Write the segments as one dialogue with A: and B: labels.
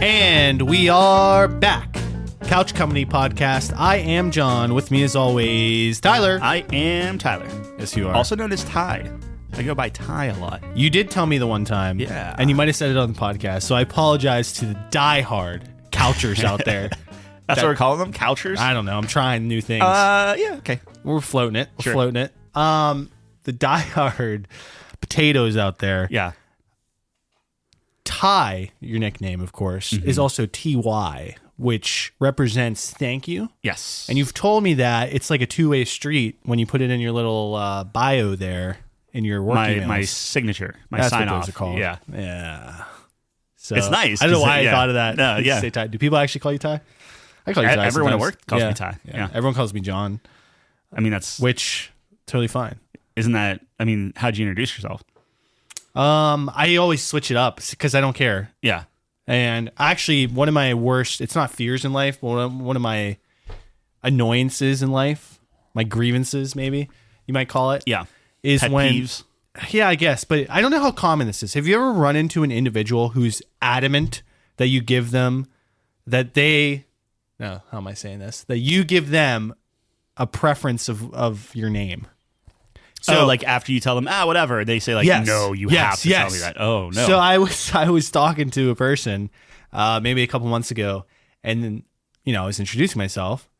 A: And we are back. Couch Company Podcast. I am John. With me as always, Tyler.
B: I am Tyler.
A: Yes, you are.
B: Also known as Ty. I go by Ty a lot.
A: You did tell me the one time.
B: Yeah.
A: And you might have said it on the podcast. So I apologize to the diehard couchers out there.
B: That's what we're calling them? Couchers?
A: I don't know. I'm trying new things.
B: Yeah, okay.
A: We're floating it. We're
B: Sure.
A: floating it. The diehard potatoes out there.
B: Yeah.
A: Ty, your nickname, of course, is also TY, which represents thank you.
B: Yes.
A: And you've told me that it's like a two-way street when you put it in your little bio there in your work emails.
B: My signature, my
A: That's
B: sign
A: what
B: off.
A: those are called.
B: Yeah.
A: Yeah. So
B: It's nice,
A: I don't know
B: 'cause
A: why I
B: yeah.
A: thought of that.
B: No, yeah.
A: Say Ty. Do people actually call you Ty? I call you Ty.
B: Everyone at
A: sometimes.
B: work calls me Ty. Yeah.
A: Everyone calls me John,
B: I mean, that's...
A: which totally fine.
B: Isn't that... I mean, how'd you introduce yourself?
A: I always switch it up because I don't care.
B: Yeah.
A: And actually, one of my worst, it's not fears in life, but one of my annoyances in life, my grievances, maybe you might call it.
B: Yeah.
A: Is
B: Pet
A: when...
B: peeves?
A: Yeah, I guess. But I don't know how common this is. Have you ever run into an individual who's adamant that you give them, that they... No, how am I saying this? That you give them a preference of your name.
B: So, like, after you tell them, whatever, they say, like,
A: Yes.
B: no, you have to tell me that. Oh, no.
A: So I was talking to a person maybe a couple months ago, and then, I was introducing myself,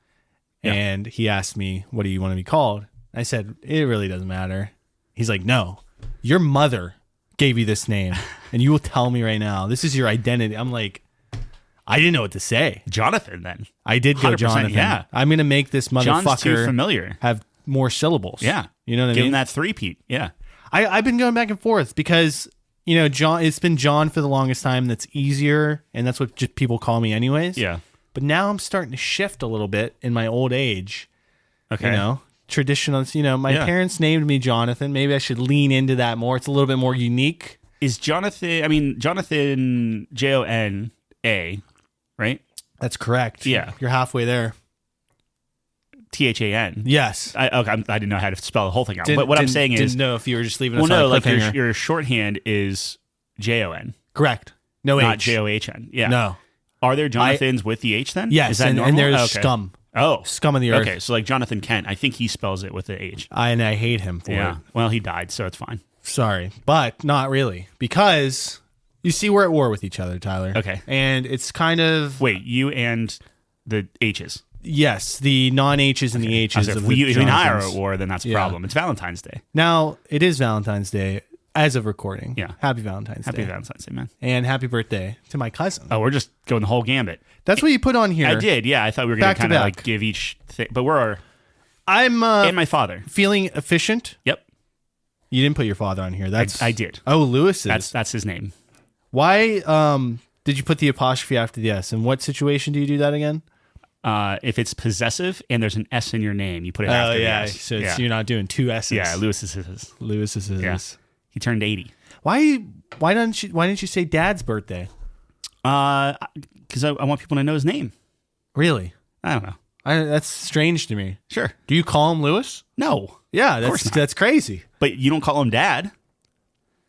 A: and he asked me, what do you want to be called? I said, it really doesn't matter. He's like, no, your mother gave you this name, and you will tell me right now, this is your identity. I'm like, I didn't know what to say.
B: Jonathan, then.
A: I did go
B: 100%,
A: Jonathan.
B: yeah.
A: I'm going to make this
B: John's too
A: motherfucker
B: familiar.
A: have more syllables.
B: Yeah.
A: You know what I
B: Give
A: mean?
B: him that three-peat. Yeah.
A: I've been going back and forth because, John, it's been John for the longest time. That's easier. And that's what just people call me anyways.
B: Yeah.
A: But now I'm starting to shift a little bit in my old age.
B: Okay.
A: Traditional, my parents named me Jonathan. Maybe I should lean into that more. It's a little bit more unique.
B: Is Jonathan, Jonathan, Jona, right?
A: That's correct.
B: Yeah.
A: You're halfway there.
B: Than.
A: Yes.
B: I didn't know how to spell the whole thing out. But what I'm saying is...
A: Didn't know if you were just leaving us
B: well, no,
A: on a
B: like
A: cliffhanger.
B: your shorthand is Jon.
A: Correct. No
B: not
A: H.
B: John. Yeah.
A: No.
B: Are there Jonathans with the H then?
A: Yes,
B: Is that
A: and
B: normal?
A: there's
B: Okay.
A: scum.
B: Oh.
A: Scum of the earth.
B: Okay, so like Jonathan Kent, I think he spells it with the H.
A: And I hate him for it.
B: Well, he died, so it's fine.
A: Sorry, but not really, because you see we're at war with each other, Tyler.
B: Okay.
A: And it's kind of...
B: Wait, you and the H's.
A: Yes, the non-H's and the H's
B: If
A: of
B: we
A: the
B: and I are
A: Jonathans.
B: at war, then that's a
A: Yeah.
B: problem. It's Valentine's Day.
A: Now, it is Valentine's Day as of recording.
B: Yeah.
A: Happy Valentine's
B: Happy
A: Day.
B: Valentine's Day, man.
A: And happy birthday to my cousin.
B: Oh, we're just going the whole gambit.
A: That's what you put on here.
B: I did, yeah. I thought we were going
A: Back
B: to
A: to
B: kind of
A: back.
B: like give each thing. But we're...
A: I'm
B: and my father.
A: feeling efficient.
B: Yep.
A: You didn't put your father on here. That's
B: I did.
A: Oh, Lewis's.
B: That's his name.
A: Why did you put the apostrophe after the S? In what situation do you do that again?
B: If it's possessive and there's an S in your name, you put it after the S.
A: So you're not doing two S's.
B: Yeah, Lewis is his.
A: Lewis is his.
B: Yeah. He turned 80.
A: Why didn't you say Dad's birthday?
B: Because I want people to know his name.
A: Really?
B: I don't know.
A: That's strange to me.
B: Sure.
A: Do you call him Lewis?
B: No.
A: Yeah,
B: course not.
A: that's crazy.
B: But you don't call him Dad.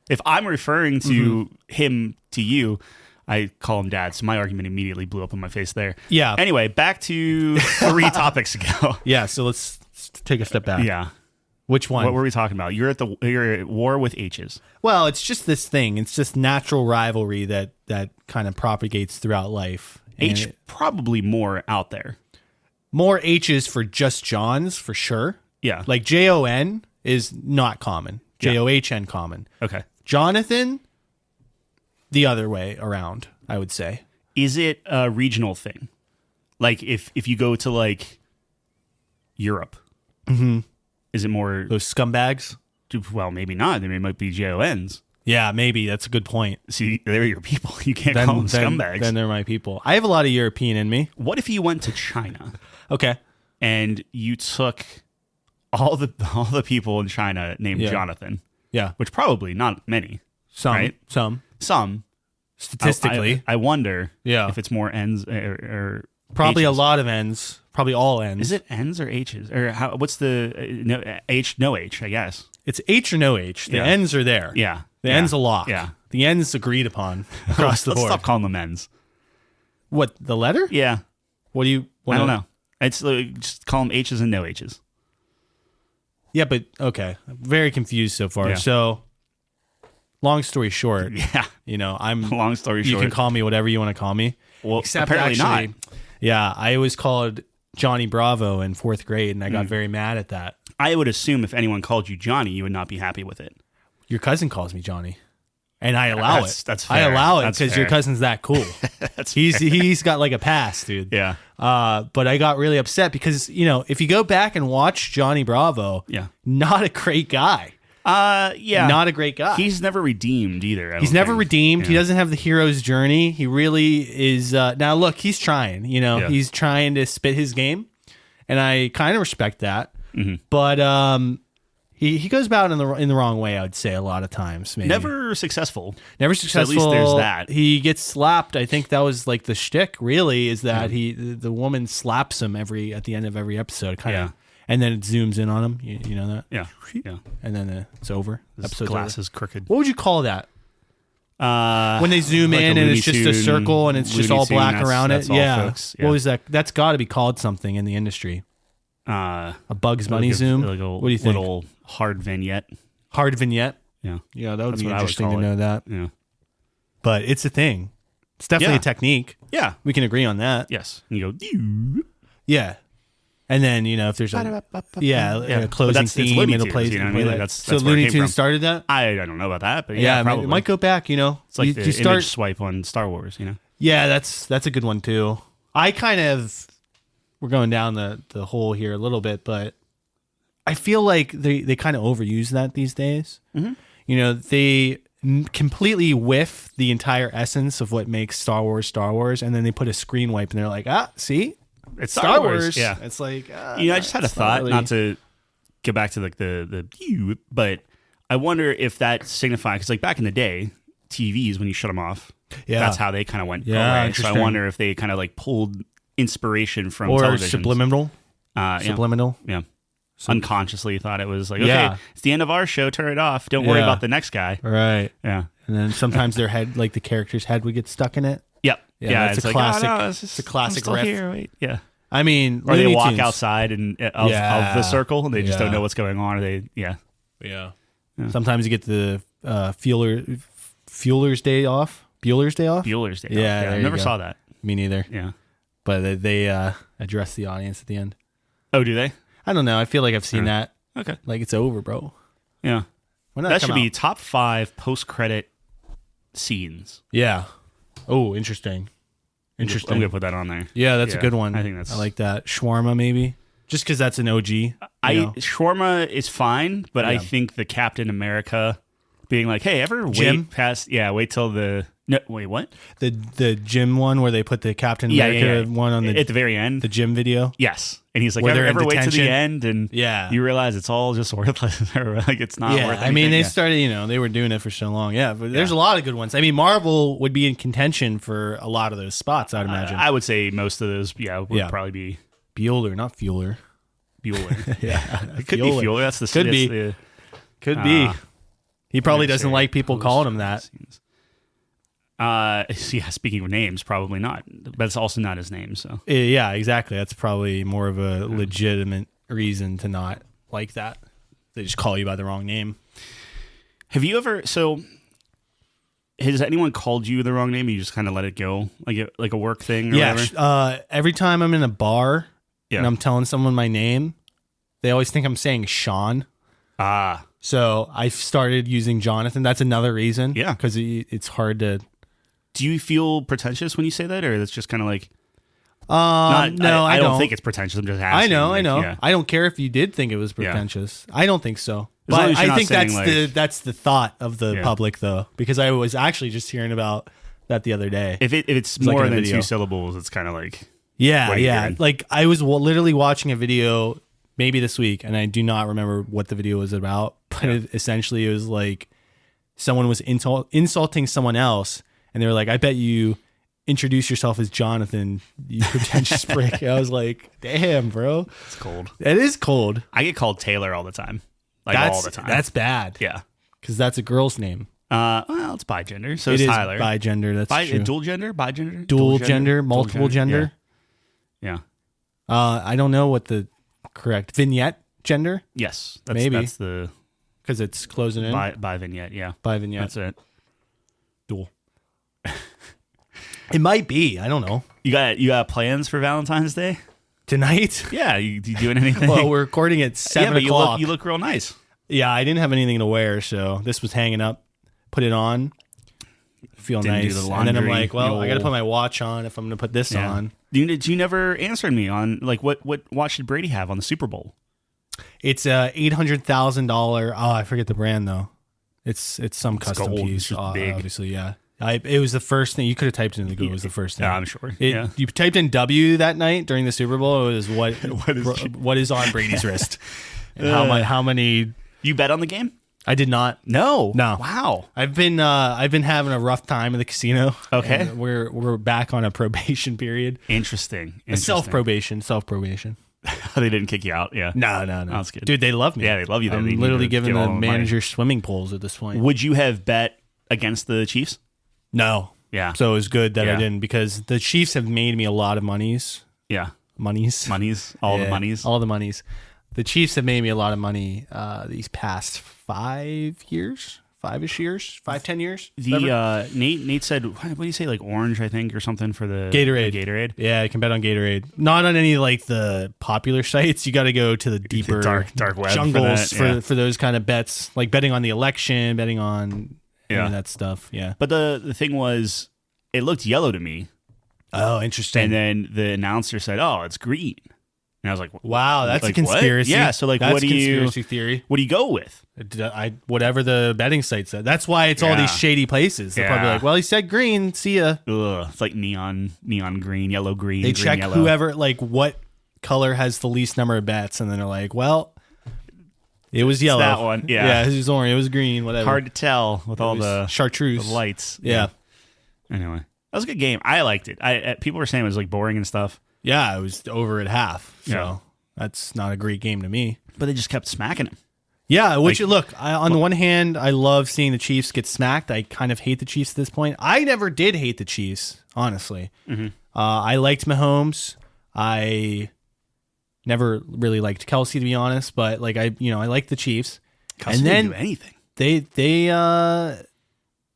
B: If I'm referring to him to you, I call him Dad. So my argument immediately blew up in my face there.
A: Yeah.
B: Anyway, back to 3 topics ago.
A: Yeah, so let's take a step back.
B: Yeah.
A: Which one?
B: What were we talking about? You're at war with H's.
A: Well, it's just this thing. It's just natural rivalry that kind of propagates throughout life. And
B: H probably more out there.
A: more H's for just Johns, for sure.
B: Yeah.
A: Like Jon is not common. John common.
B: Okay.
A: Jonathan, the other way around, I would say.
B: Is it a regional thing? Like if you go to like Europe, is it more...
A: Those scumbags?
B: Well, maybe not. There might be Jons.
A: Yeah, maybe. That's a good point.
B: See, they're your people. You can't call them scumbags.
A: Then they're my people. I have a lot of European in me.
B: What if you went to China
A: Okay.
B: and you took all the people in China named Jonathan,
A: Yeah.
B: which probably not many.
A: Some.
B: Right?
A: Some. Statistically.
B: I wonder
A: Yeah.
B: if it's more N's or
A: Probably
B: H's.
A: a lot of N's. Probably all N's.
B: Is it N's or H's? Or how? What's the no H? No H, I guess.
A: It's H or no H. The
B: Yeah.
A: N's are there.
B: Yeah.
A: The
B: Yeah.
A: N's a lock.
B: Yeah.
A: The N's agreed upon across the
B: Let's
A: board.
B: stop calling them N's.
A: What, the letter?
B: Yeah.
A: What do you
B: I don't know. It's just call them H's and no H's.
A: Yeah, but okay. I'm very confused so far.
B: Yeah.
A: So, long story short,
B: Yeah.
A: I'm.
B: Long story
A: you
B: short.
A: can call me whatever you want to call me.
B: Well,
A: Except
B: apparently
A: actually,
B: not.
A: Yeah, I was called Johnny Bravo in 4th grade, and I got very mad at that.
B: I would assume if anyone called you Johnny, you would not be happy with it.
A: Your cousin calls me Johnny, and I allow it.
B: That's fair.
A: I allow it
B: That's
A: because
B: fair.
A: your cousin's that cool. He's got like a pass, dude.
B: Yeah.
A: But I got really upset because if you go back and watch Johnny Bravo,
B: Yeah.
A: not a great guy.
B: Yeah.
A: Not a great guy.
B: He's never redeemed either.
A: He's never redeemed.
B: Yeah.
A: He doesn't have the hero's journey. He really is. Now, look, he's trying.
B: Yeah.
A: He's trying to spit his game, and I kind of respect that.
B: Mm-hmm.
A: But he goes about in the wrong way. I would say a lot of times. Maybe
B: Never successful.
A: never
B: So
A: successful.
B: at least there's that.
A: He gets slapped. I think that was like the shtick. Really, is that the woman slaps him at the end of every episode, kind of, and then it zooms in on him. You know that?
B: Yeah. Yeah.
A: And then it's over.
B: His
A: Episode's
B: glass
A: over.
B: is crooked.
A: What would you call that? When they zoom
B: like
A: in
B: a
A: and
B: Looney
A: it's just a
B: Tune-
A: circle and it's just
B: Looney
A: all
B: Tune,
A: black around
B: that's
A: it.
B: all,
A: Yeah.
B: folks.
A: What was that? That's got to be called something in the industry. A Bugs Bunny
B: Like
A: zoom.
B: Like a
A: What do you think?
B: Little hard vignette.
A: Hard vignette.
B: Yeah.
A: Yeah, that would
B: That's
A: be
B: what I would
A: interesting to
B: call
A: know
B: it.
A: that.
B: Yeah.
A: But it's a thing. It's definitely
B: Yeah.
A: a technique.
B: Yeah.
A: We can agree on that.
B: Yes. And you go.
A: Yeah. And then if there's a
B: Yeah.
A: closing
B: But it's
A: theme,
B: Looney
A: it'll
B: Tunes,
A: play.
B: you know what I mean? Like, that's
A: so
B: where it
A: Looney
B: came from.
A: Tunes started that.
B: I don't know about that, but
A: Yeah,
B: probably.
A: it might go back.
B: It's like the
A: you start.
B: image swipe on Star Wars.
A: Yeah, that's a good one too. We're going down the hole here a little bit, but I feel like they kind of overuse that these days.
B: Mm-hmm.
A: They completely whiff the entire essence of what makes Star Wars, and then they put a screen wipe, and they're like, see,
B: It's
A: Star Wars.
B: Yeah.
A: It's like,
B: I just had a
A: it's
B: thought,
A: really-
B: not to get back to like the but I wonder if that signifies, because like back in the day, TVs, when you shut them off,
A: Yeah.
B: that's how they kind of went
A: Yeah,
B: away. So I
A: interesting.
B: wonder if they kind of like pulled inspiration from
A: or
B: television.
A: subliminal.
B: Yeah.
A: Subliminal.
B: Yeah. Unconsciously thought it was like, okay,
A: Yeah.
B: it's the end of our show, turn it off. Don't worry
A: Yeah.
B: about the next guy.
A: Right.
B: Yeah.
A: And then sometimes their head, like the character's head, would get stuck in it.
B: Yep.
A: Yeah,
B: Yeah.
A: that's
B: it's
A: a
B: like,
A: classic-
B: Oh, no,
A: it's a classic
B: I'm still
A: riff.
B: here. Wait. Yeah.
A: I mean,
B: Or they
A: Looney
B: walk
A: Tunes.
B: outside of the circle and they just don't know what's going on. Or they,
A: Yeah. Sometimes you get the Fueler's Day off. Bueller's Day off.
B: Bueller's Day.
A: Yeah,
B: I
A: there you
B: never
A: go.
B: saw that.
A: Me neither.
B: Yeah.
A: But they address the audience at the end.
B: Oh, do they?
A: I don't know. I feel like I've seen that.
B: Okay.
A: Like it's over, bro.
B: Yeah.
A: When did
B: That
A: come
B: should be
A: out?
B: top 5 post-credit scenes.
A: Yeah. Oh, interesting. Interesting.
B: I'm going to put that on there.
A: Yeah, that's a
B: Yeah,
A: good one.
B: I think that's-
A: I like that. Shawarma, maybe. Just because that's an OG. you know.
B: Shawarma is fine, but I
A: Yeah.
B: think the Captain America being like, hey, ever
A: Jim?
B: wait past, wait till the, no, wait, what?
A: The gym one where they put the Captain America one on
B: at the very end.
A: the gym video.
B: Yes. And he's like,
A: Where they're in
B: ever wait to the
A: detention?
B: end and
A: Yeah.
B: you realize it's all just worthless or like it's not worth
A: Yeah,
B: anything.
A: I mean, they
B: Yeah.
A: started, they were doing it for so long. Yeah, but there's a lot of good ones. I mean, Marvel would be in contention for a lot of those spots, I'd imagine.
B: I would say most of those, would
A: Yeah.
B: probably be
A: Bueller, not Fueler.
B: Bueller.
A: Yeah.
B: It could be Fueler. That's the
A: Could be.
B: the-
A: Could be. He probably
B: I'd
A: doesn't
B: say
A: like people calling him that.
B: scenes. Yeah, speaking of names, probably not. But it's also not his name, so.
A: Yeah, exactly. That's probably more of a legitimate reason to not like that. They just call you by the wrong name.
B: Have you ever, has anyone called you the wrong name and you just kind of let it go? Like a work thing or
A: Yeah.
B: whatever?
A: Every time I'm in a bar
B: Yeah.
A: and I'm telling someone my name, they always think I'm saying Sean.
B: Ah,
A: So I've started using Jonathan. That's another reason.
B: Yeah.
A: Because it's hard to.
B: do you feel pretentious when you say that, or it's just kind of like?
A: No,
B: I
A: don't
B: don't think it's pretentious. I'm just asking.
A: I know.
B: Yeah.
A: I don't care if you did think it was pretentious. I don't think so.
B: As long
A: But
B: as you're
A: I
B: not
A: think that's
B: saying,
A: that's the thought of the
B: Yeah.
A: public, though, because I was actually just hearing about that the other day.
B: If it's
A: like
B: more
A: in a
B: than
A: video.
B: 2 syllables, it's kind of like.
A: Yeah,
B: What are you
A: yeah.
B: hearing?
A: Like I was literally watching a video maybe this week, and I do not remember what the video was about, but essentially it was like someone was insulting someone else, and they were like, "I bet you introduce yourself as Jonathan, you pretentious prick." I was like, "Damn, bro,
B: It's cold.
A: it is cold."
B: I get called Taylor all the time. All the time.
A: That's bad.
B: Yeah.
A: because that's a girl's name.
B: Well, it's bigender. So
A: It
B: is
A: is
B: Tyler.
A: bigender. That's true.
B: Dual gender? Bigender?
A: Dual gender, multiple gender.
B: Yeah.
A: I don't know what the correct vignette gender.
B: Yes.
A: Maybe.
B: That's the
A: Because it's closing in.
B: by vignette. Yeah.
A: By vignette.
B: That's it.
A: Dual. It might be. I don't know.
B: You got plans for Valentine's Day?
A: Tonight?
B: Yeah. You doing anything?
A: Well, we're recording at 7
B: but
A: o'clock.
B: you look real nice.
A: Yeah, I didn't have anything to wear, so this was hanging up. Put it on. Feel
B: Didn't do
A: nice.
B: the
A: And then I'm
B: laundry,
A: like, well, I got to
B: no.
A: put my watch on if I'm going to put this on.
B: You never answered me on like what watch did Brady have on the Super Bowl?
A: It's a $800,000. Oh, I forget the brand though. It's some custom
B: gold.
A: piece.
B: It's just big.
A: Obviously, yeah. It was the first thing you could have typed into Google. It was the first thing.
B: Yeah, I'm sure. Yeah.
A: You typed in W that night during the Super Bowl. It was
B: is
A: what is on Brady's wrist. And how many?
B: You bet on the game?
A: I did not.
B: No.
A: No.
B: Wow.
A: I've been having a rough time in the casino.
B: Okay.
A: And we're back on a probation period.
B: Interesting.
A: Self probation.
B: They didn't kick you out. Yeah.
A: No.
B: That's good.
A: Dude, they love me.
B: Yeah, they love you.
A: I'm
B: They need
A: literally
B: to
A: giving
B: give all
A: the
B: the money.
A: manager swimming pools at this point.
B: Would you have bet against the Chiefs?
A: No.
B: Yeah.
A: So it was good that I
B: Yeah.
A: didn't because the Chiefs have made me a lot of monies.
B: Yeah.
A: Monies.
B: All
A: Yeah,
B: the monies.
A: All the monies. The Chiefs have made me a lot of money these past 5 years. 5-ish years. 5-10 years.
B: The Nate said, what do you say, like orange, I think, or something for the
A: Gatorade.
B: the Gatorade.
A: Yeah, I can bet on Gatorade. Not on any like the popular sites. You got to go to the deeper
B: dark web
A: jungles
B: for that, yeah.
A: for those kind of bets, like betting on the election, betting on any of that stuff. Yeah.
B: But the thing was, it looked yellow to me,
A: Oh, interesting.
B: and then the announcer said, "Oh, it's green," and I was like,
A: wow, that's
B: like,
A: a
B: what?
A: conspiracy.
B: Yeah, so like,
A: that's
B: what do you?
A: conspiracy theory?
B: What do you go with?
A: Whatever the betting site said. That's why it's all
B: Yeah.
A: these shady places. They're probably
B: Yeah.
A: like, well, he said green. See ya.
B: Ugh, it's like neon green, yellow green.
A: They
B: green,
A: check
B: yellow.
A: whoever, like, what color has the least number of bets, and then they're like, well, it was yellow.
B: that one, yeah.
A: it was orange. It was green. Whatever.
B: Hard to tell with all
A: It was
B: the
A: chartreuse
B: lights.
A: Yeah.
B: Anyway, that was a good game. I liked it. People were saying it was like boring and stuff,
A: Yeah, it was over at half. So
B: Yeah.
A: that's not a great game to me.
B: but they just kept smacking him.
A: Yeah, which on the one hand, I love seeing the Chiefs get smacked. I kind of hate the Chiefs at this point. I never did hate the Chiefs, honestly.
B: Mm-hmm.
A: I liked Mahomes. I never really liked Kelsey, to be honest. But like I liked the Chiefs.
B: Kelsey
A: and
B: didn't
A: then
B: do anything.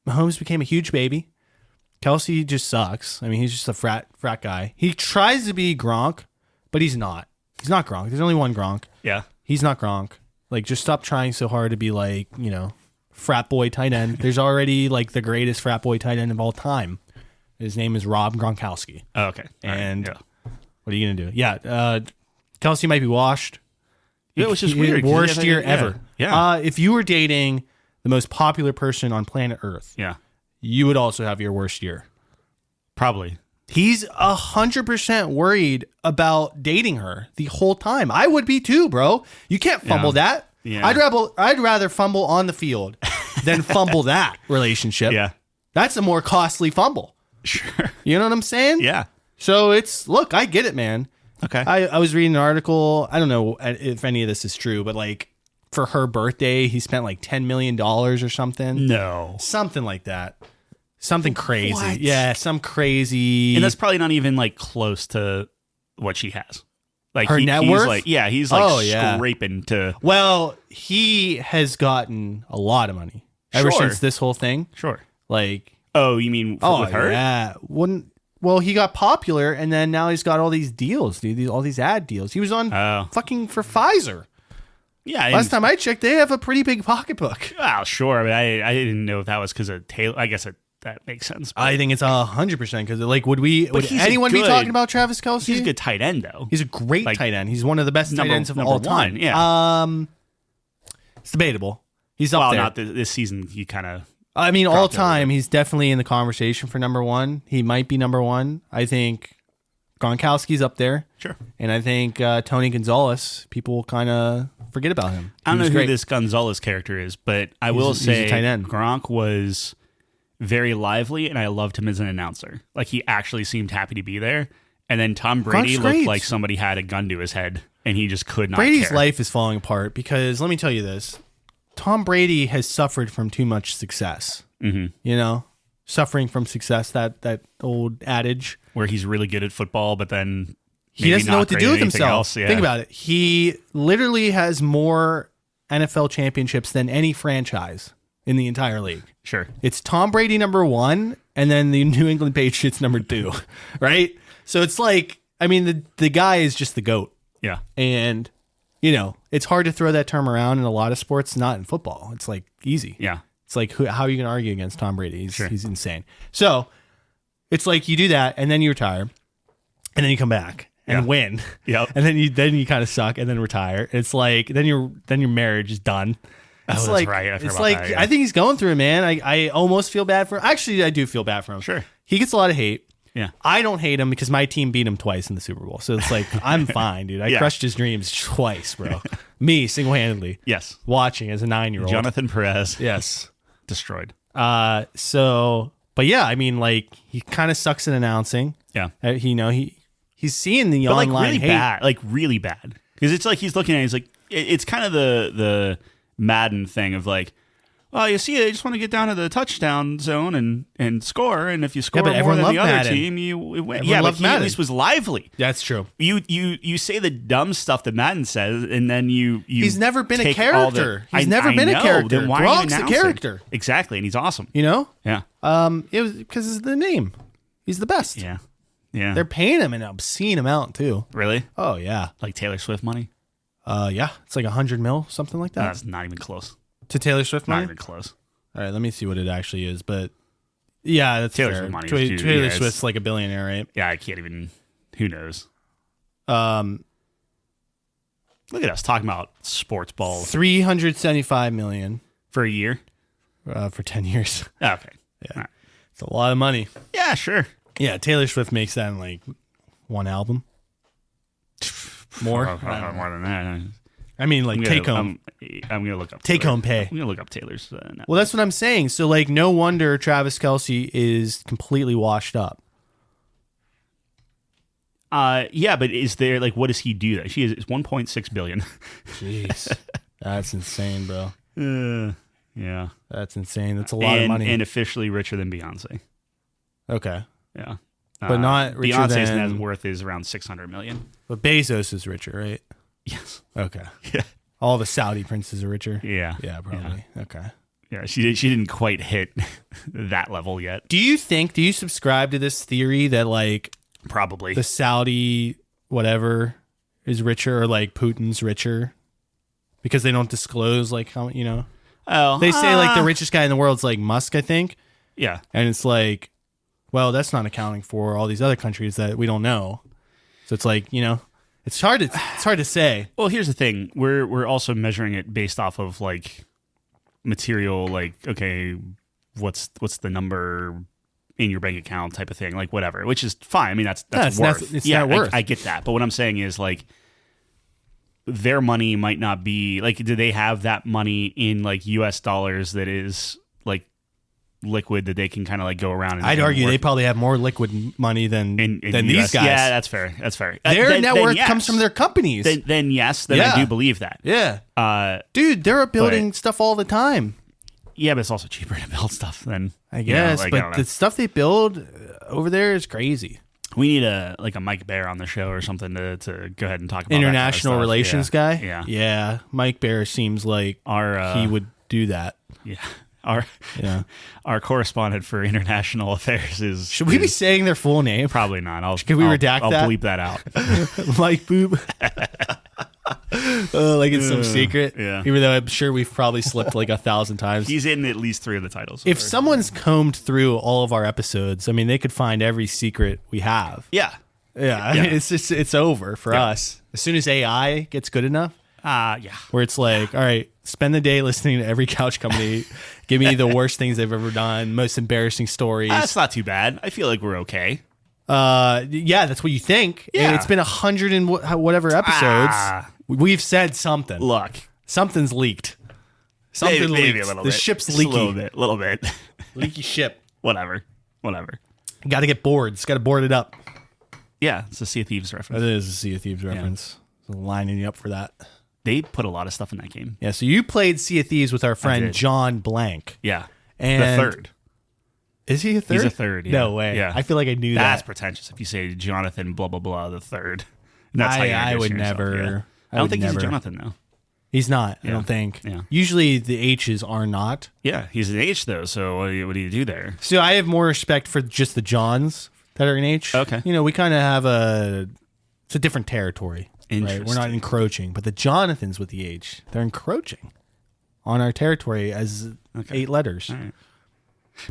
A: Mahomes became a huge baby. Kelsey just sucks. I mean, he's just a frat guy. He tries to be Gronk, but he's not. He's not Gronk. There's only one Gronk.
B: Yeah.
A: He's not Gronk. Like, just stop trying so hard to be like, frat boy tight end. There's already like the greatest frat boy tight end of all time. His name is Rob Gronkowski.
B: Oh, okay. All right.
A: And
B: Yeah.
A: what are you gonna do? Yeah, Kelsey might be washed.
B: Yeah, which is weird. 'cause
A: Worst year
B: yeah.
A: ever.
B: Yeah.
A: If you were dating the most popular person on planet Earth,
B: Yeah.
A: you would also have your worst year.
B: Probably.
A: He's 100% worried about dating her the whole time. I would be too, bro. You can't fumble that.
B: Yeah.
A: I'd rather fumble on the field than fumble that relationship.
B: Yeah.
A: That's a more costly fumble.
B: Sure.
A: You know what I'm saying?
B: Yeah.
A: So look, I get it, man.
B: Okay.
A: I was reading an article. I don't know if any of this is true, but like for her birthday, he spent like $10 million or something.
B: No.
A: Something like that. Something crazy.
B: What?
A: Yeah, some crazy.
B: And that's probably not even like close to what she has. Like
A: Her net worth?
B: He's like
A: Oh, yeah.
B: scraping to.
A: Well, he has gotten a lot of money ever
B: Sure.
A: since this whole thing.
B: Sure.
A: Like,
B: Oh, you mean with her?
A: yeah. Well, he got popular, and then now he's got all these deals, dude. All these ad deals. He was on fucking for Pfizer.
B: Yeah.
A: Last time I checked, they have a pretty big pocketbook.
B: Well, sure. But I didn't know if that was because of Taylor. I guess that makes sense. But
A: I think it's 100% because like, would
B: he's a
A: anyone be
B: good-
A: talking about Travis Kelce?
B: he's a good tight end, though.
A: He's a great
B: Like,
A: tight end. He's one of the best tight ends of
B: number
A: all time.
B: one, yeah.
A: It's debatable. He's up
B: Well,
A: there.
B: not this season. He kind of.
A: I mean, all
B: dropped it a little
A: time,
B: bit.
A: he's definitely in the conversation for number one. He might be number one. I think Gronkowski's up there.
B: Sure.
A: And I think Tony Gonzalez, people will kind of forget about him.
B: I don't
A: He was
B: know who
A: great.
B: this Gonzalez character is, but I
A: He's
B: will
A: a
B: say
A: tight end.
B: Gronk was very lively, and I loved him as an announcer. Like, he actually seemed happy to be there. And then Tom Brady
A: Gronk's
B: looked
A: great.
B: like somebody had a gun to his head, and he just could not
A: Brady's
B: care.
A: life is falling apart because let me tell you this. Tom Brady has suffered from too much success. You know, suffering from success. That old adage
B: where he's really good at football, but then
A: he doesn't know what to do with himself.
B: Else. Yeah.
A: Think about it. He literally has more NFL championships than any franchise in the entire league.
B: Sure.
A: It's Tom Brady number 1, and then the New England Patriots number 2, right? So it's like, I mean, the guy is just the GOAT.
B: Yeah.
A: And, you know, it's hard to throw that term around in a lot of sports, not in football. It's like easy.
B: Yeah.
A: It's like, how are you going to argue against Tom Brady? He's insane. So it's like you do that, and then you retire, and then you come back and win.
B: Yep.
A: And then you kind of suck, and then retire. It's like then your marriage is done. It's
B: that's
A: like,
B: right. I forgot
A: it's
B: about
A: like
B: that, yeah.
A: I think he's going through it, man. I almost feel bad for him. Actually, I do feel bad for him.
B: Sure.
A: He gets a lot of hate.
B: Yeah.
A: I don't hate him because my team beat him twice in the Super Bowl. So it's like, I'm fine, dude. I crushed his dreams twice, bro. Me, single-handedly.
B: Yes.
A: Watching as a 9-year-old.
B: Jonathan Perez.
A: Yes.
B: Destroyed.
A: But yeah, I mean, like, he kind of sucks at announcing.
B: Yeah.
A: He's seeing the
B: But like
A: online
B: really
A: hate.
B: bad. Like really bad. Because it's like he's looking at it, he's like, it's kind of the Madden thing of like, oh, you see, they just want to get down to the touchdown zone and score, and if you score
A: but
B: more
A: everyone
B: than the
A: loved
B: other
A: Madden.
B: team, you win.
A: Everyone
B: Yeah, but
A: loved
B: he at
A: Madden.
B: least was lively.
A: That's true.
B: You say the dumb stuff that Madden says, and then you
A: He's never been a
B: take
A: character.
B: all
A: He's never been a
B: know,
A: character.
B: Then why are you
A: Gronk's the
B: announcing?
A: character.
B: Exactly, and he's awesome.
A: You know?
B: Yeah.
A: It was because of the name. He's the best.
B: Yeah. Yeah.
A: They're paying him an obscene amount too.
B: Really?
A: Oh yeah.
B: Like Taylor Swift money?
A: Yeah. It's like $100 million, something like that.
B: That's not even close.
A: To Taylor Swift
B: Not
A: money?
B: even close.
A: All right, let me see what it actually is. But yeah, that's
B: Taylor
A: fair.
B: Swift money is
A: Taylor
B: yeah,
A: Swift's like a billionaire, right?
B: Yeah, I can't even. Who knows?
A: Um,
B: Look at us talking about sports balls
A: $375 million
B: for a year.
A: for 10 years.
B: Okay.
A: Yeah,
B: All right.
A: it's a lot of money.
B: Yeah, sure.
A: Yeah, Taylor Swift makes that in like one album. More,
B: More than that.
A: I mean, like take home,
B: I'm gonna look up.
A: take
B: Taylor.
A: home pay.
B: I'm gonna look up Taylor's.
A: Well, that's what I'm saying. So, like, no wonder Travis Kelce is completely washed up.
B: Yeah, but is there like what does he do? That she is 1.6 billion.
A: Jeez, that's insane, bro.
B: Yeah,
A: That's insane. That's a lot of money.
B: and officially richer than Beyonce.
A: Okay,
B: Yeah,
A: but not richer
B: Beyonce's
A: than.
B: net worth is around 600 million.
A: But Bezos is richer, right?
B: Yes.
A: Okay.
B: Yeah.
A: All the Saudi princes are richer.
B: Yeah.
A: Yeah, probably. Okay.
B: Yeah. She didn't quite hit that level yet.
A: Do you subscribe to this theory that like
B: Probably.
A: the Saudi whatever is richer, or like Putin's richer because they don't disclose like how, you know?
B: Oh,
A: They say like the richest guy in the world is like Musk, I think.
B: Yeah.
A: And it's like, well, that's not accounting for all these other countries that we don't know. So it's like, you know, it's hard to say.
B: Well, here's the thing. We're also measuring it based off of like material, like, okay, what's the number in your bank account type of thing, like whatever, which is fine. I mean, that's worth.
A: It's not worth.
B: I get that. But what I'm saying is like their money might not be like, do they have that money in like US dollars that is like liquid that they can kind of like go around and
A: I'd argue
B: work
A: they probably have more liquid money than
B: in
A: these
B: US?
A: guys.
B: Yeah, that's fair. That's fair.
A: Their net worth
B: yes.
A: comes from their companies.
B: Then yes, then
A: Yeah.
B: I do believe that.
A: Yeah. Dude, they're building stuff all the time.
B: Yeah, but it's also cheaper to build stuff than
A: I guess,
B: I
A: but
B: don't know.
A: the stuff they build over there is crazy.
B: We need a Mike Bear on the show or something to go ahead and talk about
A: International
B: that kind of
A: relations
B: stuff.
A: guy.
B: Yeah.
A: Yeah. Mike Bear seems like
B: Our
A: he would do that.
B: yeah.
A: Yeah.
B: Our correspondent for international affairs is.
A: Should we be saying their full name?
B: Probably not.
A: Can we redact
B: I'll
A: that?
B: bleep that out.
A: Mike Boob. Like it's some secret.
B: yeah.
A: Even though I'm sure we've probably slipped like 1,000 times.
B: He's in at least 3 of the titles.
A: If someone's combed through all of our episodes, I mean, they could find every secret we have.
B: yeah.
A: Yeah.
B: Yeah.
A: It's over for us. As soon as AI gets good enough,
B: Yeah.
A: where it's like, all right, spend the day listening to every couch company. Give me the worst things they've ever done, most embarrassing stories.
B: That's not too bad. I feel like we're okay.
A: Yeah, that's what you think.
B: Yeah.
A: And it's been 100 and whatever episodes. We've said something.
B: Look.
A: Something's leaked. Something
B: Maybe
A: leaked.
B: a little
A: The
B: bit.
A: ship's
B: Just
A: leaky.
B: A little bit.
A: Leaky ship.
B: Whatever.
A: Got to get boards. Got to board it up.
B: Yeah, it's a Sea of Thieves reference.
A: That is a Sea of Thieves reference. So lining you up for that.
B: They put a lot of stuff in that game.
A: Yeah, so you played Sea of Thieves with our friend
B: did.
A: John Blank.
B: Yeah.
A: And
B: the third.
A: Is he a third?
B: He's a third. Yeah.
A: No way.
B: Yeah.
A: I feel like I knew
B: That's
A: that.
B: pretentious if you say Jonathan blah blah blah the third. And that's how you're
A: I would
B: introducing yourself,
A: never.
B: yeah. I
A: would
B: don't think he's
A: never.
B: a Jonathan though.
A: He's not. I
B: Yeah.
A: don't think.
B: Yeah.
A: Usually the H's are not.
B: Yeah, he's an H though. So what do you do there?
A: So I have more respect for just the Johns that are in H.
B: Okay.
A: You know, we kind of have it's a different territory. Right? We're not
B: Interesting.
A: encroaching, but the Jonathans with the H, they're encroaching on our territory as 8 letters.
B: All right.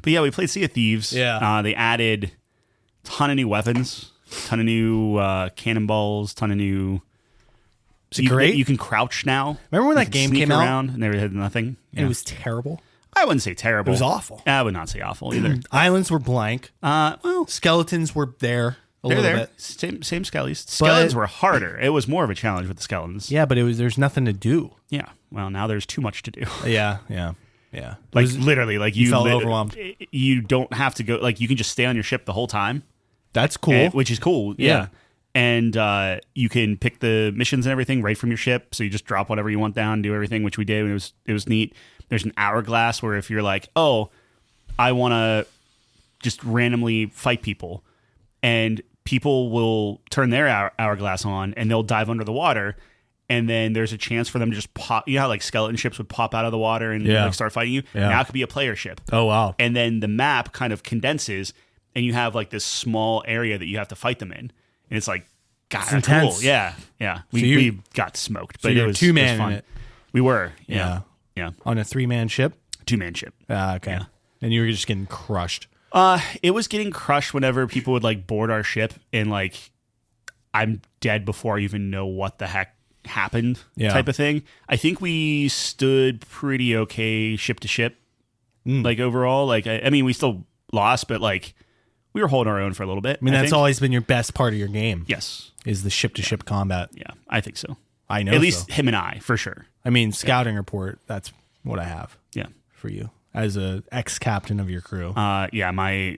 B: But yeah, we played Sea of Thieves.
A: Yeah.
B: They added a ton of new weapons, ton of new cannonballs, ton of new.
A: Is it great?
B: You can crouch now.
A: Remember when
B: You
A: that
B: can
A: game
B: sneak
A: came out?
B: around and they had nothing.
A: And it was terrible.
B: I wouldn't say terrible.
A: It was awful.
B: I would not say awful either.
A: Islands were blank.
B: Well,
A: Skeletons were there a
B: they're
A: little
B: there.
A: bit.
B: Same skeletons. Skeletons were harder. It was more of a challenge with the skeletons.
A: Yeah, but there's nothing to do.
B: Yeah. Well, now there's too much to do.
A: Yeah.
B: Like literally, like you
A: felt overwhelmed.
B: You don't have to go. Like you can just stay on your ship the whole time.
A: That's cool.
B: Which is cool. Yeah. And you can pick the missions and everything right from your ship. So you just drop whatever you want down, do everything, which we did. And it was neat. There's an hourglass where if you're like, oh, I want to just randomly fight people, and people will turn their hourglass on and they'll dive under the water. And then there's a chance for them to just pop. You know how like skeleton ships would pop out of the water and like start fighting you?
A: Yeah.
B: Now it could be a player ship.
A: Oh, wow.
B: And then the map kind of condenses and you have like this small area that you have to fight them in. And it's like, God,
A: It's
B: that's
A: intense.
B: cool. Yeah. We got smoked. But
A: you
B: it
A: were
B: was
A: two-man
B: it was fun.
A: in it.
B: We were. Yeah.
A: On a 3-man ship?
B: 2-man ship.
A: Okay.
B: Yeah.
A: And you were just getting crushed.
B: It was getting crushed whenever people would like board our ship and like I'm dead before I even know what the heck happened type of thing. I think we stood pretty okay ship to ship. Like overall, like I mean we still lost, but like we were holding our own for a little bit.
A: I mean, that's
B: think.
A: always been your best part of your game.
B: Yes.
A: Is the ship-to-ship combat.
B: Yeah, I think so.
A: I know
B: At least
A: so.
B: him and I, for sure.
A: I mean, scouting report, that's what I have
B: Yeah.
A: for you as a ex-captain of your crew.
B: Yeah, my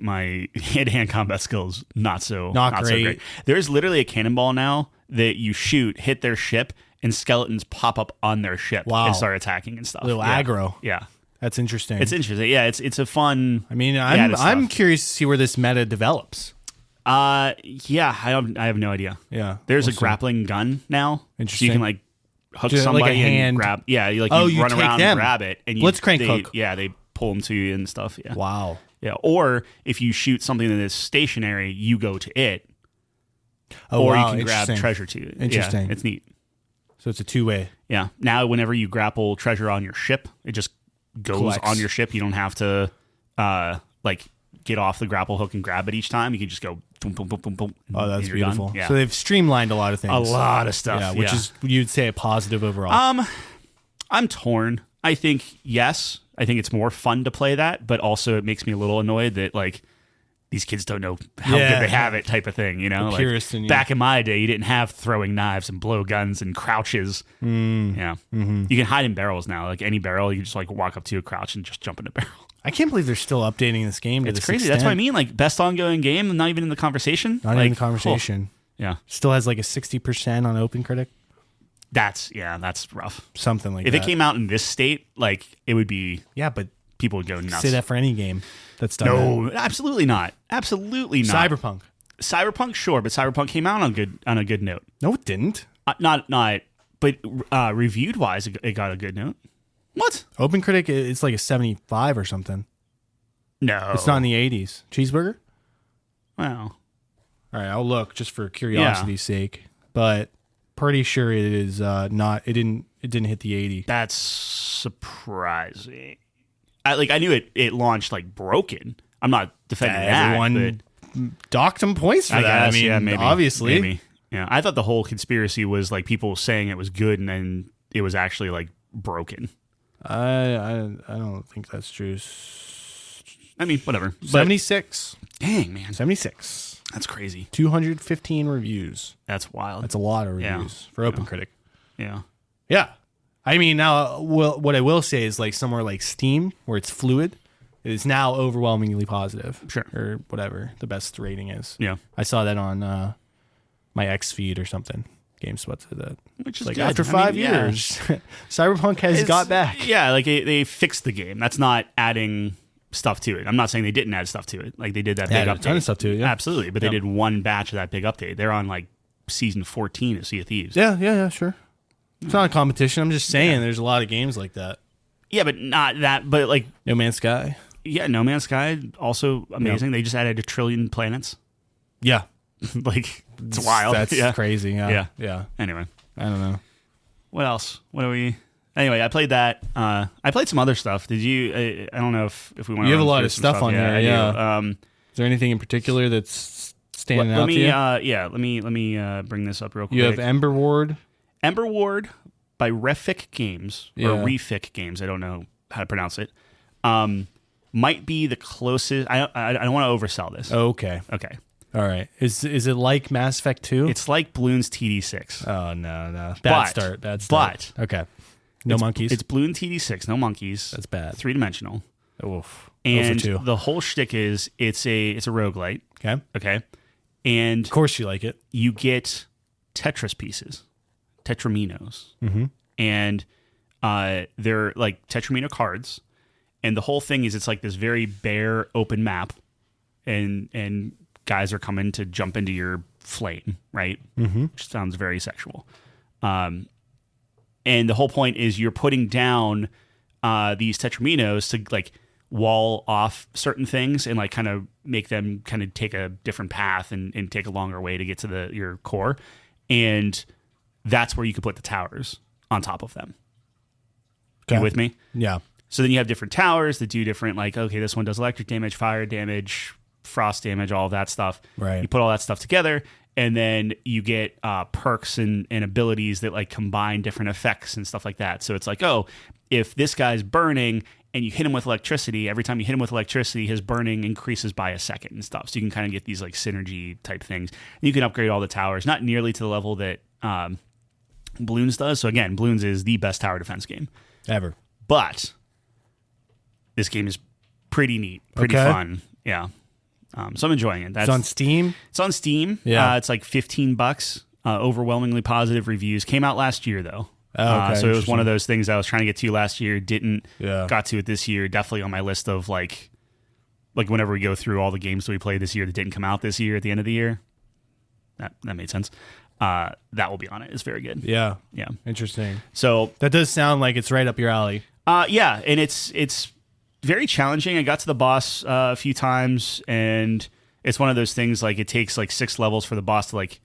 B: hand-to-hand combat skills not so
A: Not
B: so
A: great.
B: great. There's literally a cannonball now that you shoot, hit their ship, and skeletons pop up on their ship
A: Wow.
B: and start attacking and stuff.
A: Little aggro.
B: Yeah,
A: That's interesting.
B: it's interesting. Yeah, it's a fun.
A: I mean,
B: added
A: I'm
B: stuff.
A: curious to see where this meta develops.
B: Yeah, I have no idea.
A: Yeah.
B: There's
A: We'll
B: a
A: see.
B: grappling gun now, so
A: Interesting.
B: you can like hook
A: Just like a
B: somebody
A: hand-
B: and grab. Yeah, you
A: you
B: run
A: take
B: around
A: them.
B: and grab it, and
A: Blitzcrank
B: they,
A: hook.
B: Yeah, they pull them to you and stuff. Yeah,
A: Wow.
B: yeah. Or if you shoot something that is stationary, you go to it,
A: Oh,
B: or
A: wow.
B: you can grab
A: Interesting.
B: treasure to it.
A: Interesting.
B: Yeah, it's neat.
A: So it's a 2-way.
B: Yeah. Now, whenever you grapple treasure on your ship, it just goes
A: Collects.
B: on your ship. You don't have to like get off the grapple hook and grab it each time. You can just go boom, boom, boom, boom, boom.
A: Oh, that's
B: and you're done.
A: beautiful.
B: Yeah.
A: So they've streamlined a lot of things.
B: A lot of stuff.
A: Yeah, which is, you'd say, a positive overall.
B: I'm torn. I think yes. I think it's more fun to play that, but also it makes me a little annoyed that like these kids don't know how
A: Yeah.
B: good they have it, type of thing. You know,
A: The purist in you.
B: back in my day, you didn't have throwing knives and blow guns and crouches. Yeah,
A: Mm-hmm.
B: you can hide in barrels now. Like any barrel, you can just like walk up to a crouch and just jump in a barrel.
A: I can't believe they're still updating this game to
B: It's
A: this
B: crazy.
A: extent.
B: That's what I mean. Like best ongoing game, not even in the conversation.
A: Not
B: like,
A: in the conversation.
B: Yeah,
A: Still has like a 60% on OpenCritic.
B: that's rough.
A: Something like
B: If
A: that.
B: it came out in this state, like it would be
A: Yeah, but
B: people would go nuts.
A: say that for any game that's done that.
B: No, absolutely not. Absolutely not.
A: Cyberpunk.
B: Cyberpunk, sure, but Cyberpunk came out on a good note.
A: No, it didn't.
B: Not, but reviewed wise, it got a good note. What?
A: OpenCritic, it's like a 75 or something.
B: No,
A: It's not in the 80s. Cheeseburger?
B: Well,
A: All right, I'll look just for curiosity's sake. But pretty sure it is not. It didn't hit the 80.
B: that's surprising. I knew it launched like broken. I'm not defending
A: Everyone docked some points for
B: but
A: that. I
B: guess,
A: mean,
B: yeah, maybe,
A: obviously.
B: maybe. Yeah, I thought the whole conspiracy was like people saying it was good and then it was actually like broken.
A: I don't think that's true.
B: I mean, whatever. But
A: 76.
B: dang, man,
A: 76.
B: that's crazy.
A: 215 reviews.
B: That's wild.
A: That's a lot of
B: Yeah.
A: reviews for OpenCritic.
B: Yeah.
A: Yeah. I mean, now, what I will say is like somewhere like Steam, where it's fluid, it is now overwhelmingly positive.
B: Sure.
A: Or whatever the best rating is.
B: Yeah.
A: I saw that on my X feed or something. GameSpot said that.
B: Which is
A: Like
B: good.
A: after
B: I mean,
A: 5
B: yeah.
A: years, Cyberpunk has got back.
B: Yeah, like they fixed the game. That's not adding stuff to it. I'm not saying they didn't add stuff to it. Like they did that
A: Yeah,
B: big
A: a
B: update.
A: ton of stuff to it, yeah.
B: Absolutely. But they did one batch of that big update. They're on like season 14 of Sea of Thieves.
A: Yeah, sure. It's not a competition. I'm just saying there's a lot of games like that.
B: Yeah, but not that. But like
A: No Man's Sky.
B: Yeah, No Man's Sky, also amazing. They just added 1 trillion planets.
A: Yeah.
B: Like, it's wild.
A: That's crazy. Yeah.
B: Anyway.
A: I don't know.
B: What else? Anyway, I played that. I played some other stuff. Did you? I don't know if we want to.
A: You have a lot of stuff on there. Yeah.
B: Do.
A: Is there anything in particular that's standing out to you?
B: Let me bring this up real quick.
A: You have Emberward.
B: Emberward by Refic Games or Refic Games. I don't know how to pronounce it. Might be the closest. I don't want to oversell this.
A: Okay. All right. Is it like Mass Effect 2?
B: It's like Bloons TD6.
A: Oh no. Bad start.
B: But
A: okay. No monkeys.
B: It's Bloons TD6. No monkeys.
A: That's bad.
B: 3-dimensional.
A: Oof.
B: And the whole shtick is it's a roguelite. Okay. And
A: of course you like it.
B: You get Tetris pieces, Tetraminos, and they're like Tetramino cards. And the whole thing is it's like this very bare open map, and guys are coming to jump into your flame, right? Which sounds very sexual. And the whole point is you're putting down these Tetraminos to like wall off certain things and like kind of make them kind of take a different path and take a longer way to get to your core. And that's where you can put the towers on top of them. You with me?
A: Yeah.
B: So then you have different towers that do different, like, okay, this one does electric damage, fire damage, frost damage, all of that stuff.
A: Right.
B: You put all that stuff together, and then you get perks and abilities that like combine different effects and stuff like that. So it's like, oh, if this guy's burning and you hit him with electricity, every time you hit him with electricity, his burning increases by a second and stuff. So you can kind of get these like synergy type things. You can upgrade all the towers, not nearly to the level that Bloons does. So again, Bloons is the best tower defense game
A: ever.
B: But this game is pretty neat, pretty fun. Yeah. So I'm enjoying it.
A: It's on Steam?
B: It's on Steam.
A: Yeah.
B: It's like $15. Overwhelmingly positive reviews. Came out last year, though.
A: Oh, okay.
B: So it was one of those things I was trying to get to last year. Didn't.
A: Yeah.
B: Got to it this year. Definitely on my list of like whenever we go through all the games that we played this year that didn't come out this year at the end of the year. That made sense. That will be on it. It's very good.
A: Yeah.
B: Yeah.
A: Interesting.
B: So
A: that does sound like it's right up your alley.
B: Yeah, and it's very challenging. I got to the boss a few times, and it's one of those things like it takes like 6 levels for the boss to like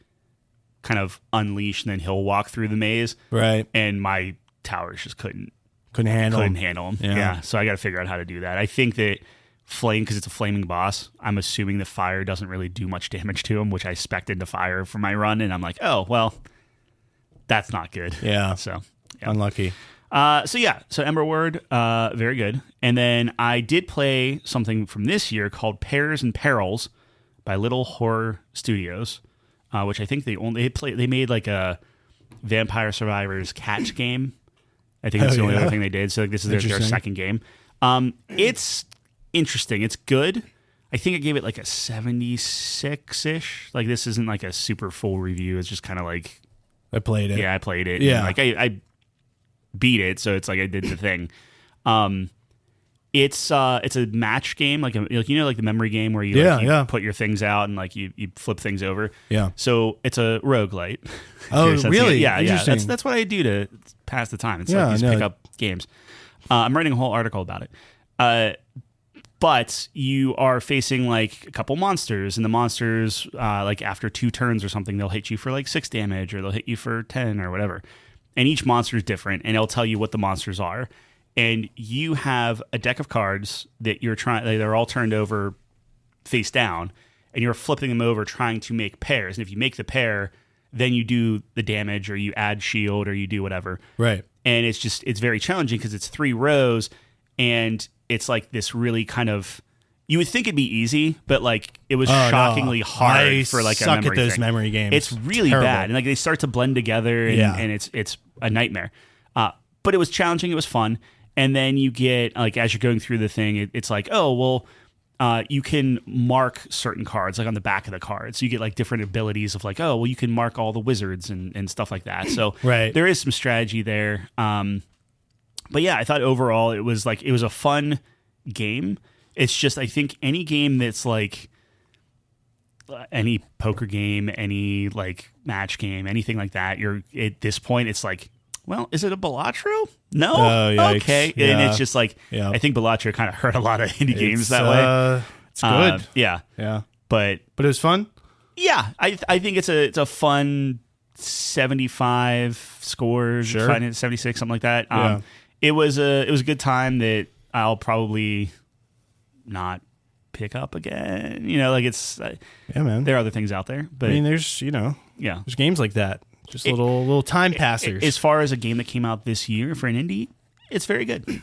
B: kind of unleash, and then he'll walk through the maze.
A: Right.
B: And my towers just couldn't
A: handle
B: him.
A: Yeah.
B: So I got to figure out how to do that. I think that flame, because it's a flaming boss, I'm assuming the fire doesn't really do much damage to him, which I expected to fire for my run, and I'm like, oh well, that's not good.
A: Yeah.
B: So
A: unlucky.
B: So Emberward, very good. And then I did play something from this year called Perils by Little Horror Studios, which I think they made like a Vampire Survivors catch game. I think that's the only other thing they did. So like, this is their second game. It's interesting. It's good. I think I gave it like a 76-ish. Like this isn't like a super full review. It's just kind of like
A: I played it.
B: Yeah, I played it.
A: Yeah.
B: And like I beat it, so it's like I did the thing. It's a match game, like the memory game where you put your things out and like you flip things over.
A: Yeah.
B: So it's a roguelite.
A: Oh, really?
B: Yeah. That's what I do to pass the time. It's like pick up games. I'm writing a whole article about it. But you are facing like a couple monsters, and the monsters like after 2 turns or something, they'll hit you for like 6 damage, or they'll hit you for 10 or whatever. And each monster is different, and it'll tell you what the monsters are. And you have a deck of cards that they're all turned over face down, and you're flipping them over trying to make pairs. And if you make the pair, then you do the damage, or you add shield, or you do whatever.
A: Right.
B: And it's very challenging because it's 3 rows, and it's like this really kind of, you would think it'd be easy, but like it was shockingly hard for like a memory
A: thing. I suck at those
B: thing.
A: Memory games.
B: It's really bad, and like they start to blend together, and it's a nightmare. But it was challenging. It was fun. And then you get like as you're going through the thing, it's like, oh well, you can mark certain cards like on the back of the card. So you get like different abilities of like, oh well, you can mark all the wizards and stuff like that. So there is some strategy there. But yeah, I thought overall it was a fun game. It's just, I think any game that's like any poker game, any like match game, anything like that, you're at this point, it's like, well, is it a Balatro? No.
A: Yikes.
B: Okay.
A: Yeah.
B: And it's just like,
A: Yeah.
B: I think Balatro kind of hurt a lot of indie games that way.
A: It's good.
B: Yeah.
A: Yeah.
B: But
A: But it was fun.
B: yeah, I think it's a fun 75 scores,
A: Sure.
B: 76, something like that.
A: Yeah.
B: It was a good time that I'll probably not pick up again. You know, like it's
A: Yeah, man.
B: there are other things out there, but
A: I mean, there's
B: yeah.
A: there's games like that. Just little time passers.
B: As far as a game that came out this year for an indie, it's very good.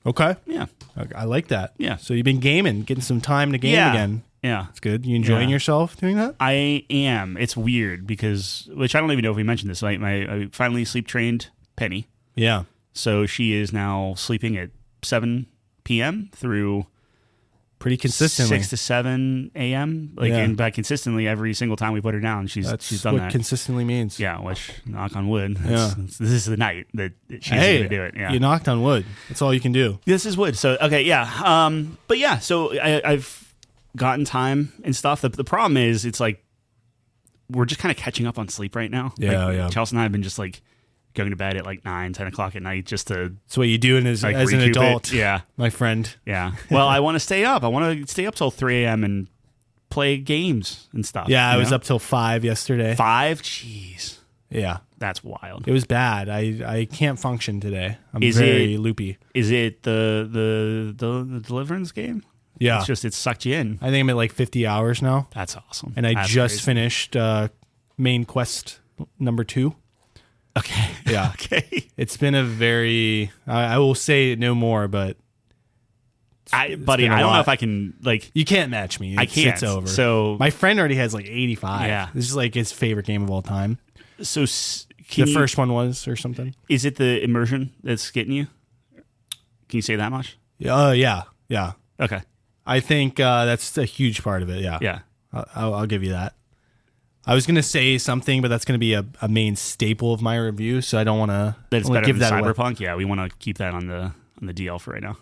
A: Okay.
B: Yeah.
A: I like that.
B: Yeah.
A: So you've been gaming, getting some time to game
B: Yeah.
A: again.
B: Yeah.
A: It's good. You enjoying
B: Yeah.
A: yourself doing that?
B: I am. It's weird because, which I don't even know if we mentioned this. I finally sleep trained Penny.
A: Yeah.
B: So she is now sleeping at 7 p.m. through
A: Pretty consistently.
B: 6 to 7 a.m. Like,
A: Yeah.
B: and by consistently, every single time we put her down, she's done
A: what
B: that.
A: consistently means.
B: Yeah, which, knock on wood,
A: Yeah.
B: this is the night that she's
A: Hey,
B: going to do it. Yeah.
A: you knocked on wood. That's all you can do.
B: This is wood. So, okay, yeah. But yeah, so I've gotten time and stuff. The problem is, it's like, we're just kind of catching up on sleep right now.
A: Yeah,
B: like,
A: yeah.
B: Chelsea and I have been just like going to bed at like 9, 10 o'clock at night just to
A: That's what you do as
B: like
A: an
B: recoup it.
A: adult.
B: Yeah.
A: My friend.
B: Yeah. Well, I want to stay up. I want to stay up till 3 a.m. and play games and stuff.
A: Yeah, I
B: you
A: was
B: know?
A: up till 5 yesterday.
B: 5? Jeez.
A: Yeah.
B: That's wild.
A: It was bad. I can't function today. I'm
B: Is
A: very
B: it-
A: loopy.
B: Is it the Deliverance game?
A: Yeah.
B: It sucked you in.
A: I think I'm at like 50 hours now.
B: That's awesome.
A: And I
B: That's
A: just
B: crazy.
A: finished main quest number 2.
B: Okay.
A: Yeah.
B: Okay.
A: It's been a very, I will say no more, but
B: Buddy,
A: been a
B: I don't know
A: lot.
B: if I can, like,
A: you can't match me.
B: I
A: It's-
B: can't.
A: It's over.
B: So,
A: My friend already has like 85.
B: Yeah.
A: This is like his favorite game of all time.
B: so can
A: The
B: you,
A: first one was or something.
B: is it the immersion that's getting you? Can you say that much?
A: Yeah. Yeah.
B: Okay.
A: I think that's a huge part of it. Yeah.
B: Yeah.
A: I'll give you that. I was going to say something, but that's going to be a main staple of my review, so I don't want to
B: That's better
A: give
B: than
A: that away.
B: Cyberpunk. Yeah, we want to keep that on the DL for right now.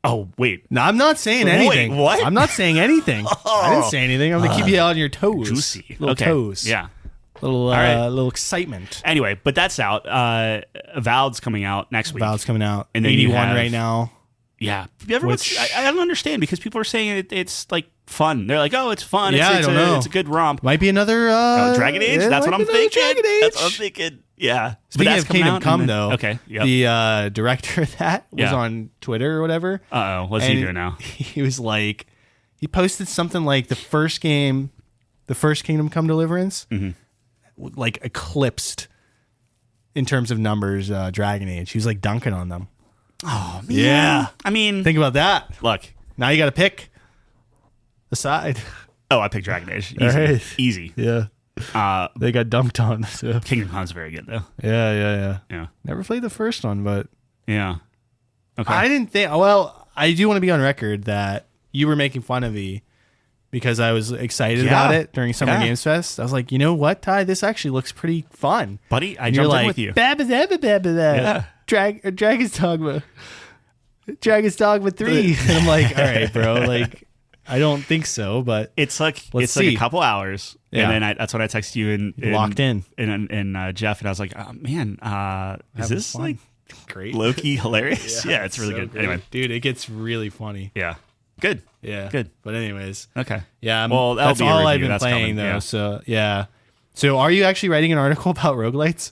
B: Oh, wait.
A: No, I'm not saying anything.
B: what?
A: I'm not saying anything. I didn't say anything. I'm going to keep you on your toes.
B: Juicy.
A: Little
B: Okay.
A: toes.
B: Yeah.
A: Little
B: right.
A: little excitement.
B: Anyway, but that's out. Avowed's coming out next week.
A: Valve's coming out.
B: And then you
A: 81
B: have-
A: right now.
B: Yeah. Everyone's,
A: Which-
B: I don't understand because people are saying it's like fun. They're like, oh, it's fun.
A: Yeah,
B: it's
A: I don't know.
B: It's a good romp.
A: Might be another
B: Dragon Age?
A: it
B: That's what
A: might
B: I'm
A: be another
B: thinking.
A: Dragon Age.
B: That's what I'm thinking. Yeah. But
A: Speaking
B: that's
A: of
B: coming
A: Kingdom
B: out,
A: Come,
B: and then-
A: though,
B: Okay. Yep.
A: the director of that was
B: Yeah.
A: on Twitter or whatever.
B: Uh-oh. What's he
A: And
B: doing now?
A: He was like, he posted something like the first Kingdom Come Deliverance, like eclipsed in terms of numbers Dragon Age. He was like dunking on them.
B: Oh, man.
A: Yeah.
B: I mean,
A: Think about that.
B: look.
A: Now you got to pick a side.
B: Oh, I picked Dragon Age. Easy.
A: All right.
B: Easy.
A: Yeah. They got dunked on. So.
B: Kingdom Come's very good, though.
A: Yeah.
B: Yeah.
A: Never played the first one, but
B: Yeah. Okay.
A: I didn't think. Well, I do want to be on record that you were making fun of me because I was excited about it during Summer
B: Yeah.
A: Games Fest. I was like, you know what, Ty? This actually looks pretty fun.
B: Buddy, I
A: And you're
B: jumped
A: like,
B: in with you.
A: Yeah. Dragon's Dogma. Dragon's Dogma 3. And I'm like, all right, bro. Like, I don't think so, but
B: It's like
A: Let's
B: like
A: see.
B: a couple hours,
A: Yeah.
B: and then that's when I texted you and
A: locked in.
B: and Jeff, and I was like, oh, man, is
A: Having
B: this
A: fun.
B: like
A: Great.
B: low key hilarious? Yeah, it's really
A: so
B: good.
A: great.
B: Anyway,
A: Dude, it gets really funny.
B: yeah, good.
A: Yeah.
B: Good.
A: But anyways.
B: Okay.
A: Yeah,
B: Well, that'll
A: that's
B: be a
A: all
B: review.
A: I've been
B: That's
A: playing
B: coming,
A: though.
B: yeah.
A: So yeah. So are you actually writing an article about roguelites?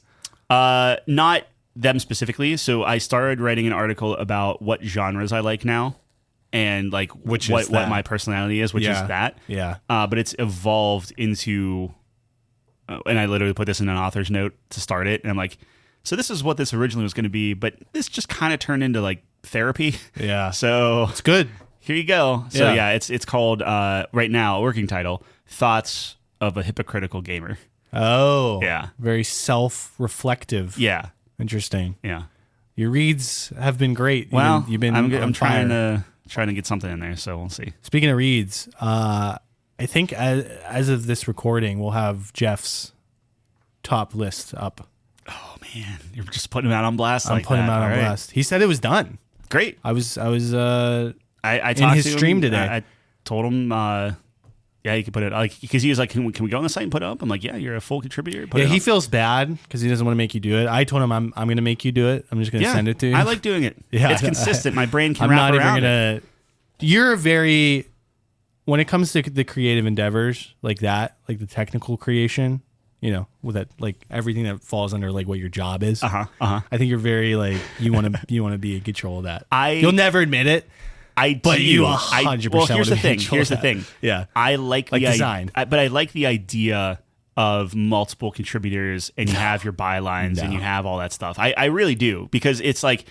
B: Not them specifically. So I started writing an article about what genres I like now, and like
A: Which is
B: what
A: that.
B: my personality is, which
A: Yeah.
B: is that.
A: Yeah.
B: But it's evolved into, and I literally put this in an author's note to start it, and I'm like, so this is what this originally was going to be, but this just kind of turned into like therapy.
A: Yeah.
B: So
A: It's good.
B: here you go. So
A: Yeah.
B: yeah, it's called right now, a working title, Thoughts of a Hypocritical Gamer.
A: Oh.
B: Yeah.
A: Very self-reflective.
B: Yeah,
A: Interesting.
B: yeah.
A: Your reads have been great.
B: Well,
A: you've been
B: I'm
A: on
B: trying
A: fire.
B: to get something in there, so we'll see.
A: Speaking of reads, I think as of this recording, we'll have Jeff's top list up.
B: Oh man, you're just putting him out on blast.
A: I'm
B: like
A: putting him
B: that.
A: out on
B: All right.
A: blast. He said it was done.
B: Great.
A: I was
B: I
A: in
B: talked
A: his
B: to him,
A: stream today.
B: I told him, yeah, you can put it, like, because he was like, can we go on the site and put it up? I'm like, yeah, you're a full contributor. Put it
A: he
B: up.
A: feels bad because he doesn't want to make you do it. I told him I'm going to make you do it. I'm just going to send it to you.
B: I like doing it.
A: Yeah,
B: it's consistent. My brain can
A: I'm
B: wrap
A: not
B: around
A: even
B: it.
A: You're very, when it comes to the creative endeavors like that, like the technical creation, you know, with that, like everything that falls under like what your job is. I think you're very like you want to be in control of that. You'll never admit it. But you 100%.
B: Well, here's the thing. Here's the thing.
A: Yeah,
B: I like the
A: design,
B: but I like the idea of multiple contributors, and you have your bylines, and you have all that stuff. I really do, because it's like,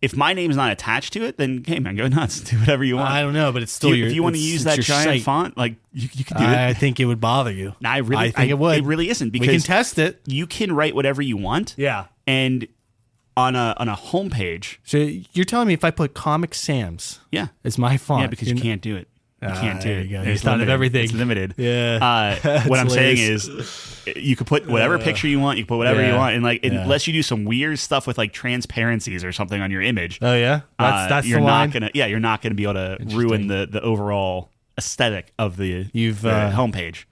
B: if my name's not attached to it, then hey man, go nuts, do whatever you want.
A: I don't know, but it's still
B: if you want to use that giant
A: site
B: font, like you can do it.
A: I think it would bother you.
B: No, I
A: think it would.
B: It really isn't, because
A: we can test it.
B: You can write whatever you want.
A: Yeah,
B: and on a homepage.
A: So you're telling me if I put Comic Sans, it's my font?
B: Yeah, because you can't do it. You can't do it.
A: You thought of everything.
B: It's limited.
A: Yeah.
B: What I'm saying is, you could put whatever picture you want. You can put whatever you want, and like unless you do some weird stuff with like transparencies or something on your image.
A: Oh yeah, that's
B: you're
A: the
B: not
A: line?
B: gonna. Yeah, you're not gonna be able to ruin the overall aesthetic of the homepage.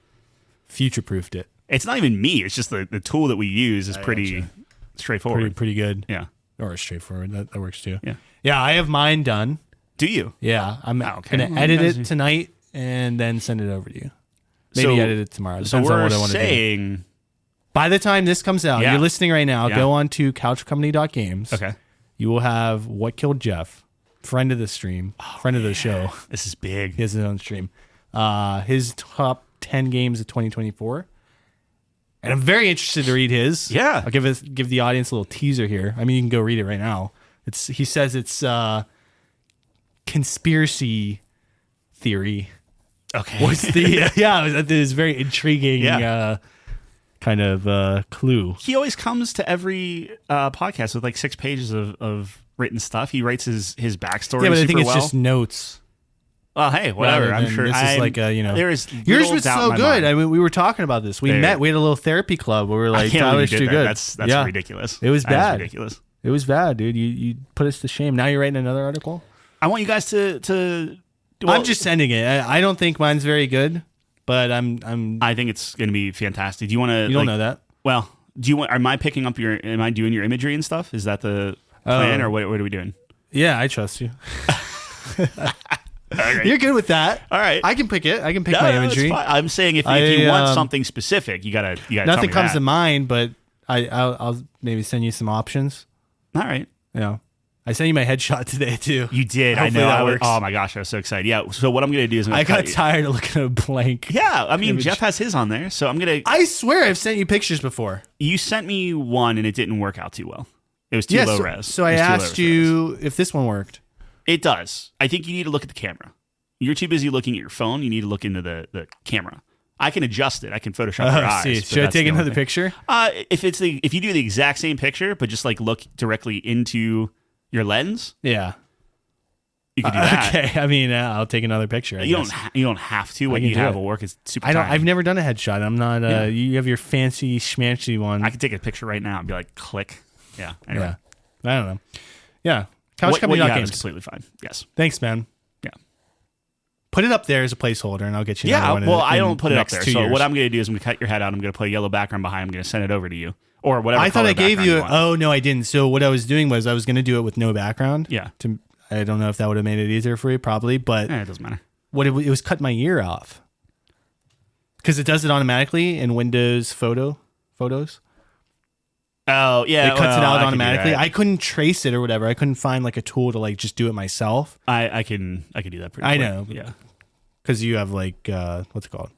A: Future-proofed it.
B: It's not even me. It's just the tool that we use is pretty straightforward.
A: Pretty good.
B: Yeah.
A: Or straightforward. That works too.
B: Yeah.
A: Yeah, I have mine done.
B: Do you?
A: Yeah, I'm gonna edit it tonight and then send it over to you. Maybe edit it tomorrow. Depends on what I want to do. By the time this comes out, you're listening right now. Go on to couchcompany.games.
B: Okay.
A: You will have What Killed Jeff, friend of the stream, friend of the show.
B: This is big.
A: He has his own stream. His top 10 games of 2024. And I'm very interested to read his.
B: Yeah.
A: I'll give the audience a little teaser here. I mean, you can go read it right now. He says it's conspiracy theory.
B: Okay.
A: What's the it is very intriguing kind of clue.
B: He always comes to every podcast with like 6 pages of written stuff. He writes his backstory.
A: Yeah, but I think
B: super
A: it's
B: well.
A: just notes.
B: Well, hey, whatever. I'm sure
A: this is like
B: there is
A: yours was so good.
B: Mind.
A: I mean, we were talking about this. We met. We had a little therapy club where we were like, Tyler's too good.
B: That's ridiculous.
A: It was bad.
B: Ridiculous.
A: It was bad, dude. You put us to shame. Now you're writing another article.
B: I want you guys to
A: I'm just sending it. I don't think mine's very good, but
B: I think it's going to be fantastic. Do you want to?
A: You don't know that.
B: Well, do you want? Am I picking up Am I doing your imagery and stuff? Is that the plan, or what are we doing?
A: Yeah, I trust you.
B: Right.
A: You're good with that.
B: All right,
A: I can pick it. I can pick my imagery.
B: I'm saying if you want something specific, you gotta.
A: Nothing comes to mind, but I'll maybe send you some options.
B: All right.
A: Yeah. I sent you my headshot today too.
B: You did.
A: Hopefully
B: I know.
A: That works.
B: Oh my gosh, I was so excited. Yeah. So what I'm gonna do is
A: I got tired of looking at a blank.
B: Yeah. I mean,
A: image.
B: Jeff has his on there, so I'm gonna.
A: I swear I've sent you pictures before.
B: You sent me one, and it didn't work out too well. It was too low res.
A: So I asked you if this one worked.
B: It does. I think you need to look at the camera. You're too busy looking at your phone. You need to look into the camera. I can adjust it. I can Photoshop your eyes.
A: Should I take another picture?
B: If you do the exact same picture, but just like look directly into your lens,
A: yeah,
B: you can do that.
A: Okay, I mean, I'll take another picture.
B: You don't have to. What you have will work. It's super.
A: I've never done a headshot. I'm not. You have your fancy schmancy one.
B: I can take a picture right now and be like, click. Yeah. Anyway.
A: Yeah. I don't know. Yeah.
B: What you have is completely fine. Yes.
A: Thanks, man.
B: Yeah.
A: Put it up there as a placeholder, and I'll get you.
B: Yeah.
A: Well,
B: I don't put it up there. So
A: years.
B: what I'm going to do is I'm going to cut your head out. I'm going to put a yellow background behind. I'm going to send it over to you. Or whatever.
A: I thought I gave you. Oh no, I didn't. So what I was doing was I was going to do it with no background.
B: Yeah.
A: I don't know if that would have made it easier for you, probably, but
B: it doesn't matter.
A: It was cut my ear off because it does it automatically in Windows Photos.
B: Oh yeah,
A: it cuts it out automatically. I couldn't trace it or whatever. I couldn't find like a tool to like just do it myself.
B: I can do that.
A: I know.
B: Yeah,
A: because you have like what's it called?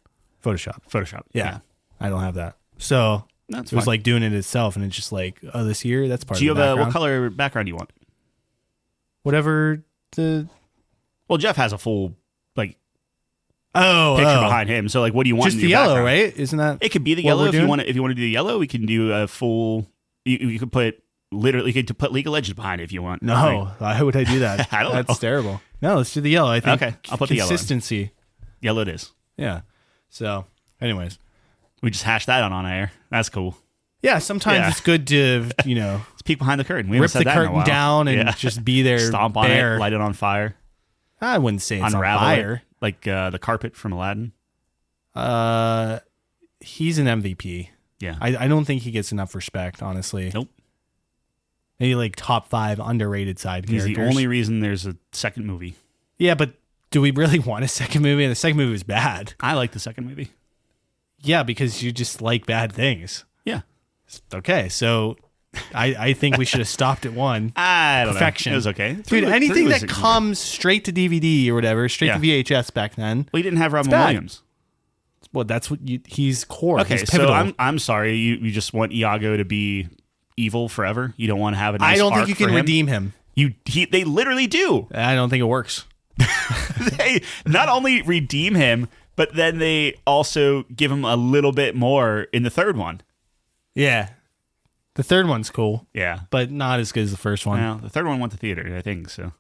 A: Photoshop. Yeah. I don't have that. So. It was like doing it itself, and it's just like, oh, this year, that's part of the background.
B: What color background do you want?
A: Whatever the...
B: Well, Jeff has a full, like,
A: picture
B: behind him. So, like, what do you want
A: just
B: in
A: the
B: your
A: yellow,
B: background?
A: right? Isn't that
B: It could be the yellow if you want to. If you want to do the yellow, we can do a full... You could put... Literally, you could put League of Legends behind it if you want.
A: No, why would I do that?
B: I don't know.
A: That's terrible. No, let's do the yellow. I think
B: okay, I'll put the yellow.
A: Consistency.
B: Yellow it is.
A: Yeah. So, anyways.
B: We just hashed that on air. That's cool.
A: Yeah, sometimes it's good to,
B: let's peek behind the curtain. We
A: rip the curtain down and just be there.
B: Stomp on it, light it on fire.
A: I wouldn't say it's
B: unravel
A: on
B: it,
A: fire.
B: like the carpet from Aladdin.
A: He's an MVP.
B: Yeah.
A: I don't think he gets enough respect, honestly.
B: Nope.
A: Maybe like top 5 underrated side
B: He's
A: characters.
B: the only reason there's a second movie.
A: Yeah, but do we really want a second movie? And the second movie was bad.
B: I like the second movie.
A: Yeah, because you just like bad things.
B: Yeah.
A: Okay, so I think we should have stopped at 1.
B: I don't
A: Perfection.
B: know. It was okay.
A: Dude, anything that comes straight to DVD or whatever, straight to VHS back then.
B: Well, he didn't have Robin
A: bad.
B: Williams.
A: Well, that's what he's core.
B: Okay,
A: he's pivotal.
B: so I'm sorry. You just want Iago to be evil forever? You don't want to have a nice
A: I don't think
B: arc
A: you can
B: for him?
A: redeem him.
B: They literally do.
A: I don't think it works.
B: They not only redeem him, but then they also give him a little bit more in the third one.
A: Yeah. The third one's cool,
B: Yeah.
A: but not as good as the first one.
B: Well, the third one went to theater, I think, so.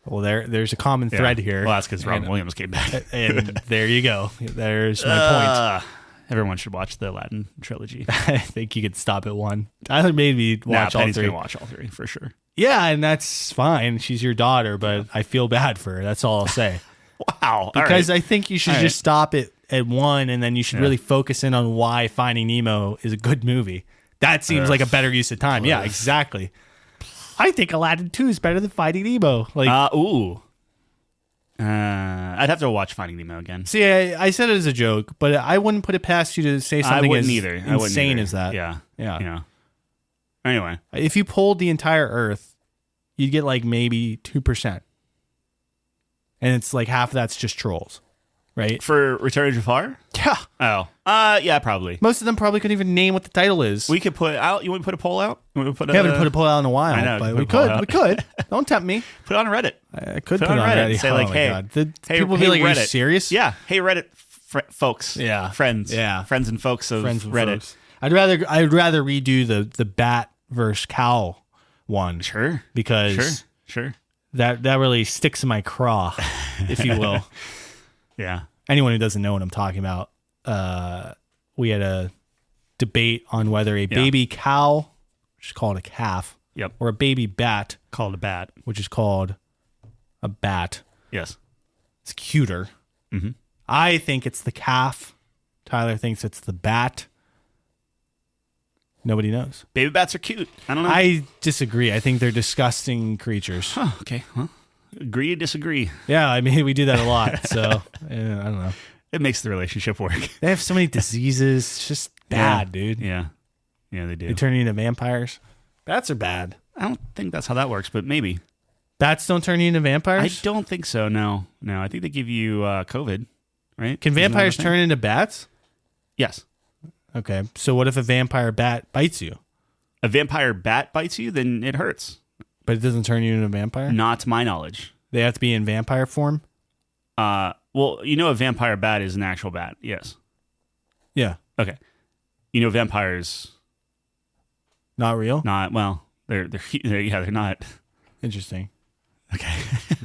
A: Well, there's a common thread here.
B: Well, that's because Robin
A: And-
B: Williams came back.
A: And there you go. There's my point.
B: Everyone should watch the Aladdin trilogy.
A: I think you could stop at 1. Tyler made me watch all
B: Penny's
A: 3.
B: gonna watch all 3 for sure.
A: Yeah, and that's fine. She's your daughter, but I feel bad for her. That's all I'll say.
B: Wow.
A: Because I think you should
B: All
A: just stop it at 1, and then you should really focus in on why Finding Nemo is a good movie. That seems like a better use of time. Yeah, exactly. I think Aladdin 2 is better than Finding Nemo.
B: I'd have to watch Finding Nemo again.
A: See, I said it as a joke, but I wouldn't put it past you to say something as insane as that.
B: Yeah. Anyway,
A: if you polled the entire Earth, you'd get like maybe 2%. And it's like half of that's just trolls, right?
B: for Return of Jafar?
A: Yeah.
B: Oh. Yeah, probably.
A: Most of them probably couldn't even name what the title is.
B: We could put out. You want to put a poll out? We
A: haven't put a poll out in a while,
B: I know,
A: but
B: put
A: we
B: a poll
A: could.
B: out.
A: We could. Don't tempt me.
B: Put it on Reddit.
A: I could
B: Put
A: put
B: it
A: it
B: on
A: on
B: Reddit.
A: Reddit.
B: Say
A: Oh
B: like,
A: my
B: hey,
A: God.
B: hey,
A: People will be like, "Are you
B: Reddit."
A: serious?"
B: Yeah. Hey, Reddit folks.
A: Yeah.
B: Friends.
A: Yeah.
B: Friends and folks of
A: Friends with
B: Reddit.
A: folks. I'd rather redo the bat versus cow one.
B: Sure.
A: Because
B: Sure.
A: that really sticks in my craw, if you will.
B: Yeah.
A: Anyone who doesn't know what I'm talking about, we had a debate on whether a baby cow, which is called a calf,
B: Yep.
A: or a baby bat,
B: Called a bat.
A: which is called a bat.
B: Yes.
A: It's cuter.
B: Mhm.
A: I think it's the calf. Tyler thinks it's the bat. Nobody knows.
B: Baby bats are cute. I don't know.
A: I disagree. I think they're disgusting creatures.
B: Huh, okay. Well, agree or disagree.
A: Yeah, I mean, we do that a lot. So, I don't know.
B: It makes the relationship work.
A: They have so many diseases. It's just bad, dude.
B: Yeah. Yeah, they do.
A: They turn you into vampires. Bats are bad.
B: I don't think that's how that works, but maybe.
A: Bats don't turn you into
B: I
A: vampires?
B: don't think so. No. I think they give you COVID, right?
A: Can
B: Isn't that
A: vampires
B: a thing?
A: turn into bats?
B: Yes.
A: Okay. So what if a vampire bat bites you,
B: A vampire bat bites you, then it hurts.
A: but it doesn't turn you into a vampire?
B: Not to my knowledge.
A: They have to be in vampire form?
B: Well, a vampire bat is an actual bat. Yes.
A: Yeah.
B: Okay. Vampires
A: Not real?
B: not well. They're not.
A: Interesting.
B: Okay.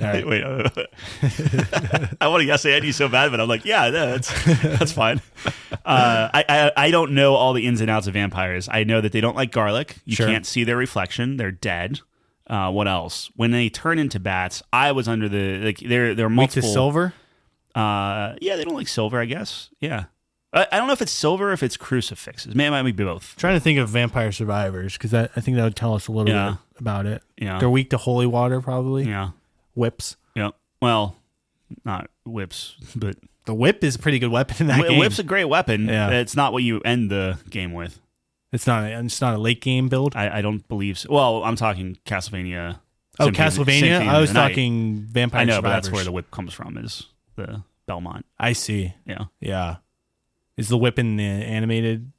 A: All right.
B: Wait. I want to yes and you so bad, but I'm like, yeah, no, that's fine. I don't know all the ins and outs of vampires. I know that they don't like garlic. You
A: Sure.
B: can't see their reflection. They're dead. What else? When they turn into bats, I was under they're
A: Weak
B: multiple.
A: to silver?
B: Yeah, they don't like silver, I guess. Yeah. I don't know if it's silver or if it's crucifixes. It might be both.
A: Trying to think of vampire survivors because I think that would tell us a little bit about it.
B: Yeah.
A: They're weak to holy water, probably.
B: Yeah.
A: Whips.
B: Yeah. Well, not whips, but
A: The whip is a pretty good weapon in that game.
B: whip's a great weapon.
A: Yeah.
B: It's not what you end the game with.
A: It's not a late game build.
B: I don't believe so. Well, I'm talking Castlevania.
A: Oh,
B: Symphony-
A: Castlevania?
B: Symphony
A: I
B: of
A: was
B: the Night.
A: talking vampire
B: I know,
A: survivors.
B: but that's where the whip comes from, is the Belmont.
A: I see.
B: Yeah.
A: Yeah. Is the whip in the animated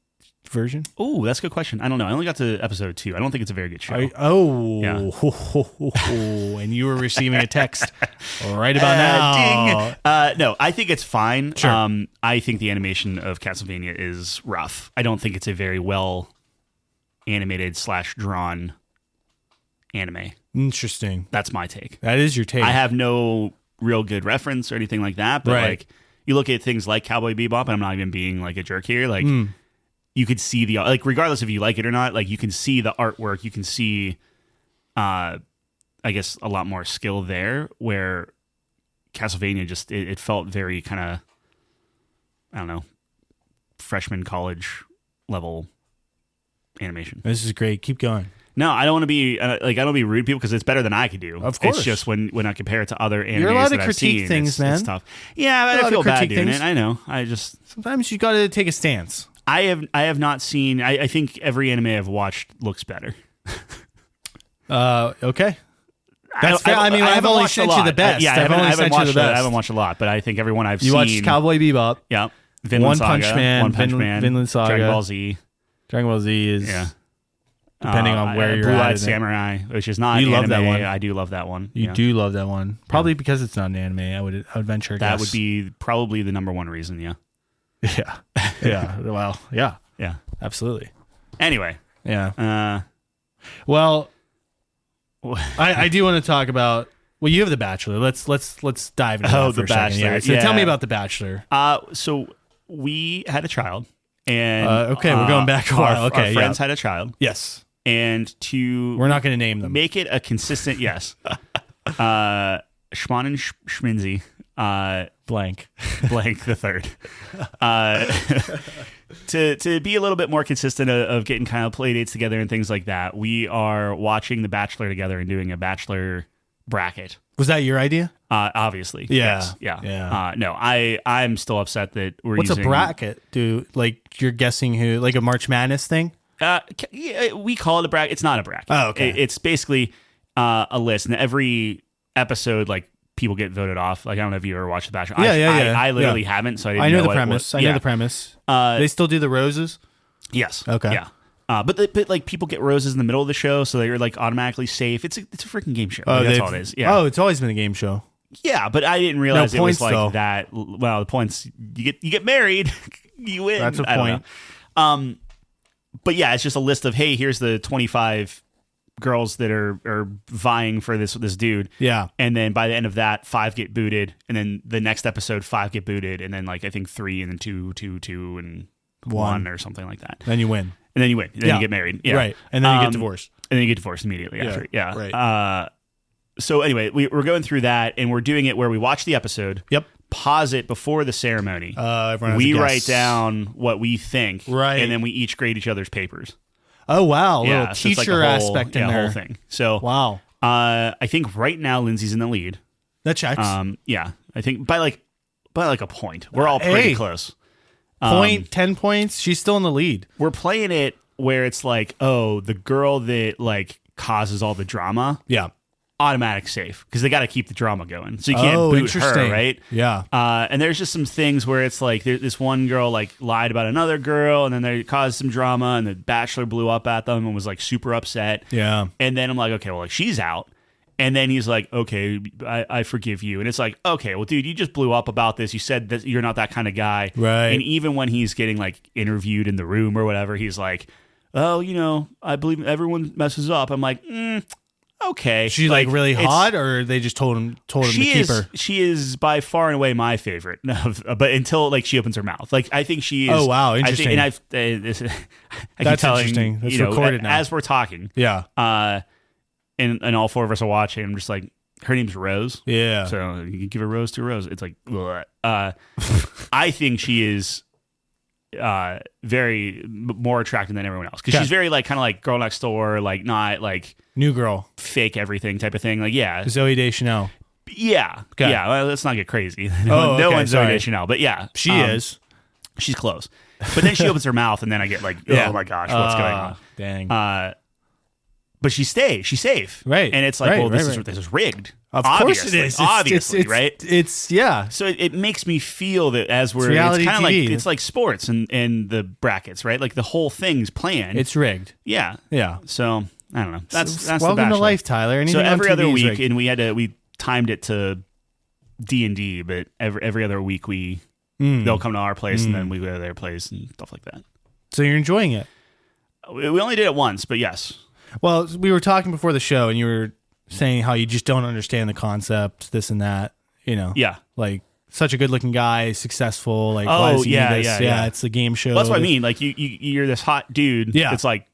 A: version?
B: Oh, that's a good question. I don't know. I only got to episode 2. I don't think it's a very good show.
A: And you were receiving a text right about now.
B: Ding. No, I think it's fine.
A: Sure.
B: I think the animation of Castlevania is rough. I don't think it's a very well animated / drawn anime.
A: Interesting.
B: That's my take.
A: That is your take.
B: I have no real good reference or anything like that, but
A: Right.
B: like you look at things like Cowboy Bebop, and I'm not even being like a jerk here, like you could see the regardless if you like it or not, like you can see the artwork, you can see I guess a lot more skill there, where Castlevania just it felt very kind of, I don't know, freshman college level animation.
A: This is great. Keep going.
B: No, I don't want to be I don't want to be rude to people because it's better than I could do.
A: Of course.
B: It's just when I compare it to other animes
A: You're allowed to
B: that I've
A: critique
B: seen,
A: things, man.
B: It's tough. Yeah, I feel bad doing it. I know.
A: Sometimes you got to take a stance.
B: I have not seen. I think every anime I've watched looks better.
A: Okay. That's fair. I mean, I've only sent you the best.
B: I haven't watched a lot, but I think everyone I've seen.
A: You watched Cowboy Bebop.
B: Yeah. Vinland Saga,
A: One Punch Man, Vinland Saga,
B: Dragon Ball Z.
A: Dragon Ball Z is depending on where you're at.
B: Blue-Eyed Samurai, which is not.
A: You
B: anime.
A: love that one.
B: I do love that one.
A: You do love that one, probably because it's not an anime. I would venture a
B: that
A: guess.
B: would be probably the number one reason. Yeah.
A: Yeah. Yeah. Well. Yeah.
B: Yeah.
A: Absolutely.
B: Anyway.
A: Yeah. Well, I do want to talk about. Well, you have The Bachelor. Let's dive into that for a second.
B: Bachelor.
A: So tell me about The Bachelor.
B: So we had a child, and
A: okay, we're going back a while. Okay,
B: our friends had a child.
A: Yes,
B: and
A: we're not going to name them.
B: Make it a consistent yes. Schman and Schminzy.
A: Blank
B: the third. To be a little bit more consistent of getting kind of play dates together and things like that, we are watching The Bachelor together and doing a Bachelor bracket.
A: Was that your idea?
B: Obviously.
A: Yeah.
B: Yes. Yeah.
A: Yeah.
B: No, I'm still upset that we're
A: What's
B: using...
A: a bracket? Like you're guessing who, like a March Madness thing?
B: We call it a bracket. It's not a bracket.
A: Oh, okay.
B: It's basically a list, and every episode, like, people get voted off. Like, I don't know if you ever watched The Bachelor. I literally haven't, so I didn't know
A: the premise. I know the premise. They still do the roses?
B: Yes.
A: Okay.
B: Yeah. But like people get roses in the middle of the show, so they're like automatically safe. It's a freaking game show. That's all it is. Yeah.
A: Oh, it's always been a game show.
B: Yeah, but I didn't realize it was like
A: though.
B: that. Well, the points you get married, you win.
A: That's a point.
B: But yeah, it's just a list of, hey, here's the 25 girls that are vying for this dude.
A: Yeah.
B: And then by the end of that, 5 get booted, and then the next episode 5 get booted, and then like I think 3, and then 2, and 1 or something like that.
A: Then you win.
B: And then you win. And then you get married. Yeah.
A: Right. And then you get divorced.
B: And then you get divorced immediately after. Yeah.
A: Right.
B: So anyway, we're going through that, and we're doing it where we watch the episode.
A: Yep.
B: Pause it before the ceremony.
A: Everyone has
B: we
A: a guess.
B: write down what we think.
A: Right.
B: And then we each grade each other's papers.
A: Oh, wow.
B: Yeah.
A: Little
B: So it's
A: teacher
B: like
A: aspect in there.
B: whole thing. So
A: wow.
B: I think right now Lindsay's in the lead.
A: That checks.
B: Yeah. I think by like a point. We're all pretty close.
A: 10 points. She's still in the lead.
B: We're playing it where it's like, oh, the girl that like causes all the drama.
A: Yeah.
B: Automatic safe because they got to keep the drama going, so you can't boot her, right?
A: Yeah.
B: And there's just some things where it's like this one girl like lied about another girl, and then they caused some drama, and the Bachelor blew up at them and was like super upset.
A: Yeah.
B: And then I'm like, okay, well, like she's out. And then he's like, okay, I forgive you. And it's like, okay, well, dude, you just blew up about this. You said that you're not that kind of guy.
A: Right.
B: And even when he's getting like interviewed in the room or whatever, he's like, oh, I believe everyone messes up. I'm like, okay.
A: She's like really hot, or they just told him to keep her?
B: She is by far and away my favorite. But until like she opens her mouth, like I think she is.
A: Oh wow, interesting.
B: I keep
A: That's
B: telling,
A: interesting. That's recorded now
B: as we're talking.
A: Yeah.
B: And all 4 of us are watching. I'm just like, her name's Rose.
A: Yeah.
B: So you can give a rose to a rose. It's like, I think she is very more attractive than everyone else because she's very like kind of like girl next door, like not like
A: new girl,
B: fake everything type of thing. Like
A: Zooey Deschanel.
B: Yeah,
A: okay.
B: Yeah. Well, let's not get crazy.
A: No
B: one's Zooey Deschanel, but yeah,
A: she is.
B: She's close. But then she opens her mouth, and then I get like, oh my gosh, what's going on?
A: Dang.
B: But she stays. She's safe,
A: right?
B: And it's like, this is rigged.
A: Of course it is.
B: Obviously, right?
A: It's yeah.
B: So it makes me feel that as we're, it's kind of like it's like sports and the brackets, right? Like the whole thing's planned.
A: It's rigged.
B: Yeah,
A: yeah.
B: So I don't know. That's
A: welcome to life, Tyler. Anything
B: so every other week,
A: rigged.
B: and we timed it to D&D, but every other week they'll come to our place and then we go to their place and stuff like that.
A: So you're enjoying it?
B: We only did it once, but yes.
A: Well, we were talking before the show, and you were saying how you just don't understand the concept, this and that.
B: Yeah,
A: like such a good-looking guy, successful. Like, why does he do this? Yeah. It's a game show.
B: Well, that's what I mean. Like you're this hot dude.
A: Yeah.
B: It's like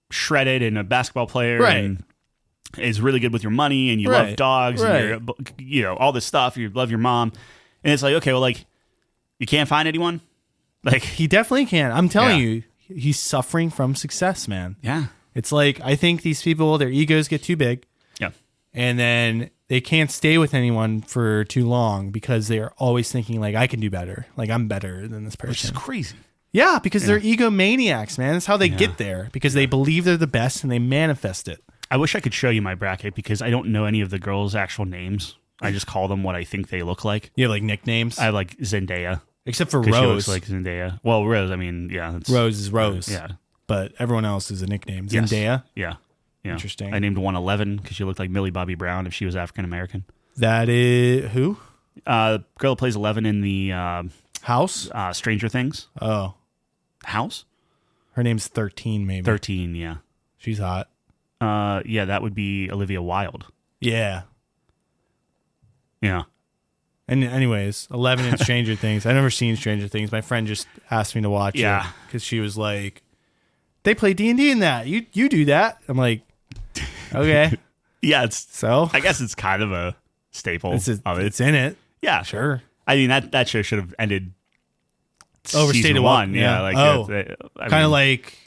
B: shredded and a basketball player.
A: Right.
B: And is really good with your money and you
A: Right.
B: love dogs
A: Right.
B: and all this stuff. You love your mom. And it's like, okay, well, like, you can't find anyone? Like,
A: He definitely can. I'm telling
B: Yeah.
A: you, he's suffering from success, man.
B: yeah.
A: It's like, I think these people, their egos get too big,
B: Yeah.
A: and then they can't stay with anyone for too long because they are always thinking, like, I can do better. Like, I'm better than this
B: Which is
A: person.
B: crazy.
A: Yeah, because they're egomaniacs, man. That's how they
B: Yeah.
A: get there, because they believe they're the best and they manifest it.
B: I wish I could show you my bracket because I don't know any of the girls' actual names. I just call them what I think they look like.
A: You have, like, nicknames?
B: I have like Zendaya.
A: Except for
B: 'Cause she
A: Rose.
B: looks like Zendaya. Well, Rose, I mean, yeah. It's,
A: Rose is Rose.
B: Yeah.
A: But everyone else is a nickname.
B: Yes.
A: Zendaya?
B: Yeah. Yeah.
A: Interesting.
B: I named one 11 because she looked like Millie Bobby Brown if she was African American.
A: That is who?
B: Girl who plays 11 in the
A: House?
B: Stranger Things.
A: Oh.
B: House?
A: Her name's 13, maybe.
B: 13, yeah.
A: She's hot.
B: Yeah, that would be Olivia Wilde.
A: Yeah.
B: Yeah.
A: And anyways, 11 in Stranger Things. I've never seen Stranger Things. My friend just asked me to watch
B: Yeah.
A: it because she was like, they play D&D in that. You do that. I'm like, okay.
B: Yeah, it's.
A: So
B: I guess it's kind of a staple of it.
A: it's in it.
B: Yeah,
A: Sure.
B: I mean that show should have ended
A: Overstayed
B: season
A: a
B: one.
A: welcome,
B: Yeah,
A: yeah.
B: like
A: Oh. Kind of
B: mean,
A: like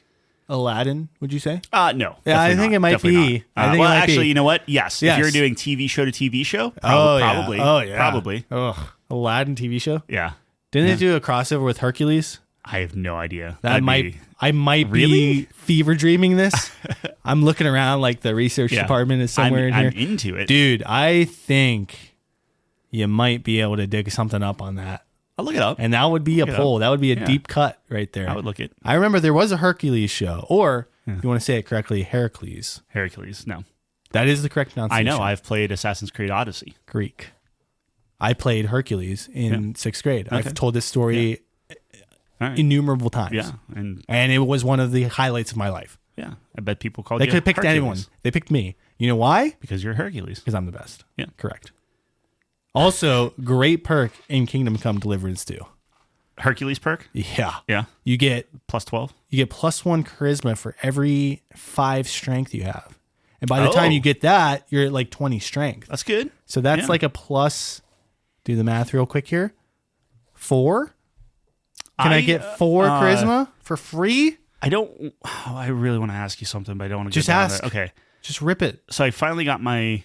A: Aladdin, would you say?
B: no.
A: Yeah, I
B: definitely
A: think
B: not.
A: it might
B: Definitely
A: be.
B: not.
A: I think it
B: well,
A: might
B: actually,
A: be.
B: you know what? Yes.
A: Yes.
B: If you're doing TV show to TV show,
A: Oh, yeah.
B: probably.
A: Oh, yeah.
B: Probably.
A: Ugh. Aladdin TV show?
B: Yeah.
A: Didn't they do a crossover with Hercules?
B: I have no idea.
A: That
B: That'd
A: might
B: be-
A: I might be
B: Really?
A: fever dreaming this. I'm looking around like the research
B: Yeah.
A: department is somewhere in
B: I'm
A: here.
B: into it.
A: Dude, I think you might be able to dig something up on that.
B: I'll look it up.
A: And that would be a
B: it
A: pull.
B: up.
A: That would be a
B: Yeah.
A: deep cut right there.
B: I would look it.
A: I remember there was a Hercules show, or if you want to say it correctly, Heracles.
B: Hercules. No.
A: That is the correct
B: I
A: pronunciation.
B: know. I've played Assassin's Creed Odyssey.
A: Greek. I played Hercules in sixth grade.
B: Okay.
A: I've told this story
B: All right.
A: innumerable times.
B: Yeah. And
A: And it was one of the highlights of my life.
B: yeah, I bet people called
A: They
B: you
A: could have picked
B: Hercules
A: anyone. They picked me. You know why?
B: because you're Hercules.
A: Because I'm the best.
B: Yeah.
A: Correct. Also, great perk in Kingdom Come Deliverance too.
B: Hercules perk?
A: Yeah.
B: Yeah.
A: You get
B: Plus 12?
A: +1 charisma for every 5 strength you have. And by the
B: Oh.
A: time you get that, you're at like 20 strength.
B: That's good.
A: So that's
B: Yeah.
A: like a plus, do the math real quick here. 4? Can I get 4 charisma for free?
B: I don't. Oh, I really want to ask you something, but I don't want to
A: Just
B: get down
A: ask.
B: there. Okay.
A: Just rip it.
B: So I finally got my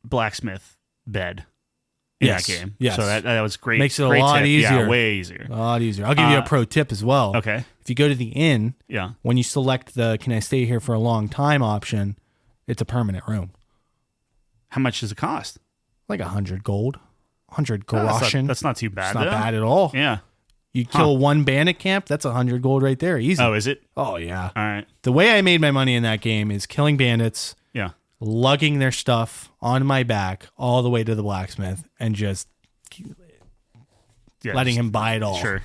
B: blacksmith bed in
A: Yes.
B: that game.
A: Yes.
B: So that was great.
A: Makes it a
B: Great
A: lot
B: tip.
A: easier.
B: Yeah, way easier.
A: A lot easier. I'll give you a pro tip as well.
B: Okay.
A: If you go to the inn,
B: Yeah.
A: when you select the can I stay here for a long time option, it's a permanent room.
B: How much does it cost?
A: Like 100 gold. 100
B: Oh,
A: groschen.
B: that's not too bad.
A: It's not
B: though.
A: bad at all.
B: Yeah.
A: You kill one bandit camp, that's 100 gold right there. Easy.
B: Oh, is it?
A: Oh, yeah.
B: All right.
A: The way I made my money in that game is killing bandits,
B: Yeah.
A: lugging their stuff on my back all the way to the blacksmith, and just
B: Yeah.
A: letting him buy it all.
B: Sure.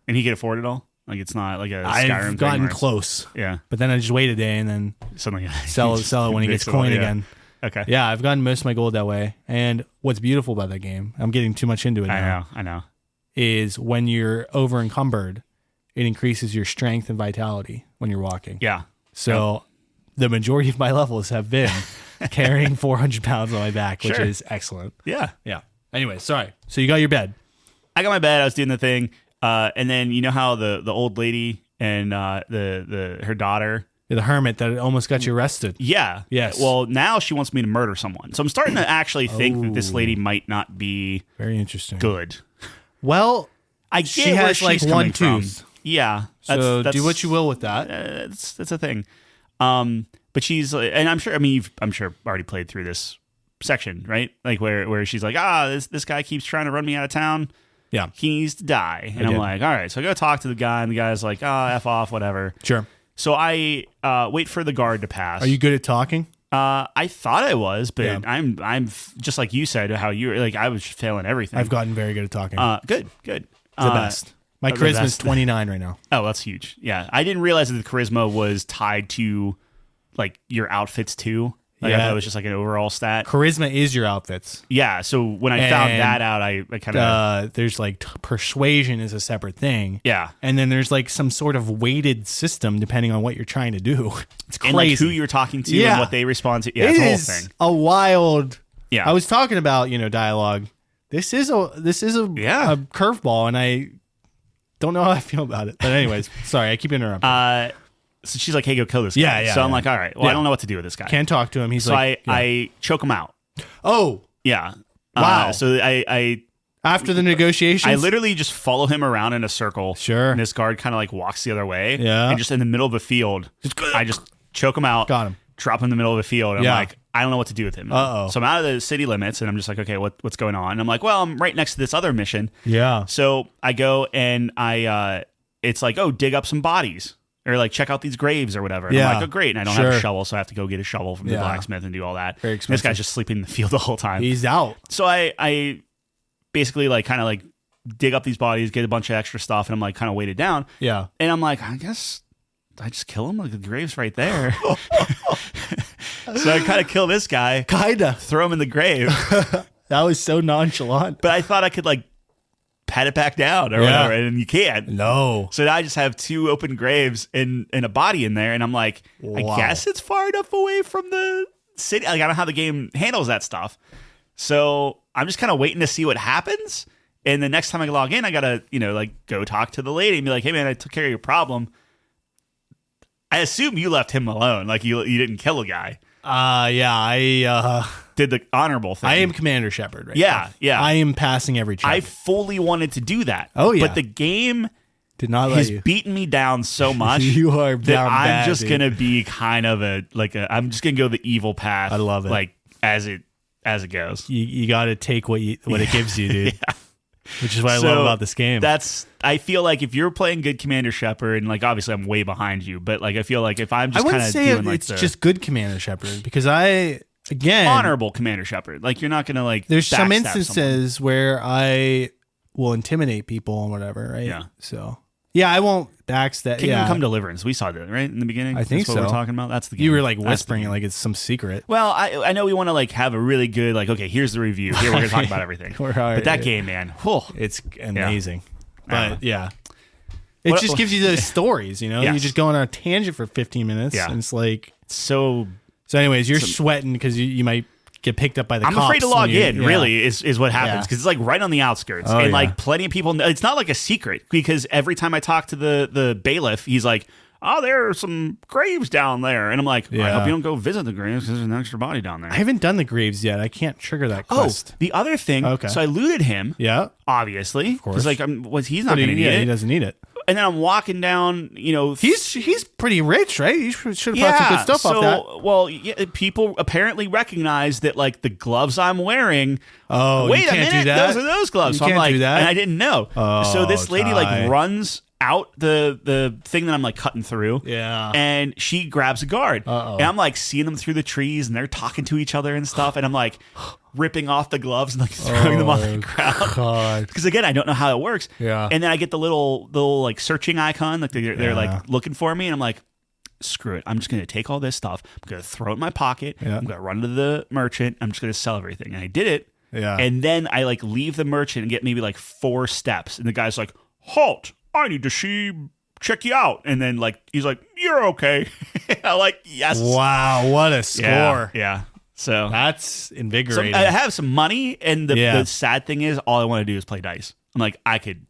B: And he can afford it all? Like it's not like a Skyrim
A: I've
B: thing
A: gotten
B: where it's-
A: close,
B: Yeah.
A: but then I just wait a day and then
B: Something.
A: sell it when he gets coin again.
B: Okay.
A: Yeah, I've gotten most of my gold that way. And what's beautiful about that game, I'm getting too much into it now,
B: I know.
A: is when you're over encumbered, it increases your strength and vitality when you're walking.
B: Yeah.
A: So the majority of my levels have been carrying 400 pounds on my back, which
B: Sure.
A: is excellent.
B: Yeah.
A: Yeah. Anyway, sorry. So you got your bed.
B: I got my bed. I was doing the thing, and then you know how the old lady and her daughter.
A: You're the hermit that almost got you arrested.
B: Yeah.
A: Yes.
B: Well, now she wants me to murder someone, so I'm starting to actually think that this lady might not be
A: Very interesting.
B: good.
A: Well,
B: I get
A: she
B: where
A: has like
B: she's
A: one
B: coming
A: tooth.
B: from. Yeah.
A: So do what you will with that.
B: That's a thing. But she's, and I'm sure. I mean, I'm sure already played through this section, right? Like where she's like, this guy keeps trying to run me out of town.
A: Yeah.
B: He needs to die. And I'm
A: did.
B: like, all right. So I go talk to the guy, and the guy's like, F off, whatever.
A: Sure.
B: So I wait for the guard to pass.
A: Are you good at talking?
B: I thought I was, but
A: Yeah.
B: I'm just like you said, how you were like, I was failing everything.
A: I've gotten very good at talking.
B: Good.
A: the best. My
B: the
A: charisma is
B: best.
A: 29 right now.
B: Oh, that's huge. Yeah. I didn't realize that the charisma was tied to like your outfits too. Like I thought it was just like an overall stat.
A: Charisma is your outfits.
B: Yeah. So when I found that out, I kind of
A: there's like persuasion is a separate thing.
B: Yeah.
A: And then there's like some sort of weighted system depending on what you're trying to do. It's crazy.
B: And like who you're talking to and what they respond to. Yeah,
A: it's
B: a whole
A: is
B: thing.
A: a wild.
B: Yeah.
A: I was talking about dialogue. This is a curveball, and I don't know how I feel about it. But anyways, sorry, I keep interrupting.
B: So she's like, "Hey, go kill this guy."
A: Yeah.
B: So I'm like, "All right, well, I don't know what to do with this guy."
A: Can't talk to him. He's
B: so I choke him out.
A: Oh,
B: yeah.
A: Wow.
B: So I
A: after the negotiations,
B: I literally just follow him around in a circle.
A: Sure.
B: And this guard kind of like walks the other way.
A: Yeah.
B: And just in the middle of a field, I just choke him out.
A: Got him.
B: Drop him in the middle of a field. And I'm like, I don't know what to do with him.
A: Uh-oh.
B: So I'm out of the city limits, and I'm just like, okay, what's going on? And I'm like, well, I'm right next to this other mission.
A: Yeah.
B: So I go and it's like, oh, dig up some bodies. Or like check out these graves or whatever. And I'm like, oh great. And I don't have a shovel, so I have to go get a shovel from the blacksmith and do all that.
A: Very expensive.
B: This guy's just sleeping in the field the whole time.
A: He's out.
B: So I basically like kind of like dig up these bodies, get a bunch of extra stuff, and I'm like kind of weighted down.
A: Yeah.
B: And I'm like, I guess I just kill him. Like the grave's right there. So I kind of kill this guy.
A: Kinda.
B: Throw him in the grave.
A: That was so nonchalant.
B: But I thought I could like pat it back down or whatever, and you can't.
A: No.
B: So now I just have two open graves and a body in there, and I'm like, I guess it's far enough away from the city. Like I don't know how the game handles that stuff. So I'm just kind of waiting to see what happens. And the next time I log in, I gotta, like go talk to the lady and be like, hey man, I took care of your problem. I assume you left him alone. Like you didn't kill a guy.
A: Yeah, I
B: did the honorable thing.
A: I am Commander Shepard right now.
B: Yeah.
A: I am passing every check.
B: I fully wanted to do that.
A: Oh, yeah.
B: But the game
A: did not let
B: has
A: you.
B: beaten me down so much.
A: You are
B: that
A: down
B: I'm
A: bad,
B: just
A: dude.
B: gonna be kind of I'm just gonna go the evil path.
A: I love it.
B: Like as it goes.
A: You got to take what it gives you, dude.
B: Yeah.
A: Which is what I love about this game.
B: I feel like if you're playing good Commander Shepard, and like obviously I'm way behind you, but like I feel like if I'm just kind of doing like
A: it's just good Commander Shepard because again
B: honorable Commander Shepard, like you're not gonna like.
A: There's some
B: backstab
A: instances where I will intimidate people and whatever, right?
B: Yeah.
A: So yeah, I won't backstab.
B: Kingdom Come Deliverance. We saw that right in the beginning.
A: I think
B: That's what
A: so.
B: we're talking about. That's the game.
A: You were like whispering it like it's some secret.
B: Well, I know we want to like have a really good like okay, here's the review. Here we're gonna talk about everything. But that game, man, whew.
A: It's amazing.
B: Yeah.
A: But yeah. It just gives you those stories,
B: Yes.
A: You just go on a tangent for 15 minutes.
B: Yeah.
A: And it's like
B: So
A: anyways, you're sweating because you might get picked up by the cops.
B: I'm afraid to log in, really, is what happens. Because it's like right on the outskirts.
A: Oh,
B: and like plenty of people, it's not like a secret. Because every time I talk to the bailiff, he's like, oh, there are some graves down there. And I'm like, I hope you don't go visit the graves because there's an extra body down there.
A: I haven't done the graves yet. I can't trigger that quest.
B: Oh, the other thing.
A: Okay.
B: So I looted him.
A: Yeah.
B: Obviously.
A: Of course.
B: Because like, he's not going to need it.
A: He doesn't need it.
B: And then I'm walking down,
A: He's pretty rich, right? You should have brought some good stuff off that.
B: Well, people apparently recognize that, like, the gloves I'm wearing.
A: Oh,
B: wait
A: you can't
B: a minute,
A: do that?
B: those are those gloves.
A: You
B: so I'm
A: can't
B: like,
A: do that?
B: and I didn't know.
A: Oh,
B: so this lady like
A: Ty.
B: runs out the thing that I'm like cutting through.
A: Yeah.
B: And she grabs a guard.
A: Uh-oh.
B: And I'm like seeing them through the trees, and they're talking to each other and stuff. And I'm like ripping off the gloves and like throwing them on the ground.
A: God.
B: Because again, I don't know how it works.
A: Yeah.
B: And then I get the little like searching icon, like they're like looking for me, and I'm like, screw it. I'm just gonna take all this stuff. I'm gonna throw it in my pocket.
A: Yeah.
B: I'm gonna run to the merchant. I'm just gonna sell everything. And I did it.
A: Yeah.
B: And then I like leave the merchant and get maybe like 4 steps, and the guy's like, "Halt! I need to check you out." And then like he's like, "You're okay." I'm like, "Yes."
A: Wow, what a score.
B: Yeah. So
A: That's invigorating.
B: I have some money, and the sad thing is, all I want to do is play dice. I'm like, I could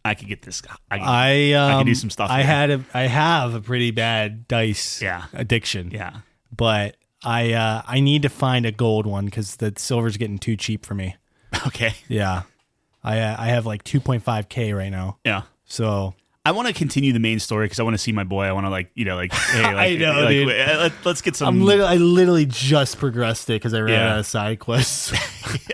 B: get this. I could do some stuff.
A: I have a pretty bad dice addiction.
B: Yeah.
A: But I need to find a gold one because the silver's getting too cheap for me.
B: Okay.
A: Yeah. I have like 2.5K right now.
B: Yeah.
A: So
B: I want to continue the main story because I want to see my boy. I want to hey,
A: I know, dude.
B: Let's get some.
A: I literally just progressed it because I ran out of side quests.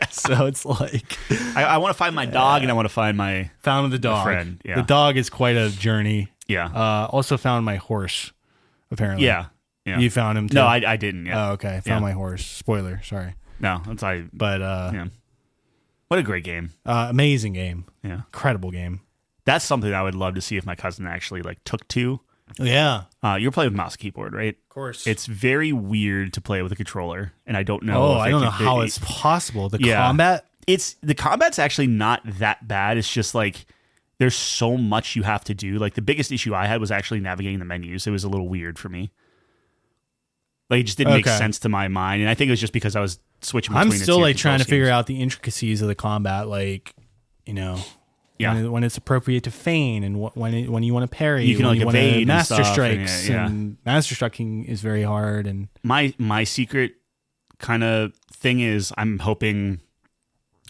A: So it's like
B: I want to find my dog and I want to find my
A: found the dog.
B: friend. Yeah.
A: The dog is quite a journey.
B: Yeah.
A: Also found my horse. Apparently.
B: Yeah.
A: You found him too.
B: No, I didn't. Yeah.
A: Oh, okay. Found my horse. Spoiler. Sorry.
B: No, that's
A: But
B: yeah. What a great game.
A: Amazing game.
B: Yeah.
A: Incredible game.
B: That's something I would love to see if my cousin actually like took to.
A: Yeah.
B: You're playing with mouse and keyboard, right?
A: Of course.
B: It's very weird to play with a controller, and I don't know.
A: I don't know how it's possible. The combat?
B: The combat's actually not that bad. It's just like there's so much you have to do. Like the biggest issue I had was actually navigating the menus. It was a little weird for me. Like it just didn't make sense to my mind, and I think it was just because I was switching between
A: I'm still like trying to figure out the intricacies of the combat, like, you know, when it's appropriate to feign and when you want to parry,
B: you can like evade
A: master
B: strikes,
A: and master striking is very hard. And
B: my secret kind of thing is I'm hoping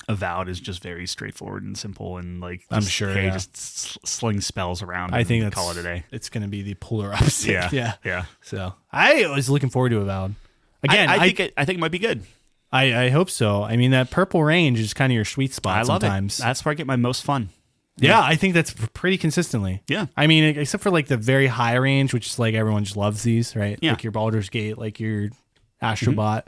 B: Avowed is just very straightforward and simple, and like
A: I'm sure
B: just sling spells around.
A: I think
B: call it a day.
A: It's going to be the polar opposite.
B: Yeah.
A: So I was looking forward to Avowed. Again,
B: I think it might be good.
A: I hope so. I mean, that purple range is kind of your sweet spot.
B: I love
A: sometimes.
B: it. That's where I get my most fun.
A: Yeah, I think that's pretty consistently.
B: Yeah.
A: I mean, except for like the very high range, which is like everyone just loves these, right?
B: Yeah.
A: Like your Baldur's Gate, like your Astrobot.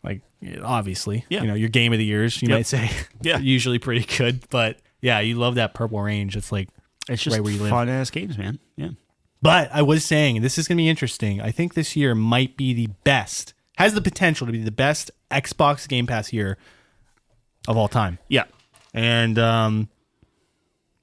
A: Like, obviously, you know, your game of the years, you might say.
B: Yeah.
A: Usually pretty good. But yeah, you love that purple range. It's like,
B: it's just
A: right where you live.
B: Fun ass games, man. Yeah.
A: But I was saying, this is going to be interesting. I think this year might be the best, has the potential to be the best Xbox Game Pass year of all time.
B: Yeah.
A: And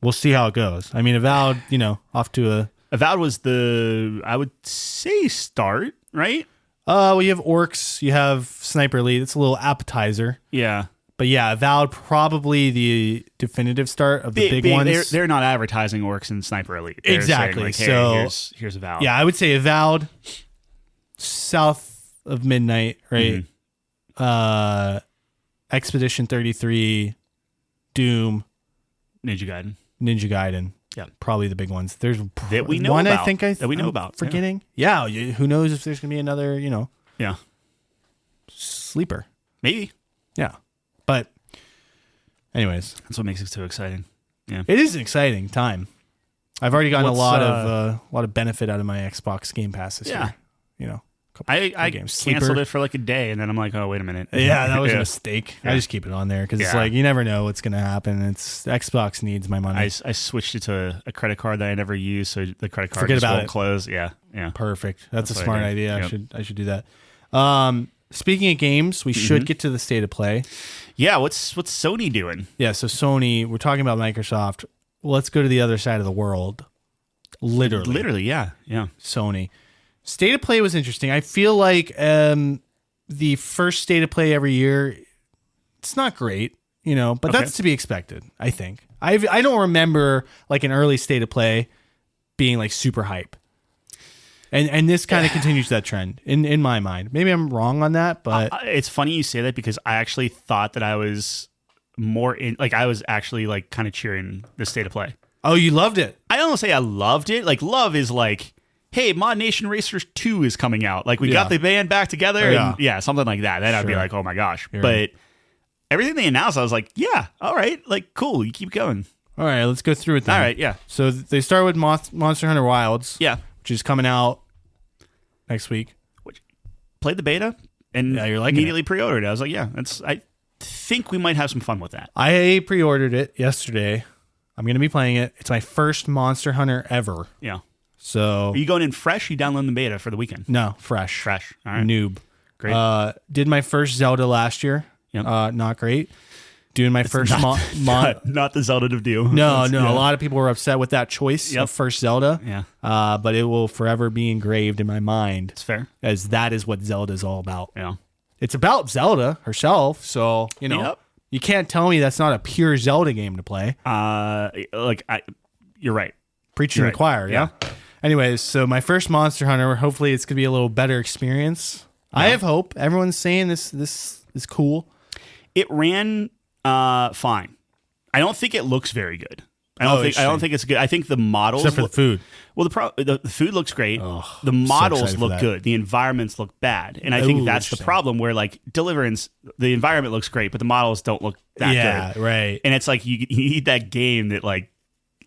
A: we'll see how it goes. I mean, Avowed, you know, off to a...
B: Avowed was I would say start, right?
A: Well, you have Orcs, you have Sniper Elite. It's a little appetizer.
B: Yeah.
A: But yeah, Avowed probably the definitive start of the big ones.
B: They're not advertising Orcs and Sniper Elite. They're
A: exactly.
B: Saying like, hey, here's Avowed.
A: Yeah, I would say Avowed, South of Midnight, right? Mm-hmm. Expedition 33, Doom,
B: Ninja
A: Gaiden. Yeah, probably the big ones. There's
B: that we know
A: one
B: about.
A: I think
B: that we know about.
A: Forgetting. Yeah, who knows if there's gonna be another, you know.
B: Yeah.
A: Sleeper.
B: Maybe.
A: Yeah. But anyways,
B: that's what makes it so exciting. Yeah.
A: It is an exciting time. I've already gotten a lot of benefit out of my Xbox Game Pass this year. You know.
B: I canceled it for like a day, and then I'm like, oh, wait a minute.
A: Yeah, that was a mistake. Yeah. I just keep it on there because it's like you never know what's going to happen. Xbox needs my money.
B: I switched it to a credit card that I never use, so the credit card just won't close. Yeah.
A: Perfect. That's a smart idea. Yep. I should do that. Speaking of games, we should get to the state of play.
B: Yeah, what's Sony doing?
A: Yeah, so Sony, we're talking about Microsoft. Well, let's go to the other side of the world. Literally,
B: yeah.
A: Sony. State of play was interesting. I feel like the first state of play every year, it's not great, you know, but that's to be expected, I think. I don't remember like an early state of play being like super hype. And this kind of continues that trend in my mind. Maybe I'm wrong on that, but
B: it's funny you say that because I actually thought that I was more I was actually like kind of cheering the state of play.
A: Oh, you loved it.
B: I don't say I loved it. Like love is like, hey, Mod Nation Racers 2 is coming out. Like we got the band back together and something like that. Then I'd be like, oh my gosh. But everything they announced, I was like, yeah, all right. Like cool. You keep going.
A: All right, let's go through it then.
B: All right, yeah.
A: So they start with Monster Hunter Wilds.
B: Yeah.
A: Which is coming out next week.
B: Played the beta and
A: you're
B: immediately pre-ordered it. I was like, yeah, I think we might have some fun with that.
A: I pre-ordered it yesterday. I'm going to be playing it. It's my first Monster Hunter ever.
B: Yeah.
A: So
B: are you going in fresh? Or you downloading the beta for the weekend?
A: No, fresh.
B: All right.
A: Noob.
B: Great.
A: Did my first Zelda last year.
B: Yep.
A: Not great. Doing my first
B: not the Zelda to do.
A: No. A lot of people were upset with that choice of first Zelda.
B: Yeah.
A: But it will forever be engraved in my mind.
B: It's fair.
A: As that is what Zelda is all about.
B: Yeah.
A: It's about Zelda herself, so you know you can't tell me that's not a pure Zelda game to play.
B: You're right.
A: Preaching to the choir, yeah. Anyways, so my first Monster Hunter, hopefully it's gonna be a little better experience. Yeah. I have hope. Everyone's saying this is cool.
B: It ran fine. I don't think it looks very good. I don't think it's good. I think the models,
A: except for the food.
B: Well, the food looks great. The models look good. The environments look bad, and I think that's the problem. Where like Deliverance, the environment looks great, but the models don't look that good.
A: Yeah, right.
B: And it's like you need that game that like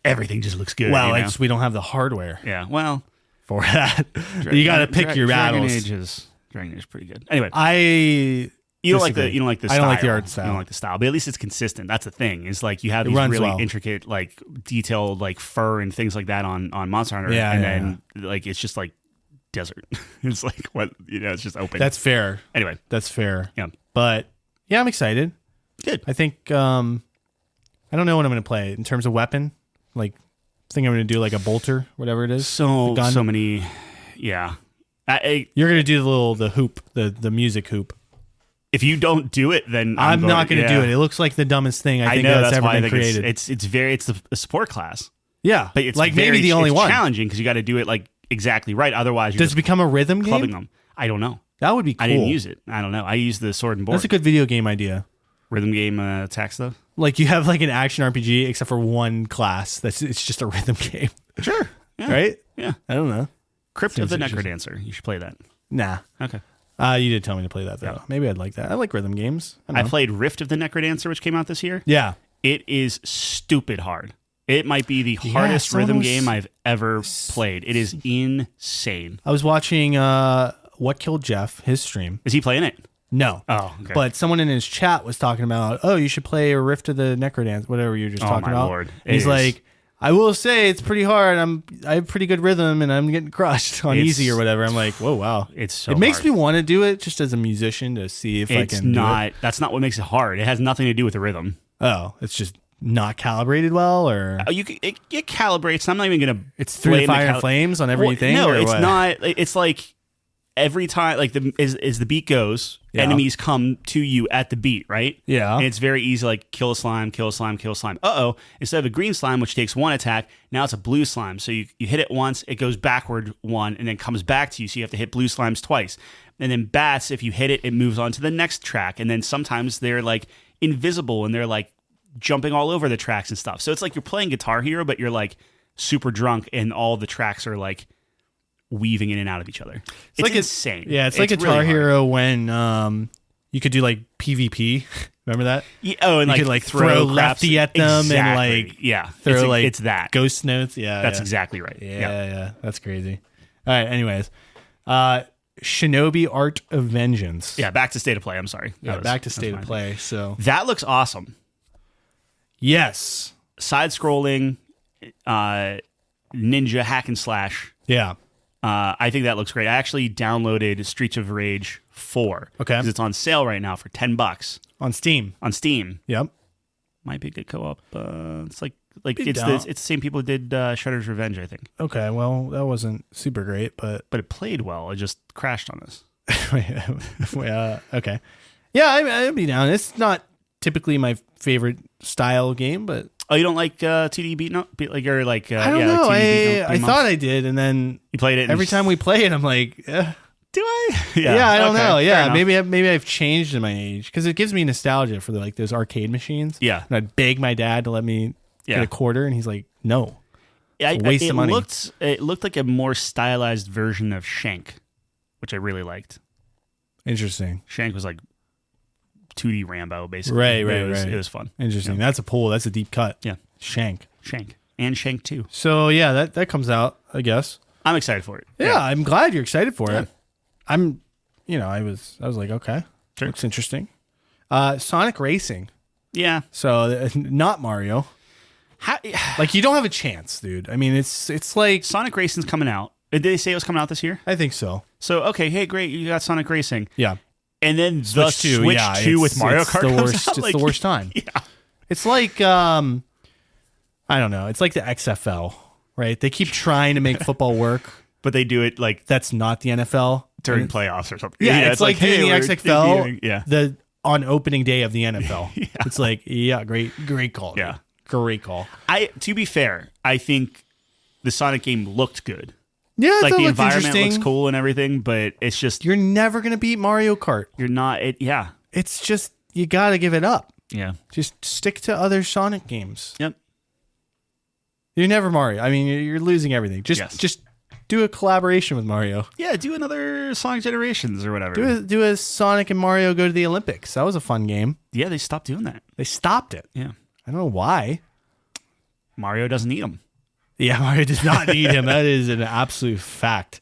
B: everything just looks good.
A: Well, we don't have the hardware.
B: Yeah. Well,
A: for that, you got to pick your battles.
B: Dragon Age is pretty good. Anyway, You don't like the style.
A: I don't like the art style.
B: You don't like the style, but at least it's consistent. That's the thing. Is like you have these really intricate, like detailed, like fur and things like that on Monster Hunter, and then like it's just like desert. It's like what it's just open.
A: That's fair.
B: Anyway,
A: that's fair.
B: Yeah,
A: but yeah, I'm excited.
B: Good.
A: I think I don't know what I'm going to play in terms of weapon. Like, I think I'm going to do like a bolter, whatever it is.
B: So many. Yeah.
A: You're going to do the hoop, the music hoop.
B: If you don't do it, then
A: I'm not going to do it. It looks like the dumbest thing I think that's ever been created.
B: It's a support class.
A: Yeah,
B: but it's
A: like maybe the only one.
B: Challenging because you got to do it like exactly right. Otherwise,
A: does it become a rhythm game?
B: Clubbing them. I don't know.
A: That would be cool.
B: I didn't use it. I don't know. I used the sword and board.
A: That's a good video game idea.
B: Rhythm game attack stuff.
A: Like you have like an action RPG except for one class. It's just a rhythm game.
B: Sure. Yeah.
A: Right?
B: Yeah.
A: I don't know.
B: Crypt of the Necrodancer. You should play that.
A: Nah.
B: Okay.
A: You did tell me to play that though. Yeah. Maybe I'd like that. I like rhythm games.
B: I played Rift of the Necrodancer, which came out this year.
A: Yeah.
B: It is stupid hard. It might be the hardest rhythm game I've ever played. It is insane.
A: I was watching What Killed Jeff, his stream.
B: Is he playing it?
A: No.
B: Oh, okay.
A: But someone in his chat was talking about, you should play a Rift of the Necrodance, whatever you were just talking about.
B: Lord.
A: He's like, I will say it's pretty hard. I have pretty good rhythm and I'm getting crushed on easy or whatever. I'm like, whoa, wow.
B: It
A: makes me want to do it just as a musician to see if I can do it.
B: That's not what makes it hard. It has nothing to do with the rhythm.
A: Oh, it's just not calibrated well, or
B: it calibrates. I'm not even gonna.
A: It's through the fire and flames on everything.
B: No, it's
A: what?
B: not. It's like every time, like as the beat goes, enemies come to you at the beat, right?
A: Yeah,
B: and it's very easy. Like kill a slime, kill a slime, kill a slime. Instead of a green slime, which takes one attack, now it's a blue slime. So you hit it once, it goes backward one, and then comes back to you. So you have to hit blue slimes twice. And then bats, if you hit it, it moves on to the next track. And then sometimes they're like invisible and they're like jumping all over the tracks and stuff. So it's like you're playing Guitar Hero, but you're like super drunk and all the tracks are like weaving in and out of each other. It's like insane.
A: Yeah, it's like Guitar Hero when you could do like PvP. Remember that?
B: Yeah, and
A: you could like throw lefty at them and like throw like
B: it's that
A: ghost notes. Yeah,
B: that's exactly right.
A: Yeah, that's crazy. All right, anyways, Shinobi Art of Vengeance.
B: Yeah, back to State of Play. I'm sorry.
A: Back to State of Play. So
B: that looks awesome.
A: Yes.
B: Side-scrolling, ninja hack and slash.
A: Yeah.
B: I think that looks great. I actually downloaded Streets of Rage 4.
A: Okay.
B: Because it's on sale right now for $10.
A: On Steam. Yep.
B: Might be a good co-op. It's it's the same people who did Shredder's Revenge, I think.
A: Okay, well, that wasn't super great, but
B: it played well. It just crashed on us.
A: Okay. Yeah, I'd be down. It's not typically my favorite style game, but
B: you don't like 2D beat up, I don't
A: know. I thought I did, and then
B: you played it.
A: Every time we play it, I'm like, do
B: I?
A: Yeah, I don't know. Yeah, maybe I've changed in my age because it gives me nostalgia for those arcade machines.
B: Yeah,
A: and I'd beg my dad to let me get a quarter, and he's like, no.
B: Yeah,
A: waste of money.
B: It looked like a more stylized version of Shank, which I really liked.
A: Interesting.
B: Shank was like 2D Rambo, basically.
A: Right.
B: It was fun.
A: Interesting. Yeah. That's a pull. That's a deep cut.
B: Yeah.
A: Shank.
B: And Shank 2.
A: So, yeah, that comes out, I guess.
B: I'm excited for it.
A: Yeah, I'm glad you're excited for it. I was like, okay. Sure. Looks interesting. Sonic Racing.
B: Yeah.
A: So, not Mario. Like, you don't have a chance, dude. I mean, it's like...
B: Sonic Racing's coming out. Did they say it was coming out this year?
A: I think so.
B: So, okay, hey, great, you got Sonic Racing.
A: Yeah.
B: And then Switch 2 with Mario Kart
A: the worst. It's the worst time.
B: Yeah.
A: It's like, I don't know. It's like the XFL, right? They keep trying to make football work.
B: But they do it like...
A: That's not the NFL.
B: During playoffs or something.
A: Yeah, it's like doing the XFL
B: debuting,
A: on opening day of the NFL. It's like, great call.
B: Yeah.
A: Dude. Great call.
B: To be fair, I think the Sonic game looked good.
A: Yeah,
B: like the environment looks cool and everything, but it's just
A: you're never gonna beat Mario Kart.
B: You're not.
A: It's just you gotta give it up.
B: Yeah,
A: just stick to other Sonic games.
B: Yep.
A: You're never Mario. I mean, you're losing everything. Just do a collaboration with Mario.
B: Yeah, do another Sonic Generations or whatever.
A: Do a Sonic and Mario go to the Olympics. That was a fun game.
B: Yeah, they stopped doing that.
A: They stopped it.
B: Yeah,
A: I don't know why.
B: Mario doesn't need them.
A: Yeah, Mario does not need him. That is an absolute fact.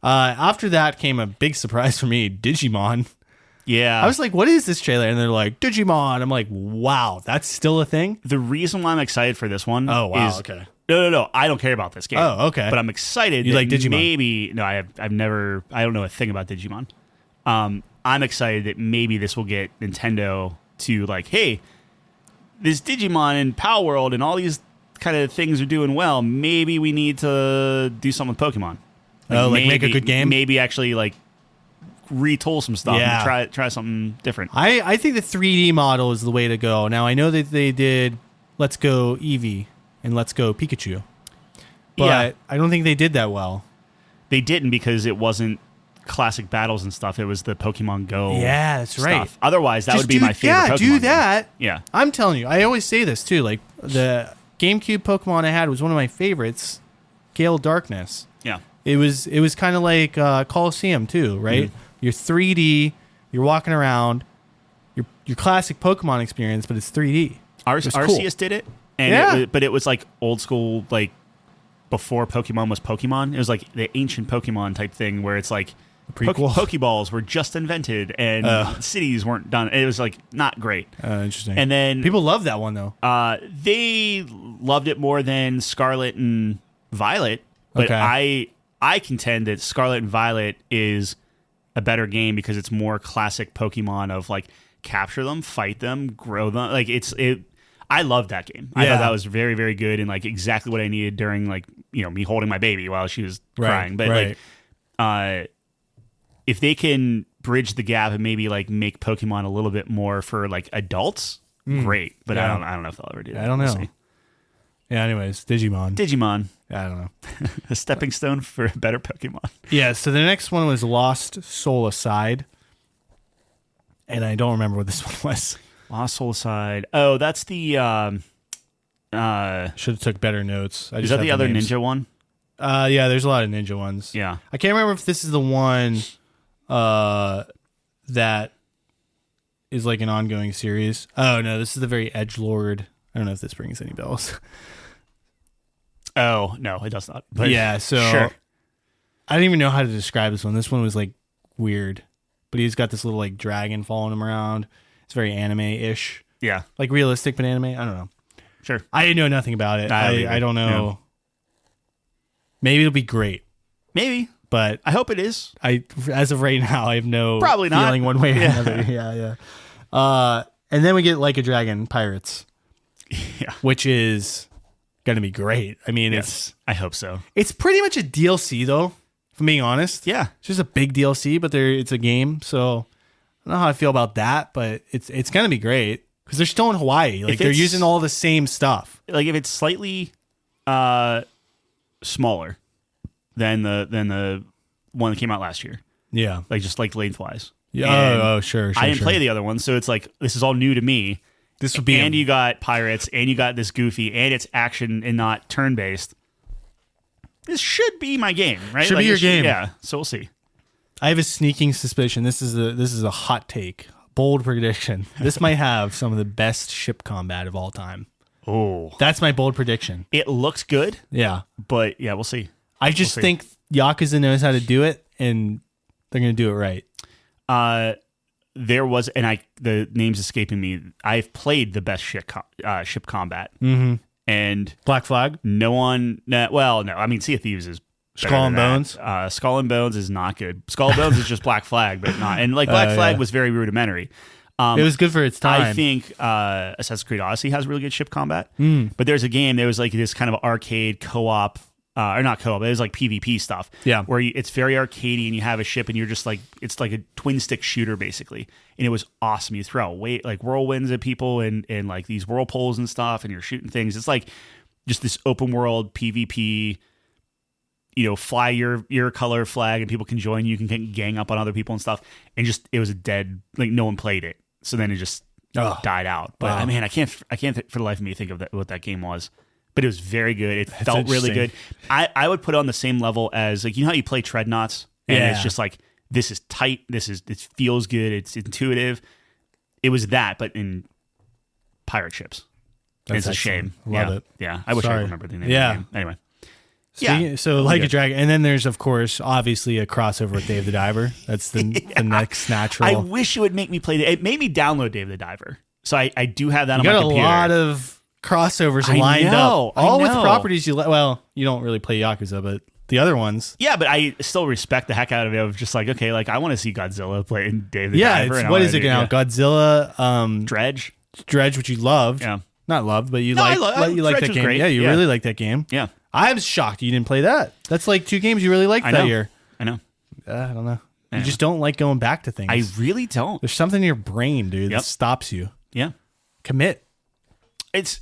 A: After that came a big surprise for me, Digimon.
B: Yeah.
A: I was like, what is this trailer? And they're like, Digimon. I'm like, wow, that's still a thing?
B: The reason why I'm excited for this one is...
A: okay.
B: No. I don't care about this game.
A: Oh, okay.
B: But I'm excited.
A: You
B: that
A: like Digimon?
B: Maybe... No, I've never... I don't know a thing about Digimon. I'm excited that maybe this will get Nintendo to like, hey, this Digimon and Power World and all these kind of things are doing well. Maybe we need to do something with Pokemon.
A: Like make a good game?
B: Maybe actually like retool some stuff and try something different.
A: I think the 3D model is the way to go. Now, I know that they did Let's Go Eevee and Let's Go Pikachu. But I don't think they did that well.
B: They didn't because it wasn't classic battles and stuff. It was the Pokemon Go.
A: Yeah, that's
B: stuff.
A: right.
B: Otherwise, that would be my favorite Pokemon
A: Yeah, do that.
B: Game. Yeah.
A: I'm telling you, I always say this too. Like, the GameCube Pokemon I had was one of my favorites, Gale Darkness.
B: Yeah.
A: It was kind of like Coliseum too, right?
B: Mm-hmm.
A: You're 3D, you're walking around, your classic Pokemon experience, but it's 3D.
B: Arceus did it, and but it was like old school, like before Pokemon was Pokemon. It was like the ancient Pokemon type thing where it's like Pokeballs were just invented and cities weren't done. It was like not great.
A: Interesting.
B: And then
A: people love that one though.
B: They loved it more than Scarlet and Violet, but I contend that Scarlet and Violet is a better game because it's more classic Pokemon of like capture them, fight them, grow them. Like I loved that game. I thought that was very, very good and like exactly what I needed during like, me holding my baby while she was crying. But like, if they can bridge the gap and maybe like make Pokemon a little bit more for like adults, great. But I don't know if they'll ever do that.
A: I don't know.
B: We'll see.
A: Yeah. Anyways, Digimon. I don't know.
B: A stepping stone for a better Pokemon.
A: Yeah. So the next one was Lost Soul Aside, and I don't remember what this one was.
B: Lost Soul Aside. Oh, that's the.
A: Should have took better notes.
B: Is that the other ninja one?
A: Yeah, there's a lot of ninja ones.
B: Yeah.
A: I can't remember if this is the one that is like an ongoing series. Oh, no, this is the very edgelord. I don't know if this rings any bells.
B: Oh, no, it does not.
A: But yeah, so
B: sure.
A: I don't even know how to describe this one. This one was like weird, but he's got this little like dragon following him around. It's very anime-ish. Yeah. Like realistic, but anime. I don't know.
B: Sure.
A: I know nothing about it. I don't know. No. Maybe it'll be great.
B: Maybe.
A: But
B: I hope it is.
A: As of right now, I have no
B: probably not
A: feeling one way or another. Yeah. And then we get Like a Dragon Pirates.
B: Yeah.
A: Which is going to be great. I mean,
B: I hope so.
A: It's pretty much a DLC though, if I'm being honest.
B: Yeah.
A: It's just a big DLC, but it's a game, so I don't know how I feel about that, but it's going to be great because they're still in Hawaii. Like they're using all the same stuff.
B: Like if it's slightly smaller than the one that came out last year. Yeah. Like just like lengthwise.
A: Yeah. Sure.
B: I didn't play the other one, so it's like this is all new to me.
A: This would be
B: and you got pirates and you got this goofy and it's action and not turn based. This should be my game, right?
A: Should be your game.
B: Yeah. So we'll see.
A: I have a sneaking suspicion. This is a hot take, bold prediction. This might have some of the best ship combat of all time.
B: Oh,
A: that's my bold prediction.
B: It looks good.
A: Yeah,
B: but yeah, we'll see.
A: I just think Yakuza knows how to do it, and they're going to do it right.
B: There was, and the name's escaping me. I've played the best ship combat, and
A: Black Flag.
B: No one. Well, no. I mean, Sea of Thieves is
A: Skull and Bones.
B: Skull and Bones is not good. Skull and Bones is just Black Flag, but not. And like Black Flag was very rudimentary.
A: It was good for its time.
B: I think Assassin's Creed Odyssey has really good ship combat. But there's a game. There was like this kind of arcade co-op. Or not co-op, it was like PvP stuff.
A: Yeah.
B: Where it's very arcadey and you have a ship and you're just like, it's like a twin stick shooter basically. And it was awesome. You throw out like whirlwinds at people and like these whirlpools and stuff and you're shooting things. It's like just this open world PvP, fly your color flag and people can join you. You can gang up on other people and stuff. And just, it was a dead, like no one played it. So then it just died out. But I mean, I can't for the life of me think of what that game was. But it was very good. It felt really good. I would put it on the same level as like how you play Treadnoughts and it's just like this is tight. It feels good. It's intuitive. It was that, but in pirate ships. It's a shame.
A: Love it.
B: Yeah, I wish I remembered the name of the game. Anyway,
A: So Like a Dragon, and then there's of course obviously a crossover with Dave the Diver. That's the next natural.
B: I wish it would make me play it made me download Dave the Diver, so I do have that on my computer.
A: You got a lot of crossovers lined up, all with properties you well, you don't really play Yakuza, but the other ones.
B: Yeah, but I still respect the heck out of it. Of just like, okay, like I want to see Godzilla playing Dave the Diver.
A: Yeah, what is it now? Godzilla,
B: Dredge,
A: which you loved.
B: Yeah,
A: not loved, but you like that game.
B: Great.
A: Yeah, you really like that game.
B: Yeah,
A: I was shocked you didn't play that. That's like 2 games you really liked that year.
B: I know.
A: I don't know. You just don't like going back to things.
B: I really don't.
A: There's something in your brain, dude, that stops you.
B: Yeah,
A: commit.
B: It's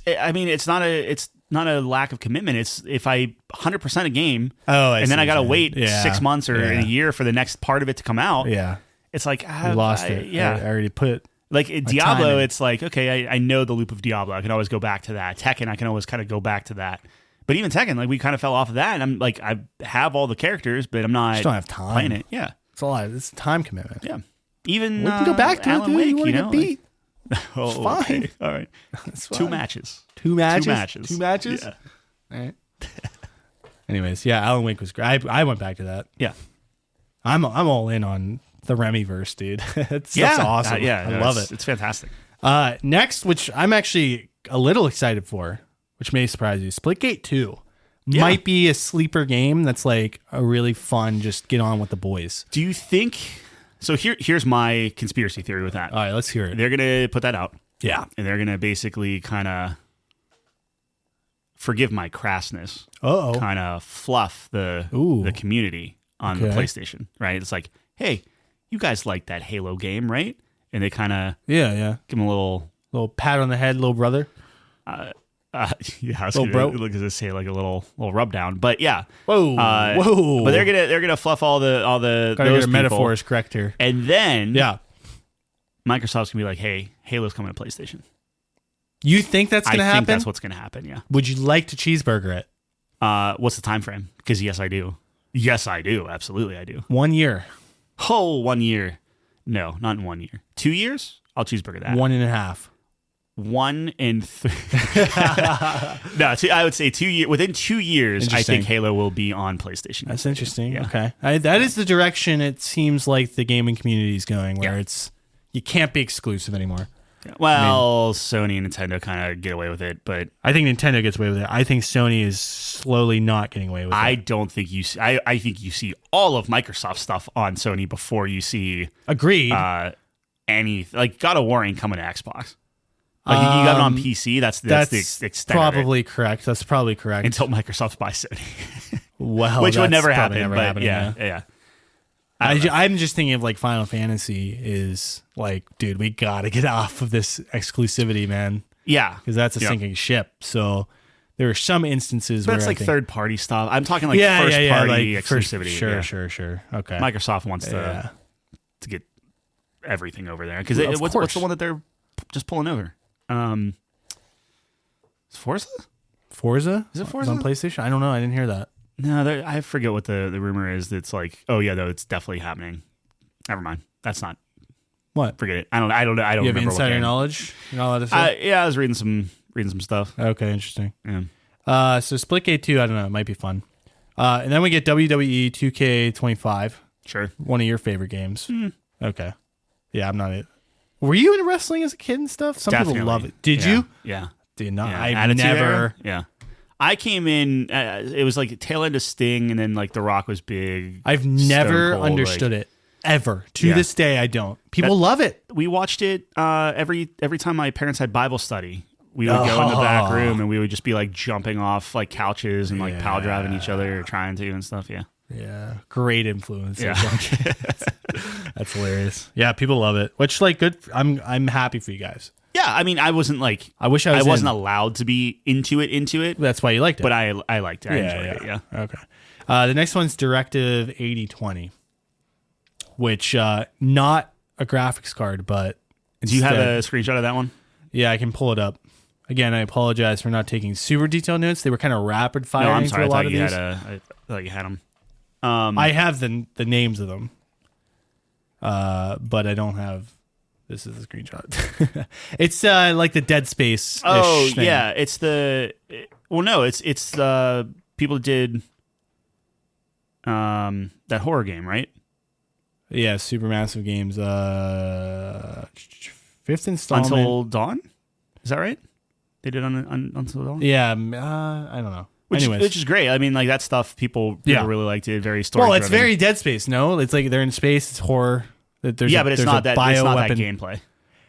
B: not a lack of commitment. It's if I 100% a game, and then I gotta wait 6 months or a year for the next part of it to come out.
A: Yeah,
B: it's like
A: I lost it.
B: Yeah,
A: I already put
B: like Diablo. It's like, okay, I know the loop of Diablo. I can always go back to that. Tekken, I can always kind of go back to that. But even Tekken, like we kind of fell off of that. And I'm like, I have all the characters, but I'm not.
A: Just don't have time
B: playing it. Yeah,
A: it's a lot. It's a time commitment.
B: Yeah, even
A: we can go back to
B: Alan
A: it.
B: Wake,
A: you want to get beat?
B: It's
A: fine.
B: Okay. All right.
A: It's fine.
B: 2 matches.
A: 2 matches.
B: Yeah.
A: All right. Anyways, yeah, Alan Wake was great. I went back to that.
B: Yeah.
A: I'm all in on the Remy-verse, dude. That's awesome. I love it.
B: It's fantastic.
A: Next, which I'm actually a little excited for, which may surprise you, Splitgate 2 might be a sleeper game that's like a really fun, just get on with the boys.
B: Do you think... So here's my conspiracy theory with that.
A: All right, let's hear it.
B: They're going to put that out.
A: Yeah.
B: And they're going to basically kind of, forgive my crassness, kind of fluff the community on the PlayStation, right? It's like, hey, you guys like that Halo game, right? And they kind of give them a little
A: pat on the head, little brother.
B: I was gonna say like a little rub down, but yeah.
A: Whoa.
B: But they're gonna fluff all the
A: gotta
B: those
A: get metaphors correct here,
B: and then Microsoft's gonna be like, hey, Halo's coming to PlayStation.
A: You think that's gonna happen? I think
B: that's what's gonna happen. Yeah.
A: Would you like to cheeseburger it?
B: What's the time frame? Because yes, I do. Yes, I do. Absolutely, I do.
A: 1 year.
B: Oh, 1 year. No, not in 1 year. 2 years? I'll cheeseburger that.
A: 1.5.
B: 1 and 3. No, I would say 2 years. Within 2 years, I think Halo will be on PlayStation.
A: That's interesting. Yeah. Okay, that is the direction it seems like the gaming community is going, where it's you can't be exclusive anymore.
B: Yeah. Well, Sony and Nintendo kind of get away with it, but
A: I think Nintendo gets away with it. I think Sony is slowly not getting away with it.
B: I don't think you see. I think you see all of Microsoft stuff on Sony before you see.
A: Agreed.
B: Any like God of War ain't coming to Xbox. Like you got it on PC. That's the extent.
A: Probably correct. That's probably correct.
B: Until Microsoft buys Sony.
A: Well,
B: which would never happen. But yeah.
A: I'm just thinking of like Final Fantasy is like, dude, we got to get off of this exclusivity, man.
B: Yeah.
A: Because that's a sinking ship. So there are some instances where
B: it's like third party stuff. I'm talking like first party
A: like
B: exclusivity.
A: Sure. Okay.
B: Microsoft wants to get everything over there. Because what's the one that they're just pulling over? Forza?
A: Forza?
B: Is it Forza?
A: On PlayStation? I don't know. I didn't hear that.
B: No, I forget what the rumor is. It's like, oh yeah, though it's definitely happening. Never mind. That's not.
A: What?
B: Forget it. I don't. You have
A: remember insider knowledge? You're not allowed to say?
B: Yeah, I was reading some stuff.
A: Okay, interesting.
B: Yeah.
A: So Splitgate 2, I don't know. It might be fun. And then we get WWE 2K25.
B: Sure.
A: One of your favorite games. Okay. Yeah, I'm not it. Were you into wrestling as a kid and stuff? Some people love it. Did you?
B: Yeah.
A: Did not.
B: Yeah.
A: I've never.
B: Yeah. I came in, it was like tail end of Sting, and then like The Rock was big.
A: I've never understood it, ever. To this day, I don't. People love it.
B: We watched it every time my parents had Bible study. We would go in the back room, and we would just be like jumping off like couches and like power driving each other, or trying to and stuff. Yeah.
A: Yeah. Great influence.
B: Yeah.
A: That's hilarious. Yeah, people love it. Which like good. I'm happy for you guys.
B: Yeah, I mean, I wasn't like
A: I
B: wasn't allowed to be into it.
A: That's why you liked it.
B: But I liked it. I enjoyed it. Yeah.
A: Okay. The next one's Directive 8020, which not a graphics card, but
B: do you have a screenshot of that one?
A: Yeah, I can pull it up. Again, I apologize for not taking super detailed notes. They were kind of rapid firing.
B: No, I'm sorry.
A: A lot of these.
B: I thought you had them.
A: I have the names of them, but I don't have. This is a screenshot. It's like the Dead Space.
B: Oh thing. Yeah, it's the. Well, no, it's people did That horror game, right?
A: Yeah, Supermassive Games. Fifth installment.
B: Until Dawn? Is that right? They did on Until Dawn?
A: Yeah, I don't know.
B: Which
A: Anyways.
B: is great. I mean, like that stuff people really liked it. Very story.
A: Well, it's very Dead Space. No, it's like they're in space. It's horror.
B: But it's not that. It's not that gameplay.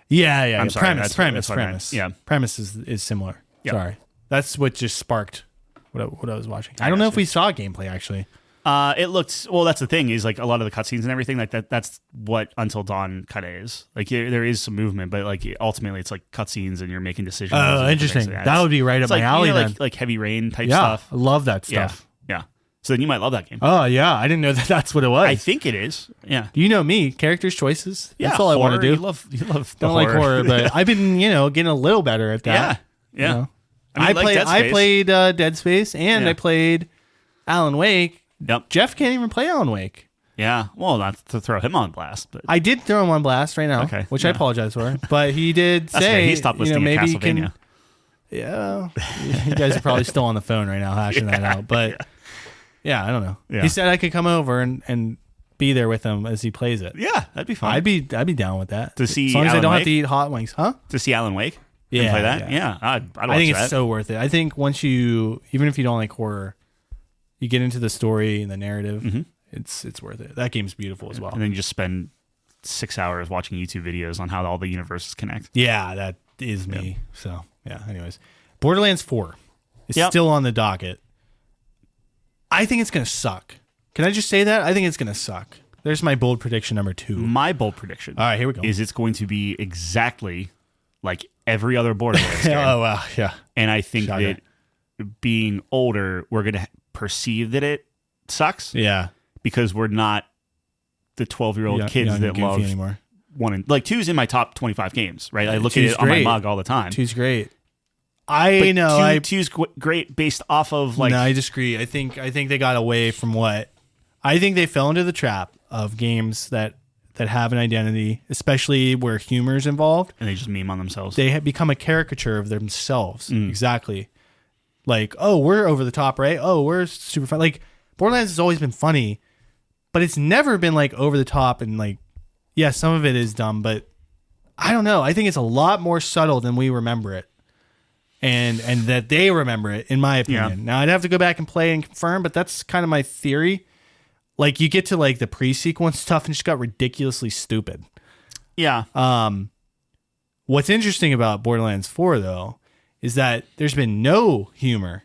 A: Yeah.
B: I'm sorry.
A: Premise.
B: Yeah.
A: Premise is similar.
B: Yep.
A: Sorry, that's what just sparked what I was watching. I don't know if we saw gameplay actually.
B: It looked well. That's the thing is like a lot of the cutscenes and everything like that. That's what Until Dawn kind of is. Like there is some movement, but like ultimately it's like cutscenes and you're making decisions.
A: Oh, interesting. That would be right up my alley. Then.
B: Like Heavy Rain type
A: yeah,
B: stuff.
A: I love that stuff.
B: Yeah. So then you might love that game.
A: Oh yeah, I didn't know that that's what it was.
B: I think it is. Yeah.
A: You know me, characters, choices.
B: Yeah,
A: that's all
B: horror,
A: I want to do.
B: You love.
A: Don't like horror, but I've been getting a little better at that.
B: Yeah.
A: You know?
B: I
A: played Dead Space and I played Alan Wake.
B: Yep.
A: Jeff can't even play Alan Wake.
B: Yeah. Well, not to throw him on blast, but
A: I did throw him on blast right now, which I apologize for. But he did say
B: he stopped listening
A: maybe
B: to Castlevania.
A: Yeah. You guys are probably still on the phone right now hashing that out. But I don't know.
B: Yeah.
A: He said I could come over and be there with him as he plays it.
B: Yeah, that'd be fun.
A: I'd be down with that.
B: To see
A: as long as I
B: Alan
A: don't
B: Wake?
A: have to eat hot wings, huh?
B: To see Alan Wake?
A: Yeah.
B: And play that? Yeah. I'd watch
A: I think
B: that.
A: it's so worth it. I think once even if you don't like horror, you get into the story and the narrative, it's worth it. That game's beautiful as well.
B: And then you just spend 6 hours watching YouTube videos on how all the universes connect.
A: Yeah, that is me. Yep. So, anyways. Borderlands 4 is
B: Yep.
A: still on the docket. I think it's going to suck. Can I just say that? I think it's going to suck. There's my bold prediction number 2.
B: My bold prediction.
A: All right, here we go.
B: Is it's going to be exactly like every other Borderlands game.
A: Oh, wow. Yeah.
B: And I think
A: Shocker.
B: that being older, we're going to perceive that it sucks.
A: Yeah.
B: Because we're not the 12-year-old kids
A: young
B: that
A: and
B: love
A: anymore.
B: like 2's in my top 25 games, right? I look at
A: 2's
B: it on my
A: great.
B: mug all the time.
A: 2's great. I know.
B: 2's great based off of like.
A: No, I disagree. I think they got away from what. I think they fell into the trap of games that have an identity, especially where humor is involved.
B: And they just meme on themselves.
A: They have become a caricature of themselves. Exactly. Like, oh, we're over the top, right? Oh, we're super fun. Like, Borderlands has always been funny, but it's never been like over the top and like, yeah, some of it is dumb, but I don't know. I think it's a lot more subtle than we remember it. And that they remember it, in my opinion.
B: Yeah.
A: Now, I'd have to go back and play and confirm, but that's kind of my theory. Like, you get to like the pre-sequence stuff and it just got ridiculously stupid.
B: Yeah.
A: What's interesting about Borderlands 4, though, is that there's been no humor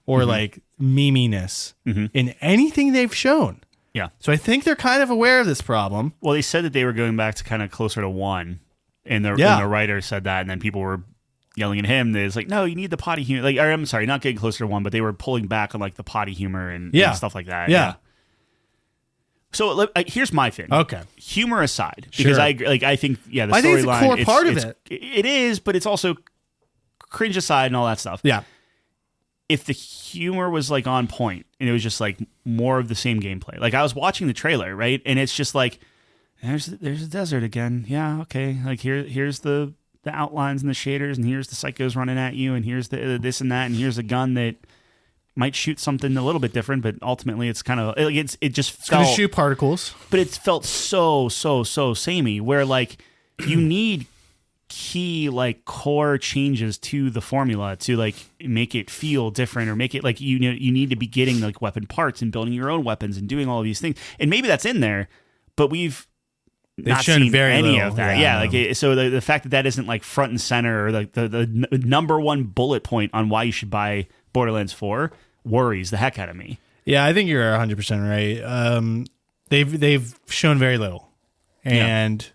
A: or like meminess in anything they've shown.
B: Yeah.
A: So I think they're kind of aware of this problem.
B: Well, they said that they were going back to kind of closer to 1, and the writer said that, and then people were yelling at him. It's like, no, you need the potty humor. Like, or, I'm sorry, not getting closer to 1, but they were pulling back on like the potty humor and stuff like that.
A: Yeah.
B: So here's my thing.
A: Okay.
B: Humor aside, because
A: Sure.
B: I think the
A: I think it's a
B: storyline
A: core part of it.
B: It is, but it's also cringe aside and all that stuff.
A: Yeah.
B: If the humor was like on point and it was just like more of the same gameplay, like I was watching the trailer, right, and it's just like there's a desert again. Yeah, okay. Like here's the outlines and the shaders, and here's the psychos running at you, and here's the this and that, and here's a gun that might shoot something a little bit different, but ultimately it's kind of like it just felt
A: Gonna shoot particles.
B: but it felt so samey. Where like you need key like core changes to the formula to like make it feel different or make it like you need to be getting like weapon parts and building your own weapons and doing all of these things, and maybe that's in there, but we've not
A: shown
B: seen
A: very
B: any
A: little.
B: of that.
A: Yeah,
B: Like so the fact that isn't like front and center or like the number one bullet point on why you should buy Borderlands 4 worries the heck out of me.
A: Yeah, I think you're 100% right. They've shown very little, and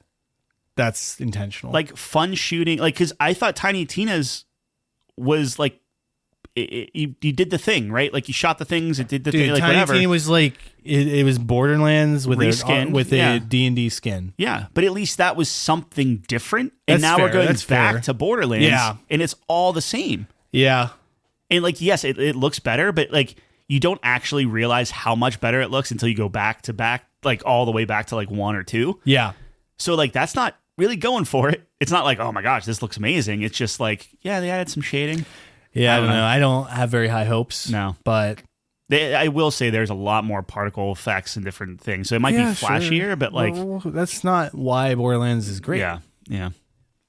A: that's intentional.
B: Like fun shooting, like because I thought Tiny Tina's was like you did the thing right, like you shot the things, it did the thing, like
A: Tiny
B: whatever.
A: Tina was like it was Borderlands with
B: Reskinned,
A: a D&D skin.
B: Yeah, but at least that was something different. And
A: That's
B: now
A: fair,
B: we're going
A: that's
B: back
A: fair.
B: to Borderlands,
A: Yeah.
B: and it's all the same.
A: Yeah,
B: And like yes, it looks better, but like you don't actually realize how much better it looks until you go back to back, like all the way back to like 1 or 2.
A: yeah.
B: So like that's not really going for it. It's not like, oh my gosh, this looks amazing. It's just like, yeah, they added some shading.
A: Yeah, I don't know. I don't have very high hopes.
B: No.
A: But
B: I will say there's a lot more particle effects and different things. So it might be flashier, but like...
A: Well, that's not why Borderlands is great.
B: Yeah.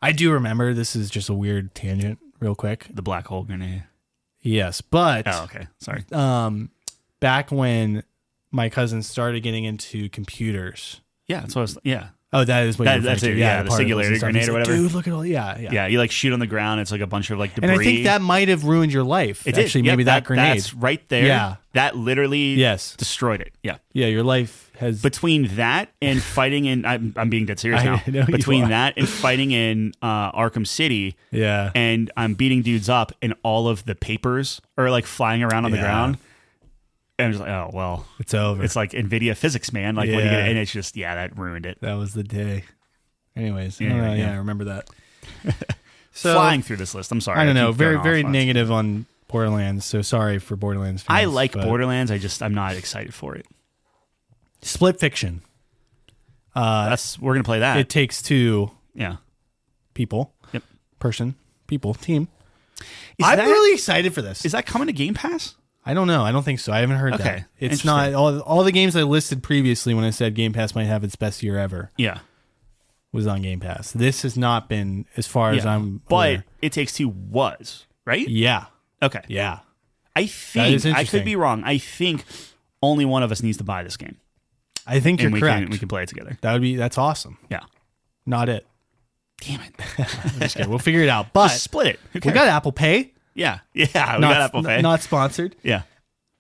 A: I do remember, this is just a weird tangent real quick.
B: The black hole grenade.
A: Yes, but...
B: Oh, okay. Sorry.
A: Back when my cousin started getting into computers...
B: Yeah, that's what I was... Yeah.
A: Oh, that is what you're
B: that's
A: referring
B: it.
A: to.
B: Yeah, the singularity grenade or whatever.
A: Dude, look at all... Yeah.
B: Yeah, you like shoot on the ground. It's like a bunch of like debris.
A: And I think that might have ruined your life.
B: It
A: actually,
B: did.
A: maybe that grenade.
B: That's right there.
A: Yeah.
B: That literally destroyed it. Yeah.
A: Yeah, your life has...
B: Between that and fighting in... I'm being dead serious now. Between that and fighting in Arkham City, and I'm beating dudes up and all of the papers are like flying around on the ground. And I'm just like, oh, well.
A: It's over.
B: It's like NVIDIA physics, man. Like, what do you get? And it's just, that ruined it.
A: That was the day. Anyways, I remember that. So
B: flying through this list. I'm sorry.
A: I don't know. Very negative on Borderlands. So sorry for Borderlands fans.
B: I like Borderlands. I'm not excited for it.
A: Split Fiction.
B: We're gonna play that.
A: It Takes Two.
B: Yeah.
A: People.
B: Yep.
A: Person. People. Team. I'm really excited for this.
B: Is that coming to Game Pass?
A: I don't know. I don't think so. I haven't heard that. It's not all the games I listed previously when I said Game Pass might have its best year ever.
B: Yeah.
A: Was on Game Pass. This has not been, as far as I'm aware.
B: It Takes Two was, right?
A: Yeah.
B: Okay.
A: Yeah.
B: I think, I could be wrong. I think only one of us needs to buy this game.
A: I think you're correct.
B: We can play it together.
A: That's awesome.
B: Yeah.
A: Not it.
B: Damn it.
A: I'm just kidding. We'll figure it out. But
B: just split it.
A: We got Apple Pay.
B: Yeah. We got Apple Pay.
A: Not sponsored.
B: Yeah.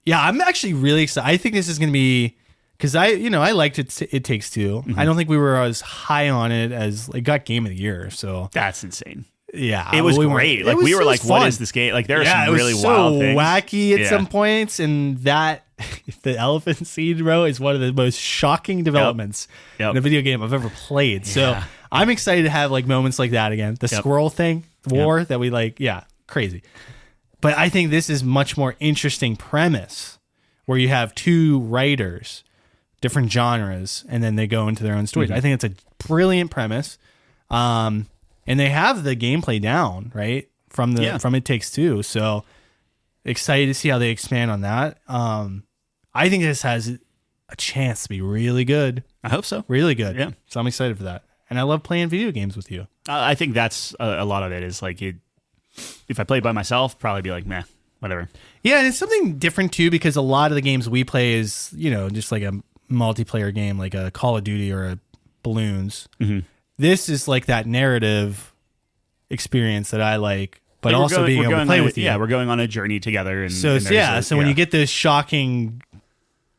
A: Yeah, I'm actually really excited. I think this is going to be... Because I liked It Takes Two.
B: Mm-hmm.
A: I don't think we were as high on it as it got Game of the Year. So
B: that's insane.
A: Yeah,
B: it was great. Like we were like, "What is this game?" Like there are some really wild things.
A: Wacky at some points, and that the elephant scene, bro, is one of the most shocking developments in a video game I've ever played. So I'm excited to have like moments like that again. The squirrel thing, war that we like, crazy. But I think this is much more interesting premise where you have two writers, different genres, and then they go into their own stories. I think it's a brilliant premise. And they have the gameplay down, right? From It Takes Two. So excited to see how they expand on that. I think this has a chance to be really good.
B: I hope so.
A: Really good.
B: Yeah.
A: So I'm excited for that. And I love playing video games with you.
B: I think that's a lot of it is like if I played by myself, probably be like, meh, whatever.
A: Yeah, and it's something different too because a lot of the games we play is, just like a multiplayer game like a Call of Duty or a Balloons. Mm-hmm. This is like that narrative experience that I like, but also being able to play with you.
B: Yeah, we're going on a journey together. And
A: so when you get those shocking,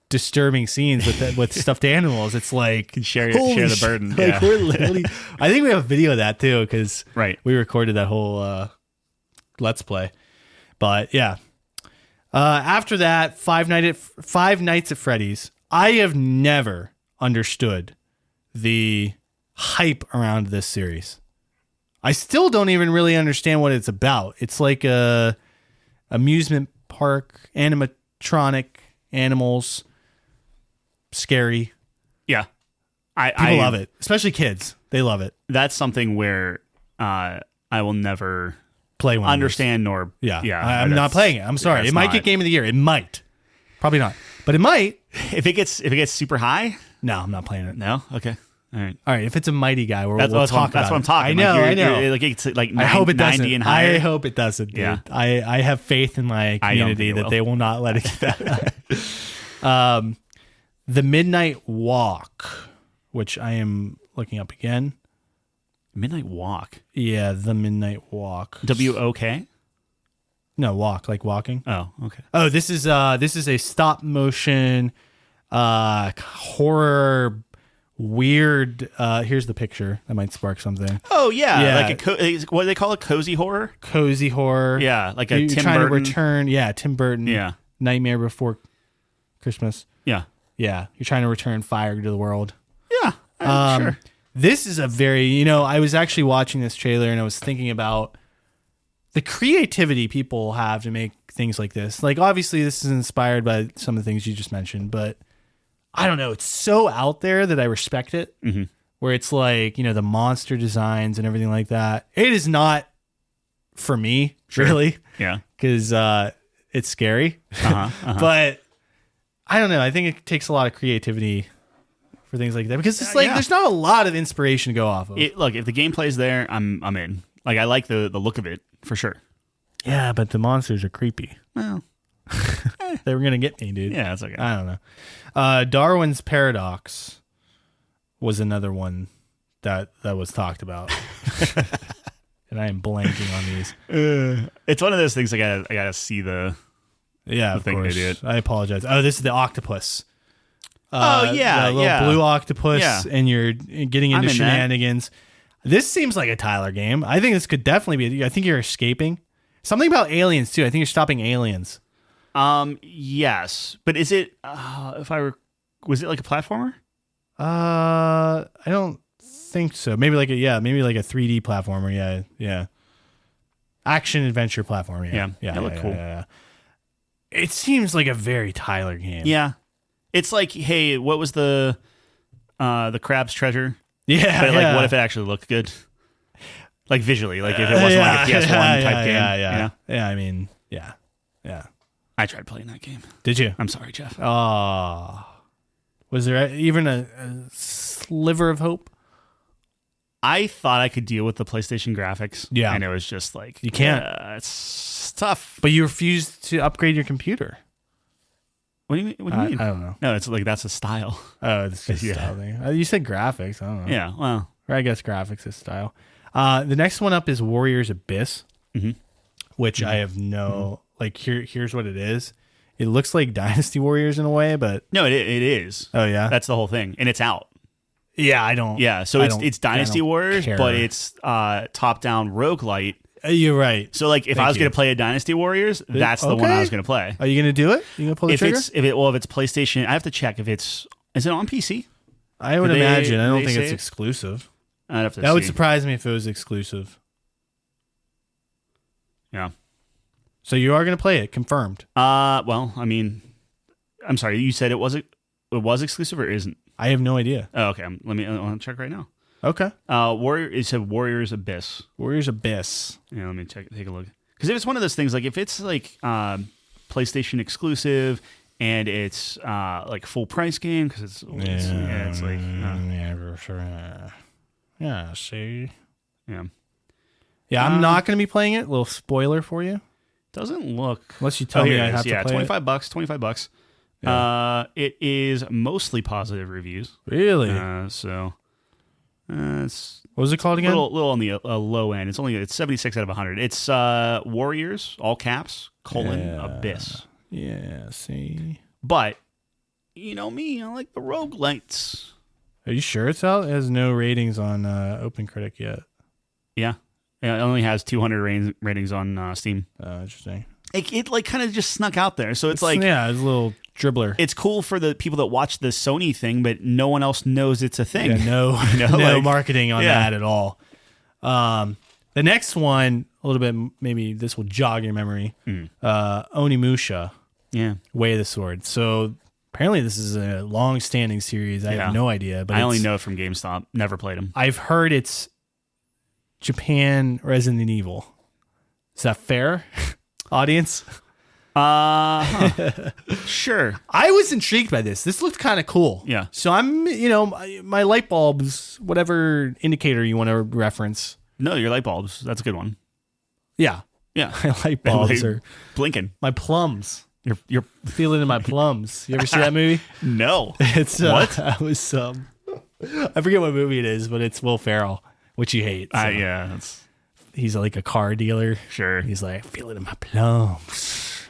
A: disturbing scenes with stuffed animals, it's like
B: share the burden.
A: Like we're literally. I think we have a video of that too because we recorded that whole Let's Play. But yeah, after that, Five Nights at Freddy's. I have never understood the hype around this series. I still don't even really understand what it's about. It's like a amusement park, animatronic animals, scary.
B: Yeah.
A: People love it, especially kids. They love it.
B: That's something where I will never
A: play one.
B: Understand nor
A: I'm not playing it. I'm sorry. It might get Game of the Year. It might. Probably not. But it might.
B: If it gets super high?
A: No, I'm not playing it.
B: No? Okay. All right.
A: If it's a mighty guy, we'll talk about it.
B: That's what I'm talking.
A: I know.
B: Like it's like
A: I hope it
B: 90
A: doesn't.
B: and higher.
A: I hope it doesn't. Dude.
B: Yeah.
A: I have faith in my community that they will not let it get that high. The Midnight Walk, which I am looking up again.
B: Midnight Walk.
A: Yeah, The Midnight Walk.
B: WOK?
A: No, walk like walking.
B: Oh, okay.
A: Oh, this is a stop motion horror. Weird. Here's the picture that might spark something.
B: Oh yeah. Like what do they call it? Cozy horror.
A: Cozy horror.
B: Yeah, like
A: You're
B: Tim
A: trying
B: Burton.
A: to return. Yeah, Tim Burton.
B: Yeah.
A: Nightmare Before Christmas.
B: Yeah.
A: Yeah, you're trying to return fire to the world.
B: Yeah. Sure.
A: This is a very. I was actually watching this trailer and I was thinking about the creativity people have to make things like this. Like obviously this is inspired by some of the things you just mentioned, but. I don't know. It's so out there that I respect it. Mm-hmm. Where it's like, the monster designs and everything like that. It is not for me, really.
B: Yeah.
A: Because it's scary. But I don't know. I think it takes a lot of creativity for things like that because it's like there's not a lot of inspiration to go off of.
B: Look, if the gameplay's there, I'm in. Like I like the look of it for sure.
A: Yeah, but the monsters are creepy.
B: Well,
A: they were gonna get me, dude.
B: Yeah, that's okay.
A: I don't know. Darwin's Paradox was another one that was talked about, and I am blanking on these.
B: It's one of those things I gotta see the
A: thing
B: course.
A: They did. I apologize. Oh, this is the octopus.
B: The little
A: blue octopus, and you're getting into shenanigans. This seems like a Tyler game. I think this could definitely be. I think you're escaping. Something about aliens too. I think you're stopping aliens.
B: Yes, but is it? Was it like a platformer?
A: I don't think so. Maybe like a 3D platformer. Yeah. Action adventure platformer. Yeah.
B: That looked cool.
A: Yeah. It seems like a very Tyler game.
B: Yeah, it's like, hey, what was the crab's treasure?
A: Yeah,
B: but like, what if it actually looked good? Like visually, like if it wasn't like a PS1 type game.
A: Yeah. I mean, yeah.
B: I tried playing that game.
A: Did you?
B: I'm sorry, Jeff.
A: Oh, was there even a sliver of hope?
B: I thought I could deal with the PlayStation graphics.
A: Yeah,
B: and it was just like
A: you can't.
B: It's tough.
A: But you refused to upgrade your computer.
B: What do you mean? What do you mean?
A: I don't know.
B: No, it's like that's a style.
A: Oh, it's just a style thing. You said graphics. I don't know.
B: Yeah, well,
A: or I guess graphics is style. The next one up is Warriors Abyss, which I have no like. Here's what it is. It looks like Dynasty Warriors in a way, but
B: no, it is.
A: Oh yeah,
B: that's the whole thing, and it's out.
A: Yeah, I don't.
B: Yeah, so it's Dynasty Warriors, but it's top-down roguelite.
A: You're right.
B: So like, if I was going to play a Dynasty Warriors, that's the one I was going to play.
A: Are you going to do it? You going to pull the trigger?
B: If it's PlayStation, I have to check if is it on PC?
A: I would imagine. I don't think it's exclusive.
B: I'd have to.
A: That would surprise me if it was exclusive.
B: Yeah.
A: So you are going to play it, confirmed.
B: Well, I mean, I'm sorry. You said it was exclusive or isn't?
A: I have no idea.
B: Oh, okay. I want to check right now.
A: Okay.
B: It said Warriors Abyss.
A: Warriors Abyss.
B: Yeah, let me take a look. Because if it's one of those things, like if it's like PlayStation exclusive and it's like full price game, because it's like
A: see.
B: Yeah,
A: I'm not going to be playing it. A little spoiler for you.
B: Doesn't look.
A: Unless you tell me I have to play
B: $25. $25.
A: Yeah.
B: It is mostly positive reviews.
A: Really?
B: So it's
A: what was it called again?
B: A little on the low end. It's 76 out of 100. It's Warriors, all caps, Abyss.
A: Yeah, see.
B: But you know me, I like the roguelites.
A: Are you sure it's out? It has no ratings on OpenCritic yet.
B: Yeah. It only has 200 ratings on Steam.
A: Oh, interesting.
B: It like kind of just snuck out there. So it's like...
A: Yeah, it's a little dribbler.
B: It's cool for the people that watch the Sony thing, but no one else knows it's a thing.
A: Yeah, no marketing on that at all. The next one, a little bit, maybe this will jog your memory. Onimusha.
B: Yeah.
A: Way of the Sword. So apparently this is a long-standing series. I have no idea. But
B: I only know it from GameStop. Never played them.
A: I've heard it's Japan Resident Evil. Is that fair, audience?
B: Sure.
A: I was intrigued by this. This looked kind of cool.
B: Yeah.
A: So I'm, my light bulbs, whatever indicator you want to reference.
B: No, your light bulbs. That's a good one.
A: Yeah.
B: Yeah.
A: My light bulbs are
B: blinking.
A: My plums.
B: You're
A: feeling in my plums. You ever see that movie?
B: No.
A: It's
B: what?
A: I was I forget what movie it is, but it's Will Ferrell, which you hate. So.
B: Yeah.
A: He's like a car dealer.
B: Sure.
A: He's like, feel it in my plums.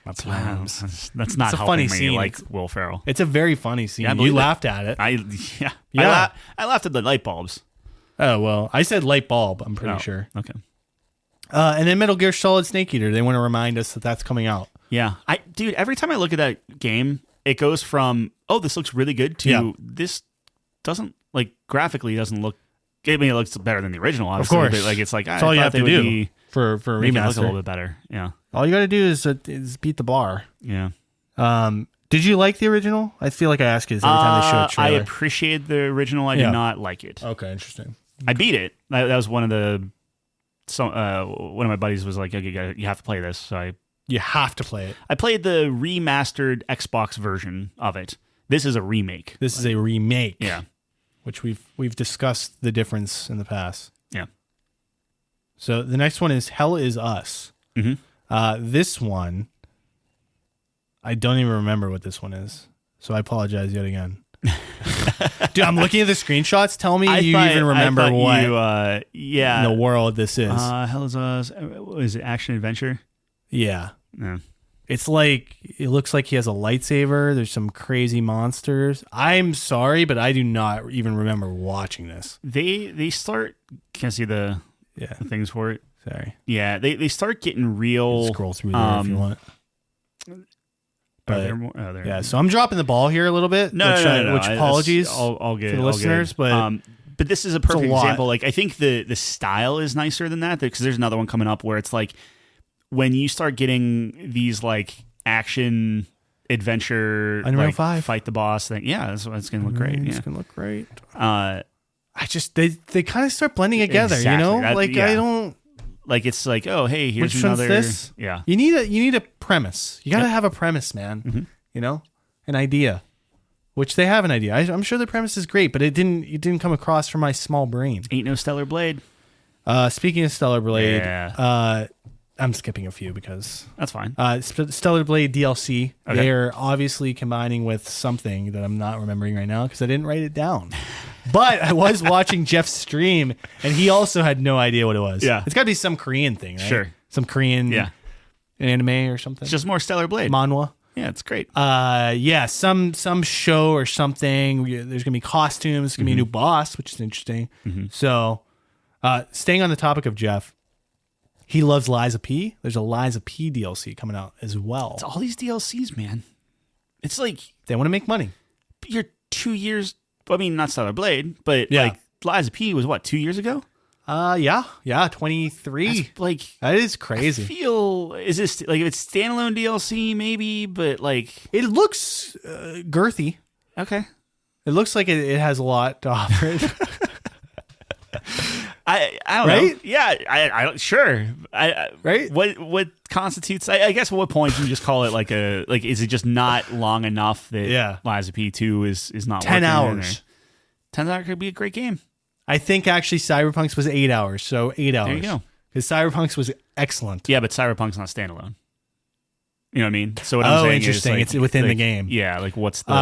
A: My plums.
B: That's not
A: a funny scene.
B: Like Will Ferrell.
A: It's a very funny scene.
B: Yeah,
A: you laughed at it.
B: I laughed at the light bulbs.
A: Oh, well, I said light bulb, I'm pretty sure.
B: Okay.
A: And then Metal Gear Solid Snake Eater. They want to remind us that that's coming out.
B: Yeah. Dude, every time I look at that game, it goes from, oh, this looks really good to this doesn't, like, graphically doesn't look, I mean, it looks better than the original, obviously.
A: Of course.
B: But, like, it's like,
A: that's all you have to do for a remaster.
B: Make it look a little bit better. Yeah.
A: All you got to do is beat the bar.
B: Yeah.
A: Did you like the original? I feel like I ask you this every time they show a trailer.
B: I appreciate the original. I did not like it.
A: Okay, interesting.
B: I beat it. That was one of the... one of my buddies was like, okay, you have to play this. So I
A: You have to play it.
B: I played the remastered Xbox version of it. This is a remake.
A: This is a remake.
B: Yeah.
A: Which we've discussed the difference in the past.
B: Yeah.
A: So the next one is Hell Is Us.
B: Mm-hmm.
A: This one, I don't even remember what this one is. So I apologize yet again. Dude, I'm looking at the screenshots. Tell me you even remember what in the world this is.
B: Hell Is Us. Is it action adventure?
A: Yeah.
B: No.
A: It's like, it looks like he has a lightsaber. There's some crazy monsters. I'm sorry, but I do not even remember watching this.
B: They start, can I see the things for it?
A: Sorry.
B: Yeah, they start getting real.
A: Scroll through there if you want. But,
B: yeah,
A: so I'm dropping the ball here a little bit.
B: No,
A: which apologies
B: I'll get
A: to the listeners, but
B: this is a perfect example. Like, I think the style is nicer than that, because there's another one coming up where it's like when you start getting these like action adventure,
A: Unreal
B: like,
A: 5
B: fight the boss thing. Yeah, it's gonna look great.
A: It's
B: Yeah,
A: gonna look great.
B: I
A: just they kind of start blending together.
B: Exactly.
A: You know,
B: I
A: don't.
B: like, it's like, oh, hey, here's
A: Which
B: another.
A: one's this?
B: Yeah,
A: You need a premise. You gotta have a premise, man.
B: Mm-hmm.
A: You know, an idea. Which they have an idea. I'm sure the premise is great, but it didn't come across from my small brain.
B: ain't no Stellar Blade.
A: Speaking of Stellar Blade,
B: Yeah.
A: I'm skipping a few because
B: That's fine.
A: Stellar Blade DLC.
B: Okay.
A: They're obviously combining with something that I'm not remembering right now because I didn't write it down. But I was watching Jeff's stream, and he also had no idea what it was.
B: Yeah.
A: It's got to be some Korean thing, right?
B: Sure.
A: Some Korean
B: Yeah,
A: anime or something.
B: it's just more Stellar Blade.
A: manhwa.
B: Yeah, it's great.
A: Some show or something. There's gonna be costumes. There's gonna be a new boss, which is interesting. So, staying on the topic of Jeff, he loves Liza P. There's a Liza P DLC coming out as well.
B: It's all these DLCs, man. It's like
A: They want to make money.
B: you're 2 years. I mean, not Stellar Blade, but
A: Yeah.
B: like Liza P was what, 2 years ago?
A: Yeah, 23.
B: That's like,
A: That is
B: I
A: crazy.
B: feel, is this like, if it's standalone DLC maybe, but like,
A: It looks girthy.
B: okay.
A: It looks like it has a lot to offer.
B: I don't
A: Right?
B: know. Yeah, I sure.
A: Right?
B: What constitutes? I guess at what point do you just call it like a like? Is it just not long enough that Liza P2 is not
A: 10
B: working
A: hours.
B: 10 hours could be a great game.
A: I think actually Cyberpunk's was 8 hours, so 8 hours.
B: There you go.
A: Because Cyberpunk's was excellent.
B: Yeah, but Cyberpunk's not standalone. You know what I mean? So what I'm saying
A: interesting.
B: is, like,
A: It's within the
B: like,
A: game.
B: Yeah, like what's the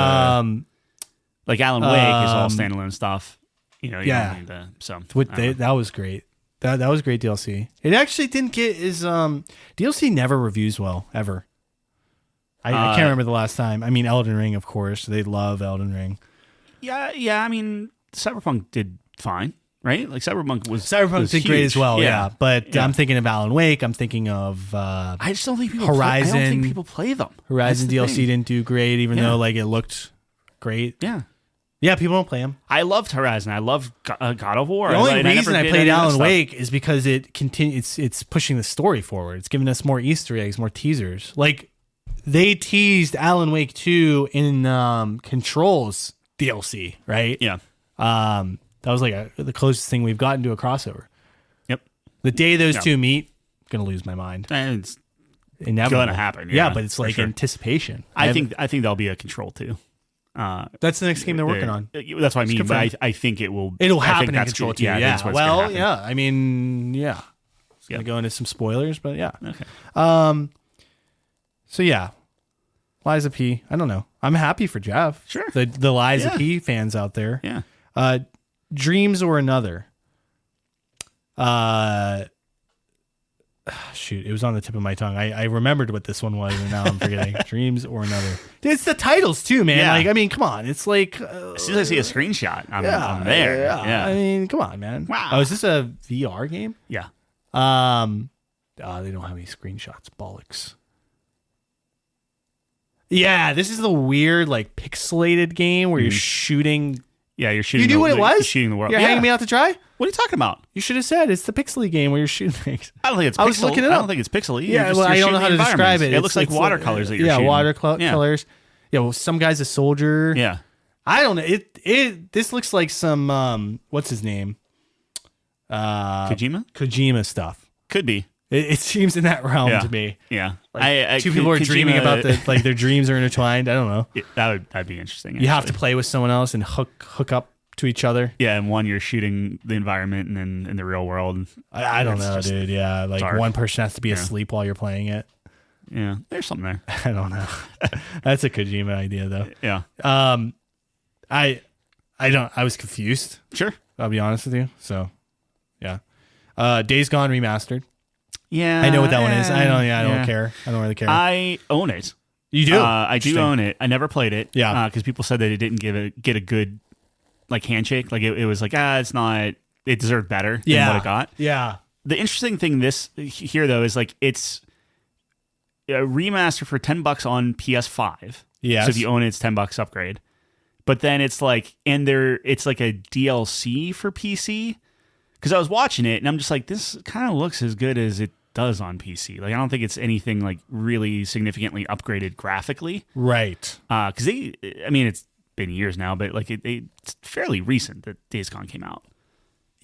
B: like Alan Wake is all standalone stuff. You know, you don't need the, so
A: that was great. That was great DLC. It actually didn't get his DLC never reviews well ever. I can't remember the last time. I mean, Elden Ring, of course. They love Elden Ring.
B: Yeah. I mean, Cyberpunk did fine, right? Like Cyberpunk
A: did great as well. Yeah, but
B: Yeah.
A: I'm thinking of Alan Wake. I'm thinking of
B: I just don't think people
A: Horizon.
B: I don't think people play them.
A: Horizon
B: That's the
A: DLC
B: thing.
A: didn't do great, even
B: Yeah.
A: though like it looked great.
B: Yeah.
A: Yeah, people don't play them.
B: I loved Horizon. I loved God of War.
A: The only
B: never
A: reason I
B: did
A: played
B: any of that
A: Alan
B: stuff.
A: Wake is because it it's pushing the story forward. It's giving us more Easter eggs, more teasers. Like they teased Alan Wake 2 in Control's DLC, right?
B: Yeah.
A: That was like the closest thing we've gotten to a crossover.
B: Yep.
A: The day those
B: Yeah.
A: two meet, I'm gonna lose my mind.
B: And it's
A: Inevitable.
B: gonna happen.
A: Yeah,
B: Yeah,
A: but it's
B: for
A: like
B: sure.
A: anticipation.
B: I think there'll be a Control too.
A: that's the next game they're working on.
B: That's what I mean. But
A: confirmed.
B: I think it will.
A: It'll
B: I
A: happen
B: think
A: in
B: that's
A: Control
B: good.
A: 2.
B: Yeah.
A: Yeah.
B: That's what's gonna
A: Well,
B: happen.
A: yeah. I mean, yeah. It's gonna
B: Yep.
A: go into some spoilers, but yeah.
B: Okay.
A: So yeah, Liza P. I don't know. I'm happy for Jeff.
B: Sure.
A: The Liza
B: Yeah.
A: P. fans out there.
B: Yeah.
A: Dreams or Another. Shoot, it was on the tip of my tongue. I remembered what this one was, and now I'm forgetting. Dreams or Another. It's the titles too, man.
B: Yeah.
A: Like, I mean, come on. It's like
B: As soon as I see a screenshot, I'm there. Yeah.
A: I mean, come on, man.
B: Wow.
A: Oh, is this a VR game?
B: Yeah.
A: They don't have any screenshots. Bollocks. Yeah, this is the weird, like, pixelated game where you're shooting.
B: Yeah. You're shooting.
A: You knew what it was?
B: You're shooting the world.
A: You're
B: Yeah.
A: hanging me out to dry?
B: What are you talking about?
A: You should have said it's the pixely game where you're shooting things.
B: I don't think it's.
A: I was
B: pixel.
A: looking it
B: I
A: up.
B: don't think it's pixely.
A: Yeah,
B: You're
A: well, I
B: you're
A: don't know how to
B: shooting the
A: describe it.
B: environments. It looks like
A: It's
B: watercolors that you're shooting.
A: Watercolors. Yeah, well, some guy's a soldier.
B: Yeah.
A: I don't know. This looks like some what's his name?
B: Kojima
A: Kojima stuff.
B: could be.
A: It seems in that realm
B: Yeah.
A: to me.
B: Yeah.
A: Like, two people are dreaming about like their dreams are intertwined. I don't know.
B: That'd be interesting.
A: You have to play with someone else and hook up to each other.
B: Yeah, and one you're shooting the environment, and then in the real world,
A: I don't know, dude. Yeah, like
B: dark.
A: one person has to be asleep while you're playing it.
B: yeah, there's something there.
A: I don't know. That's a Kojima idea, though.
B: Yeah,
A: I was confused.
B: sure.
A: I'll be honest with you. So, yeah. Days Gone remastered.
B: Yeah,
A: I know what that one is. I don't care. I don't really care.
B: I own it.
A: You do?
B: I do own it. I never played it.
A: Yeah.
B: Because people said that it didn't get a good like handshake. Like it was like it's not. It deserved better than what it got.
A: Yeah.
B: The interesting thing here though is like it's a remaster for $10 on PS5.
A: Yes.
B: So if you own it, it's $10 upgrade. But then it's like, it's like a DLC for PC. Because I was watching it and I'm just like, this kind of looks as good as it does on PC. Like I don't think it's anything like really significantly upgraded graphically.
A: Right.
B: Because it's been years now, but like it's fairly recent that Days Gone came out.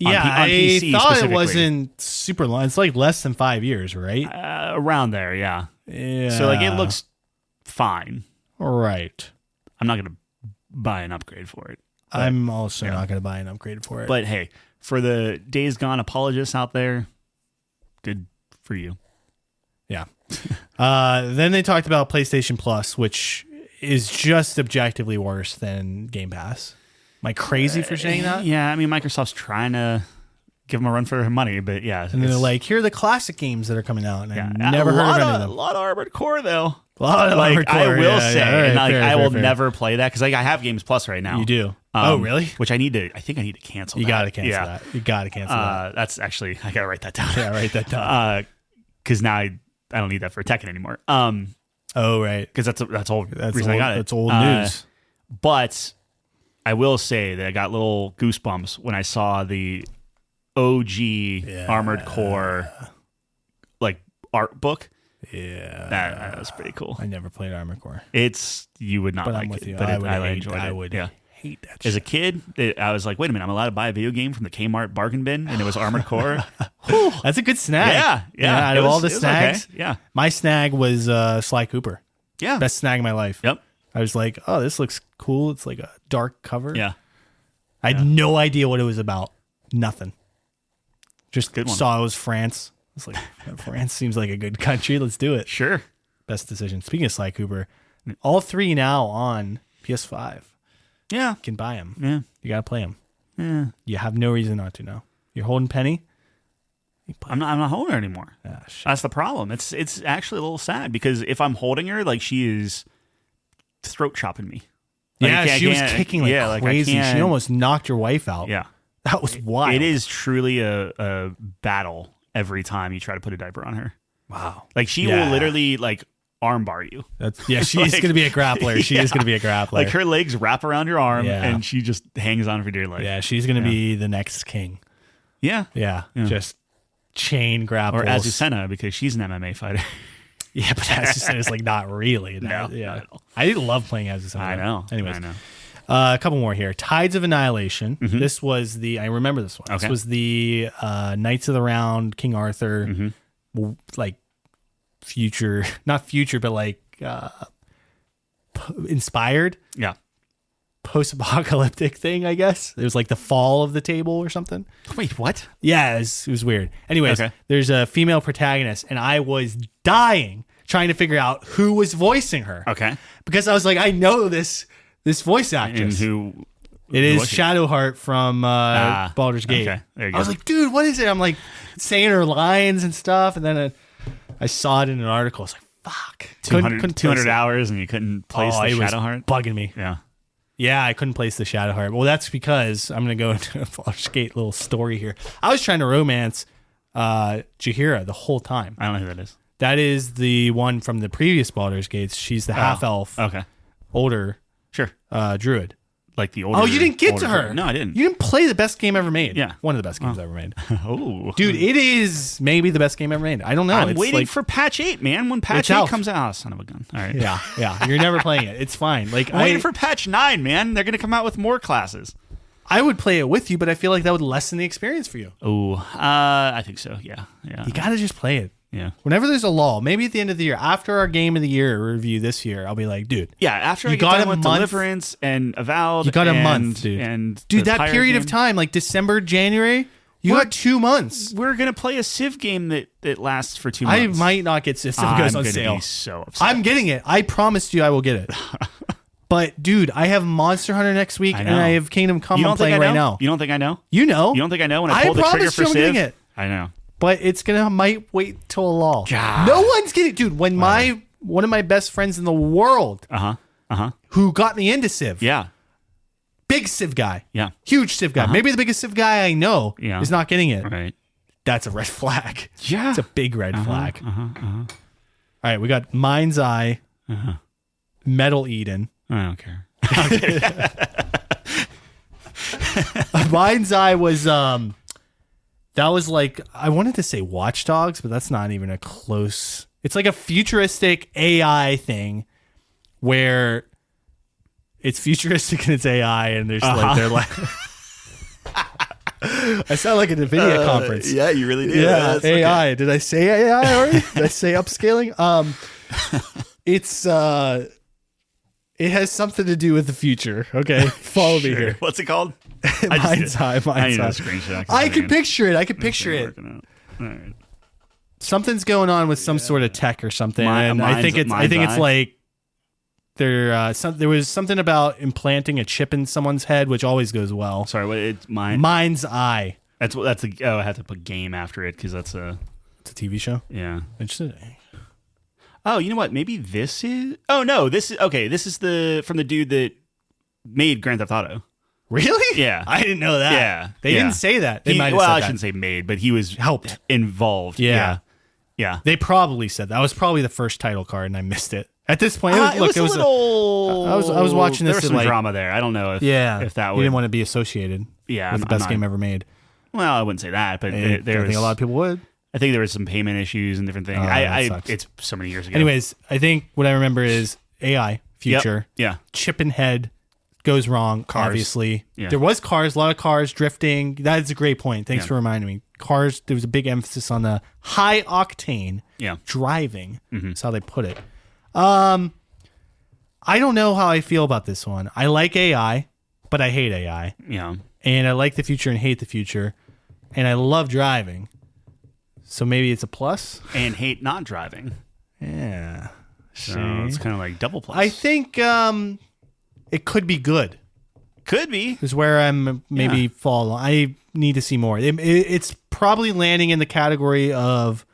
A: Yeah,
B: on PC
A: I thought it
B: specifically.
A: wasn't super long. It's like less than 5 years, right?
B: Around there, yeah.
A: Yeah.
B: So like it looks fine.
A: Right.
B: I'm not gonna buy an upgrade for it. But,
A: I'm also not going to buy an upgrade for it.
B: but hey, for the Days Gone apologists out there, good for you.
A: Yeah. Then they talked about PlayStation Plus, which is just objectively worse than Game Pass. Am I crazy for saying that?
B: Yeah, I mean Microsoft's trying to give them a run for their money, but yeah.
A: And they're like, here are the classic games that are coming out, and
B: yeah,
A: I never heard of any of
B: A
A: them.
B: lot of Armored Core though.
A: A lot of
B: Like
A: Armored
B: I
A: Core,
B: will
A: yeah,
B: say,
A: yeah,
B: and like
A: fair,
B: I
A: fair,
B: will
A: fair.
B: never play that because like I have Games Plus right now.
A: You do? Oh, really?
B: Which I think I need to cancel.
A: You
B: that.
A: got to cancel that. You got to cancel that.
B: That's actually I gotta write that down.
A: Yeah, write that down.
B: Because now I don't need that for Tekken anymore.
A: Oh, right.
B: Because that's all
A: That's
B: reason
A: old,
B: I got it.
A: That's old news.
B: But I will say that I got little goosebumps when I saw the OG Armored Core like art book.
A: Yeah,
B: That was pretty cool.
A: I never played Armored Core,
B: You would not
A: but
B: like
A: I'm with
B: it,
A: you.
B: but
A: I
B: enjoyed it.
A: I would
B: Yeah.
A: hate that.
B: As a
A: shit.
B: kid, I was like, wait a minute, I'm allowed to buy a video game from the Kmart bargain bin, and it was Armored Core.
A: That's a good snag.
B: Yeah.
A: Out
B: It
A: of
B: was-
A: all the
B: it was
A: snags,
B: okay. Yeah.
A: my snag was Sly Cooper.
B: Yeah.
A: Best snag of my life.
B: Yep.
A: I was like, oh, this looks cool. It's like a dark cover.
B: Yeah.
A: I had no idea what it was about. Nothing. Just
B: Good one.
A: saw it was France. It's like, France seems like a good country. Let's do it.
B: Sure.
A: Best decision. Speaking of Sly Cooper, all three now on PS5.
B: Yeah.
A: You can buy them.
B: Yeah.
A: You got to play them.
B: Yeah.
A: You have no reason not to now. You're holding Penny. You play.
B: I'm not holding her anymore.
A: Ah, shit.
B: That's the problem. It's actually a little sad because if I'm holding her, like she is throat chopping me. Like,
A: Yeah, she was
B: can't-
A: kicking like
B: I
A: crazy.
B: can't-
A: She almost knocked your wife out.
B: Yeah.
A: That was wild.
B: It is truly a battle every time you try to put a diaper on her.
A: Wow.
B: Like she
A: Yeah.
B: will literally like armbar you.
A: She's
B: Like-
A: going to be a grappler. She is going to be a grappler.
B: Like her legs wrap around your arm
A: Yeah.
B: and she just hangs on for dear life.
A: Yeah, she's going to be the next king.
B: Yeah.
A: Yeah. Just chain grapples.
B: Or Azucena because she's an MMA fighter.
A: Yeah, but Azucena is like not really.
B: No,
A: Yeah.
B: not at all.
A: I love playing Azucena.
B: I know.
A: Anyways.
B: I know.
A: A couple more here. Tides of Annihilation. This was I remember this one.
B: Okay.
A: This was the Knights of the Round, King Arthur, like future, not future, but like inspired
B: Yeah.
A: post-apocalyptic thing, I guess. It was like the fall of the table or something.
B: Wait, what?
A: Yeah, it was weird. Anyways,
B: Okay.
A: there's a female protagonist, and I was dying trying to figure out who was voicing her.
B: Okay.
A: Because I was like, I know this voice
B: And
A: actress.
B: who?
A: It is
B: was it?
A: Shadowheart from Baldur's Gate.
B: Okay. There you
A: I was
B: go.
A: like, dude, what is it? I'm like saying her lines and stuff, and then I saw it in an article. I was like, fuck.
B: 200
A: place
B: 200
A: it.
B: hours and you couldn't place the
A: it was
B: Shadowheart?
A: bugging me.
B: Yeah.
A: Yeah, I couldn't place the Shadowheart. Well, that's because I'm going to go into a Baldur's Gate little story here. I was trying to romance Jaheira the whole time.
B: I don't know who that is.
A: That is the one from the previous Baldur's Gates. She's the half-elf,
B: Okay.
A: older
B: Sure.
A: druid.
B: Like the older.
A: Oh, you didn't get
B: older
A: to her.
B: girl. No, I didn't.
A: You didn't play the best game ever made.
B: Yeah.
A: One of the best games ever made.
B: Oh.
A: Dude, it is maybe the best game ever made. I don't know.
B: I'm
A: It's
B: waiting
A: like,
B: for patch 8, man. When patch
A: It's
B: 8
A: out.
B: comes out. Oh, son of a gun. All right.
A: Yeah. You're never playing it. It's fine. Like
B: I'm waiting for patch 9, man. They're going to come out with more classes.
A: I would play it with you, but I feel like that would lessen the experience for you.
B: Oh, I think so. Yeah.
A: You got to just play it.
B: Yeah.
A: Whenever there's a lull, maybe at the end of the year, after our game of the year review this year, I'll be like, dude.
B: Yeah, after
A: you
B: I get
A: got
B: done
A: a
B: with
A: month.
B: Deliverance and Avowed.
A: You got a month, dude.
B: And
A: dude,
B: the
A: that
B: Pirate
A: period
B: game.
A: of time, like December, January, you got 2 months.
B: We're going to play a Civ game that lasts for 2
A: I
B: months.
A: might not get Civ if it goes on sale.
B: Be so upset.
A: I'm getting it. I promised you I will get it. But, dude, I have Monster Hunter next week, and I have Kingdom Come I'm playing right now.
B: You don't think I know?
A: You know.
B: You don't think I know when I pulled the trigger for
A: I'm
B: Civ?
A: getting it.
B: I know.
A: But it's might wait till a lull.
B: God.
A: No one's getting, dude. When one of my best friends in the world, who got me into Civ, big Civ guy, huge Civ guy, maybe the biggest Civ guy I know, is not getting it.
B: Right.
A: That's a red flag.
B: Yeah,
A: it's a big red flag. All right, we got Mind's Eye, Metal Eden.
B: I don't care.
A: Mind's Eye was that was like, I wanted to say Watch Dogs, but that's not even a close. It's like a futuristic AI thing where it's futuristic and it's AI, and there's like they're like. I sound like a NVIDIA conference.
B: Yeah, you really do.
A: Yeah, that's AI. Okay. Did I say AI already? Did I say upscaling? It's it has something to do with the future. Okay, follow me here.
B: What's it called?
A: Mind's Eye.
B: I need a screenshot.
A: I can picture it. I can picture it.
B: All right.
A: Something's going on with some sort of tech or something, and I think it's like there was something about implanting a chip in someone's head, which always goes well.
B: Sorry, what? It's
A: Mind's Eye.
B: I have to put game after it because it's a
A: TV show.
B: Yeah.
A: Interesting.
B: Oh, you know what? Maybe this is. Oh no, this is okay. This is from the dude that made Grand Theft Auto.
A: Really?
B: Yeah,
A: I didn't know that.
B: Yeah,
A: they didn't say that. They might have
B: said
A: said
B: I
A: that.
B: shouldn't say made, but he was
A: helped
B: involved.
A: Yeah. They probably said that. Was probably the first title card, and I missed it. At this point, I was watching this.
B: There was some drama there. I don't know if that would.
A: You didn't want to be associed.
B: Yeah,
A: with the best game ever made.
B: Well, I wouldn't say that, but
A: I think a lot of people would.
B: I think there was some payment issues and different things. It's so many years ago.
A: Anyways, I think what I remember is AI future.
B: Yep. Yeah,
A: chip in head goes wrong.
B: Cars.
A: Obviously,
B: yeah.
A: There was cars, a lot of cars drifting. That is a great point. Thanks for reminding me. Cars. There was a big emphasis on the high octane driving. That's how they put it. I don't know how I feel about this one. I like AI, but I hate AI.
B: Yeah,
A: and I like the future and hate the future, and I love driving. So maybe it's a plus.
B: And hate not driving.
A: Yeah.
B: So it's kind of like double plus.
A: I think it could be good.
B: Could be.
A: Is where I'm maybe fall. I need to see more. It's probably landing in the category of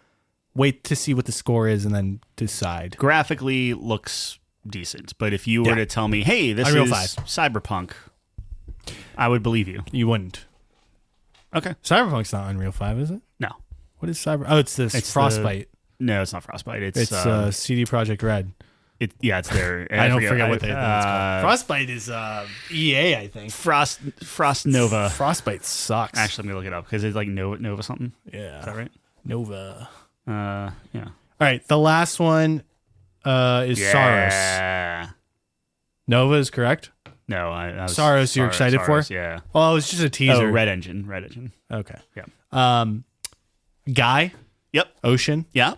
A: wait to see what the score is and then decide.
B: Graphically looks decent. But if you were to tell me, hey, this is Cyberpunk, I would believe you.
A: You wouldn't.
B: Okay.
A: Cyberpunk's not Unreal 5, is it?
B: No.
A: What is Cyber? Oh, it's this Frostbite.
B: No, it's not Frostbite. It's
A: CD Projekt Red.
B: It's their.
A: I don't forget what it's called. Frostbite is EA, I think.
B: Frost Nova.
A: Frostbite sucks.
B: Actually, I'm gonna look it up because it's like Nova something.
A: Yeah,
B: is that right?
A: Nova.
B: Yeah.
A: All right, the last one is Saros. Nova is correct.
B: No,
A: Saros. You're excited for?
B: Yeah.
A: Well, it was just a teaser.
B: Oh, Red Engine.
A: Okay.
B: Yeah.
A: Guy.
B: Yep.
A: Ocean.
B: Yeah.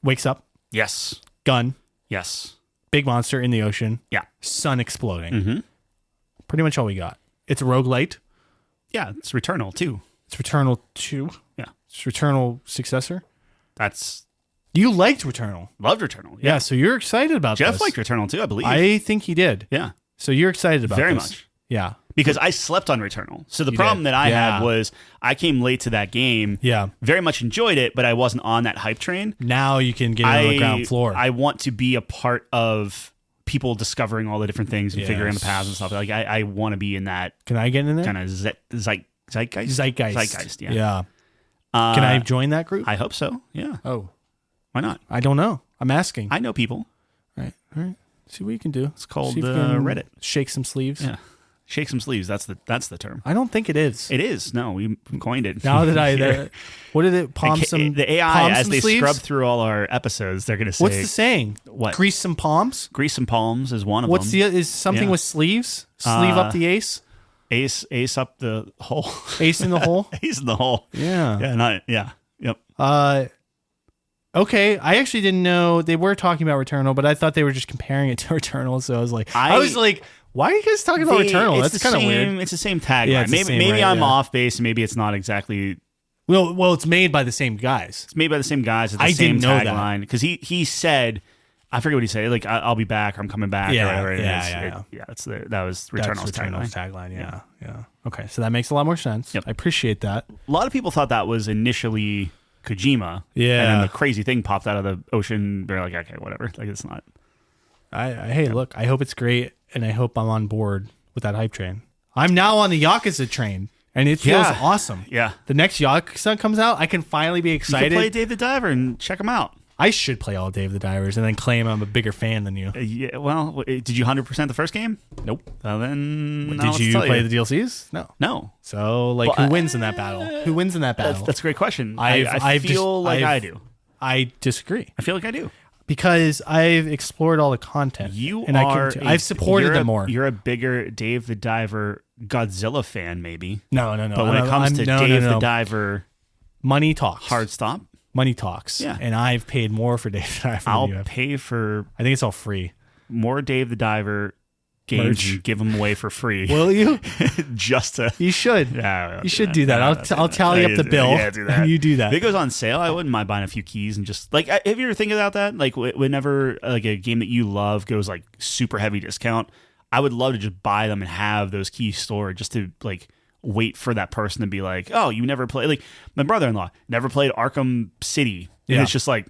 A: Wakes up.
B: Yes.
A: Gun.
B: Yes.
A: Big monster in the ocean.
B: Yeah.
A: Sun exploding. Pretty much all we got. It's a roguelite.
B: Yeah, it's Returnal 2.
A: It's Returnal 2.
B: Yeah.
A: It's Returnal successor. You liked Returnal.
B: Loved Returnal.
A: Yeah, so you're excited about
B: Jeff
A: this.
B: liked Returnal too, I believe.
A: I think he did.
B: Yeah.
A: So you're excited about
B: Very
A: this.
B: much.
A: Yeah.
B: Because I slept on Returnal. So the problem that I had was I came late to that game.
A: Yeah.
B: Very much enjoyed it, but I wasn't on that hype train.
A: Now you can get on the ground floor.
B: I want to be a part of people discovering all the different things and figuring the paths and stuff. Like I want to be in that.
A: Can I get in there?
B: Kind of zeitgeist.
A: Zeitgeist.
B: Yeah.
A: Yeah. Can I join that group?
B: I hope so. Yeah.
A: Oh.
B: Why not?
A: I don't know. I'm asking.
B: I know people.
A: All right. See what you can do.
B: It's called Reddit.
A: Shake some sleeves.
B: Yeah. Shake some sleeves. That's the term.
A: I don't think it is.
B: It is. No, we coined it.
A: Now that what did it? The
B: AI as they
A: sleeves?
B: scrub through all our episodes, they're going to say.
A: What's the saying?
B: What?
A: Grease some palms.
B: Grease some palms is one of
A: them. Is something with sleeves? Sleeve up the ace.
B: Ace up the hole.
A: Ace in the hole.
B: Ace in the hole.
A: Yeah.
B: Yeah. Yep.
A: Okay, I actually didn't know they were talking about Returnal, but I thought they were just comparing it to Returnal. So I was like, why are you guys talking about Returnal? That's kind of weird.
B: It's the same tagline.
A: Yeah,
B: maybe I'm off base. Maybe it's not exactly.
A: Well, it's made by the same guys.
B: It's made by the same guys. It's the same tagline because he said, I forget what he said. Like I'll be back. Or I'm coming back. Or whatever it is. That was Returnal's
A: tagline. Yeah. Okay, so that makes a lot more sense. Yep. I appreciate that.
B: A lot of people thought that was initially Kojima.
A: Yeah.
B: And then the crazy thing popped out of the ocean. They're like, okay, whatever. Like it's not.
A: Hey, look, I hope it's great, and I hope I'm on board with that hype train. I'm now on the Yakuza train, and it feels awesome.
B: Yeah.
A: The next Yakuza comes out, I can finally be excited.
B: You can play Dave the Diver and check him out.
A: I should play all Dave the Divers and then claim I'm a bigger fan than you.
B: Yeah. Well, did you 100% the first game?
A: Nope.
B: Well, then
A: did you play the DLCs? No. So, who wins in that battle? Who wins in that battle?
B: That's a great question. I feel like I do.
A: I disagree.
B: I feel like I do.
A: Because I've explored all the content. I've supported them more.
B: You're a bigger Dave the Diver Godzilla fan, maybe.
A: No.
B: But when it comes to Dave the Diver,
A: money talks.
B: Hard stop.
A: Money talks.
B: Yeah.
A: And I've paid more for Dave the Diver.
B: I'll pay for.
A: I think it's all free.
B: More Dave the Diver games and give them away for free.
A: Will you?
B: Just to.
A: You should.
B: Yeah,
A: you should do that. I'll tally up the bill.
B: Yeah, do that.
A: And you do that.
B: If it goes on sale, I wouldn't mind buying a few keys and just have you ever think about that? Like whenever like a game that you love goes like super heavy discount, I would love to just buy them and have those keys stored just to like wait for that person to be like, oh, you never played. Like my brother-in-law never played Arkham City, and it's just like,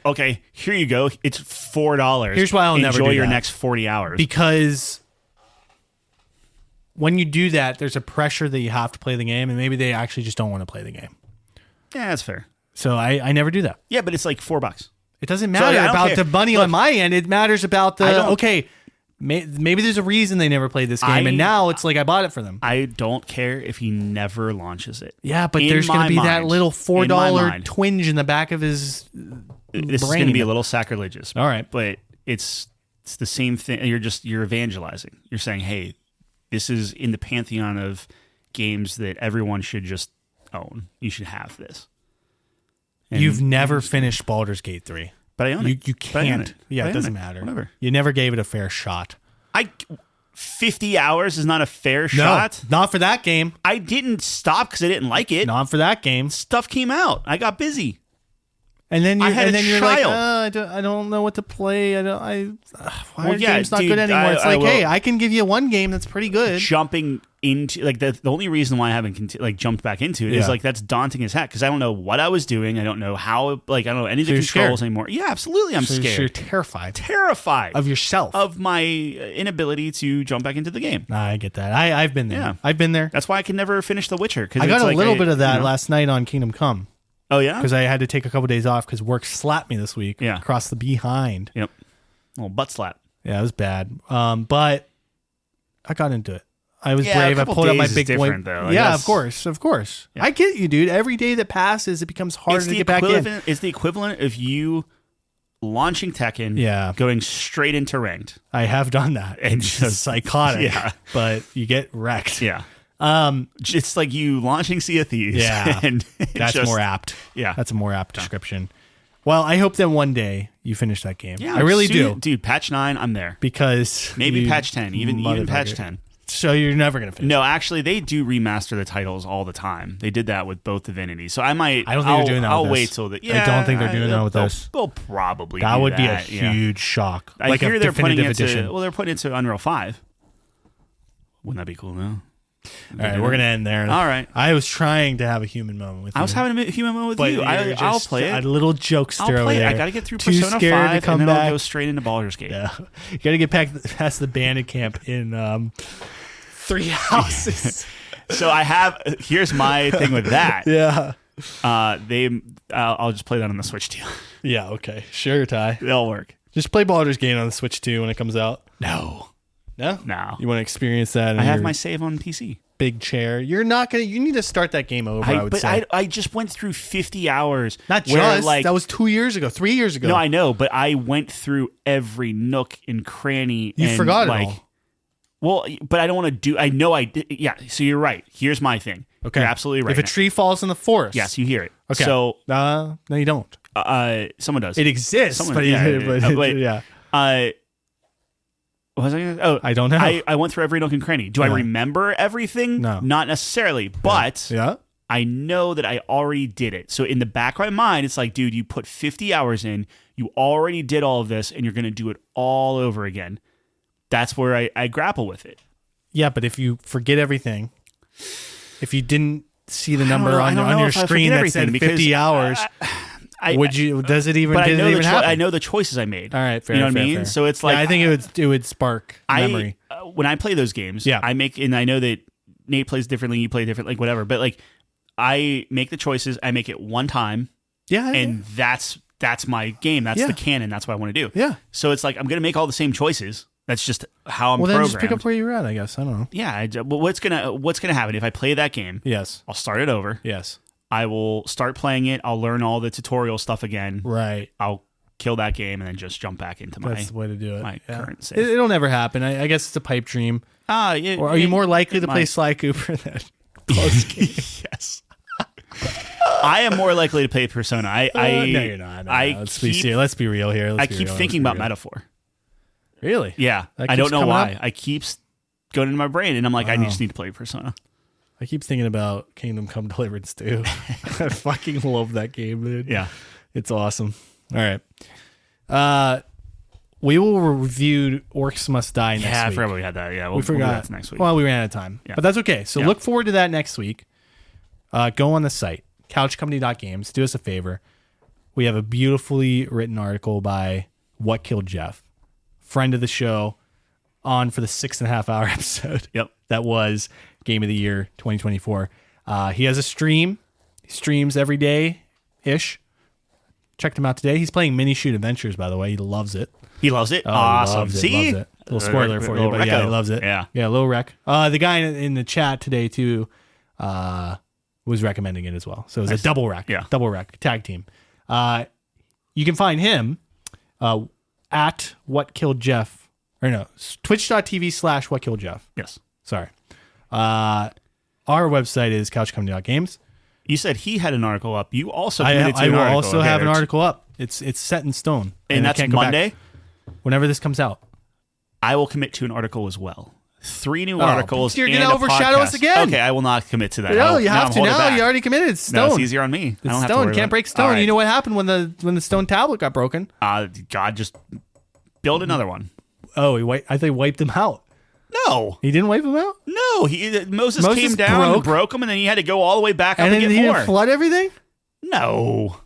B: okay, here you go. It's $4.
A: Here's why I'll never do
B: enjoy your
A: that.
B: next 40 hours.
A: Because when you do that, there's a pressure that you have to play the game, and maybe they actually just don't want to play the game.
B: Yeah, that's fair.
A: So I never do that.
B: Yeah, but it's like $4.
A: It doesn't matter about the money on my end. It matters about maybe there's a reason they never played this game, and now it's like I bought it for them.
B: I don't care if he never launches it.
A: Yeah, but there's going to be that little $4 twinge in the back of his
B: This is going to be a little sacrilegious.
A: All right.
B: But it's the same thing. You're evangelizing. You're saying, hey, this is in the pantheon of games that everyone should just own. You should have this. And
A: you've never finished Baldur's Gate 3.
B: But I own it.
A: You can't. Yeah, it doesn't matter.
B: Whatever.
A: You never gave it a fair shot.
B: 50 hours is not a fair shot.
A: Not for that game.
B: I didn't stop because I didn't like it.
A: Not for that game.
B: Stuff came out. I got busy.
A: And then you're like,
B: child.
A: I don't know what to play. Game's not
B: dude,
A: good anymore. It's hey, I can give you one game that's pretty good.
B: Jumping into the only reason why I haven't jumped back into it is that's daunting as heck because I don't know what I was doing. I don't know how. I don't know any of the controls anymore. Yeah, absolutely, I'm scared.
A: You're terrified
B: of
A: yourself,
B: of my inability to jump back into the game.
A: I get that. I've been there.
B: Yeah.
A: I've been there.
B: That's why I can never finish The Witcher.
A: I got a little bit of that last night on Kingdom Come.
B: Oh, yeah?
A: Because I had to take a couple days off because work slapped me this week across the behind.
B: Yep. Little butt slap.
A: Yeah, it was bad. But I got into it. I was brave. I pulled up my big boy. Yeah, of course. Yeah. I get you, dude. Every day that passes, it becomes harder to get back in.
B: It's the equivalent of you launching Tekken, going straight into ranked.
A: I have done that. It's just psychotic. But you get wrecked.
B: Yeah. It's like you launching Sea of Thieves.
A: Yeah, and that's more apt. Yeah, that's a more apt description. Well, I hope that one day you finish that game. Yeah, I really do,
B: dude. Patch 9, I'm there
A: because
B: maybe patch 10, even patch 10.
A: So you're never gonna finish.
B: No, actually, they do remaster the titles all the time. They did that with both Divinity. So I might.
A: I don't think they're doing that.
B: I'll wait till the.
A: I don't think they're doing that with this.
B: They'll probably.
A: That would be a huge shock.
B: I hear they're putting it into. Well, they're putting it into Unreal 5. Wouldn't that be cool? No.
A: All right, we're gonna end there.
B: All right.
A: I was trying to have a human moment with you.
B: I was having a human moment with you. I'll play it.
A: A little jokester over there.
B: I got to get through Persona 5 and then I'll go straight into Baldur's Gate.
A: Yeah, you got to get past the bandit camp in 3 houses.
B: So I have. Here's my thing with that.
A: Yeah.
B: I'll just play that on the Switch too.
A: Yeah. Okay. Sure, Ty.
B: It'll work.
A: Just play Baldur's Gate on the Switch 2 when it comes out.
B: No.
A: You want to experience that?
B: I have my save on PC.
A: Big chair. You're not gonna. You need to start that game over. I would say.
B: I just went through 50 hours.
A: Not just that was 2 years ago, 3 years ago.
B: No, I know, but I went through every nook and cranny.
A: You forgot it all.
B: Well, but I don't want to do. I know I did. Yeah. So you're right. Here's my thing.
A: Okay.
B: You're absolutely right.
A: If a tree falls in the forest,
B: yes, you hear it.
A: Okay.
B: So
A: no, you don't.
B: Someone does.
A: It exists,
B: Someone,
A: but
B: wait.
A: yeah.
B: What was I gonna, oh,
A: I don't know.
B: I went through every nook and cranny. Do I remember everything?
A: No.
B: Not necessarily, but
A: Yeah.
B: I know that I already did it. So in the back of my mind, it's like, dude, you put 50 hours in, you already did all of this, and you're going to do it all over again. That's where I grapple with it.
A: Yeah, but if you forget everything, if you didn't see the number on your screen that said 50 hours, does it even happen?
B: I know the choices I made.
A: All right, fair.
B: You know what I mean?
A: Fair.
B: So it's like,
A: I think it would spark memory.
B: When I play those games, and I know that Nate plays differently, you play differently, like whatever, but like I make the choices, I make it one time, and that's my game. That's the canon. That's what I want to do.
A: Yeah.
B: So it's like I'm going to make all the same choices. That's just how I'm
A: programmed.
B: programmed.
A: Then just pick up where you're at, I guess. I don't know.
B: Yeah. What's gonna happen if I play that game?
A: Yes.
B: I'll start it over.
A: Yes.
B: I will start playing it. I'll learn all the tutorial stuff again.
A: Right.
B: I'll kill that game and then just jump back into
A: That's the way to do it.
B: My current save.
A: It'll never happen. I guess it's a pipe dream. Or are you more likely to play Sly Cooper than Close Game?
B: Yes. I am more likely to play Persona.
A: No, you're not. No. Let's be real here.
B: I keep thinking about Metaphor.
A: Really?
B: Yeah. I don't know why. I keep going into my brain, and I'm like, I just need to play Persona.
A: I keep thinking about Kingdom Come Deliverance too. I fucking love that game, dude.
B: Yeah.
A: It's awesome. All right. We will review Orcs Must Die next week.
B: Yeah, I forgot we had that. Yeah,
A: we forgot.
B: That's next week.
A: Well, we ran out of time. Yeah. But that's okay. So look forward to that next week. Go on the site, couchcompany.games. Do us a favor. We have a beautifully written article by What Killed Jeff, friend of the show, on for the 6.5 hour episode.
B: Yep.
A: That was Game of the Year 2024. He has a stream. He streams every day-ish. Checked him out today. He's playing Mini Shoot Adventures, by the way. He loves it.
B: He loves it?
A: Oh,
B: awesome.
A: Loves it,
B: See?
A: Loves it. A little spoiler for you, but yeah, he loves it.
B: Yeah.
A: Yeah, little rec. The guy in the chat today, too, was recommending it as well. So it was a double rec.
B: Yeah.
A: Double rec. Tag team. You can find him at What Killed Jeff. Or no, twitch.tv/What Killed Jeff.
B: Yes.
A: Sorry. Our website is couchcompany.games.
B: You said he had an article up. You also committed to
A: I
B: an
A: will
B: article.
A: also have an article up. It's set in stone.
B: And that's Monday?
A: Whenever this comes out.
B: I will commit to an article as well. 3 new articles.
A: You're going to overshadow us again.
B: Okay, I will not commit to that.
A: No, you have to now. You already committed. It's stone.
B: No, it's easier on me.
A: It's stone. Can't break stone.
B: Right.
A: You know what happened when the stone tablet got broken?
B: God, just build another one.
A: Oh, I thought he wiped them out.
B: No.
A: He didn't wipe them out?
B: No. Moses came down and broke them, and then he had to go all the way back up and get
A: he
B: more.
A: didn't flood everything?
B: No.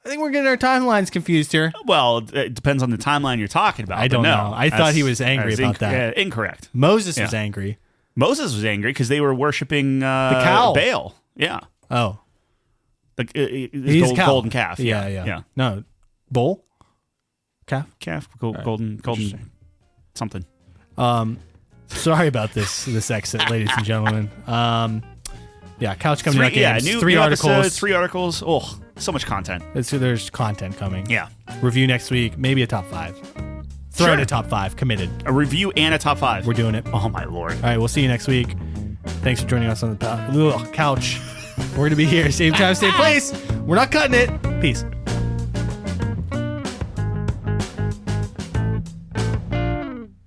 A: I think we're getting our timelines confused here.
B: Well, it depends on the timeline you're talking about.
A: I don't know. I thought he was angry about that.
B: Yeah, incorrect.
A: Moses was angry.
B: Moses was angry because they were worshiping the
A: cow.
B: Baal. Yeah.
A: Oh.
B: His golden calf.
A: Yeah. No. Bull?
B: Calf? Golden something.
A: Sorry about this exit, ladies and gentlemen. Couch coming out games.
B: New
A: 3 articles.
B: Episodes, 3 articles. Oh, so much content.
A: There's content coming.
B: Yeah.
A: Review next week. Maybe a top 5. Throw in a top 5. Committed.
B: A review and a top 5.
A: We're doing it.
B: Oh, my Lord. All
A: right. We'll see you next week. Thanks for joining us on the couch. We're going to be here. Same time, same place. We're not cutting it. Peace.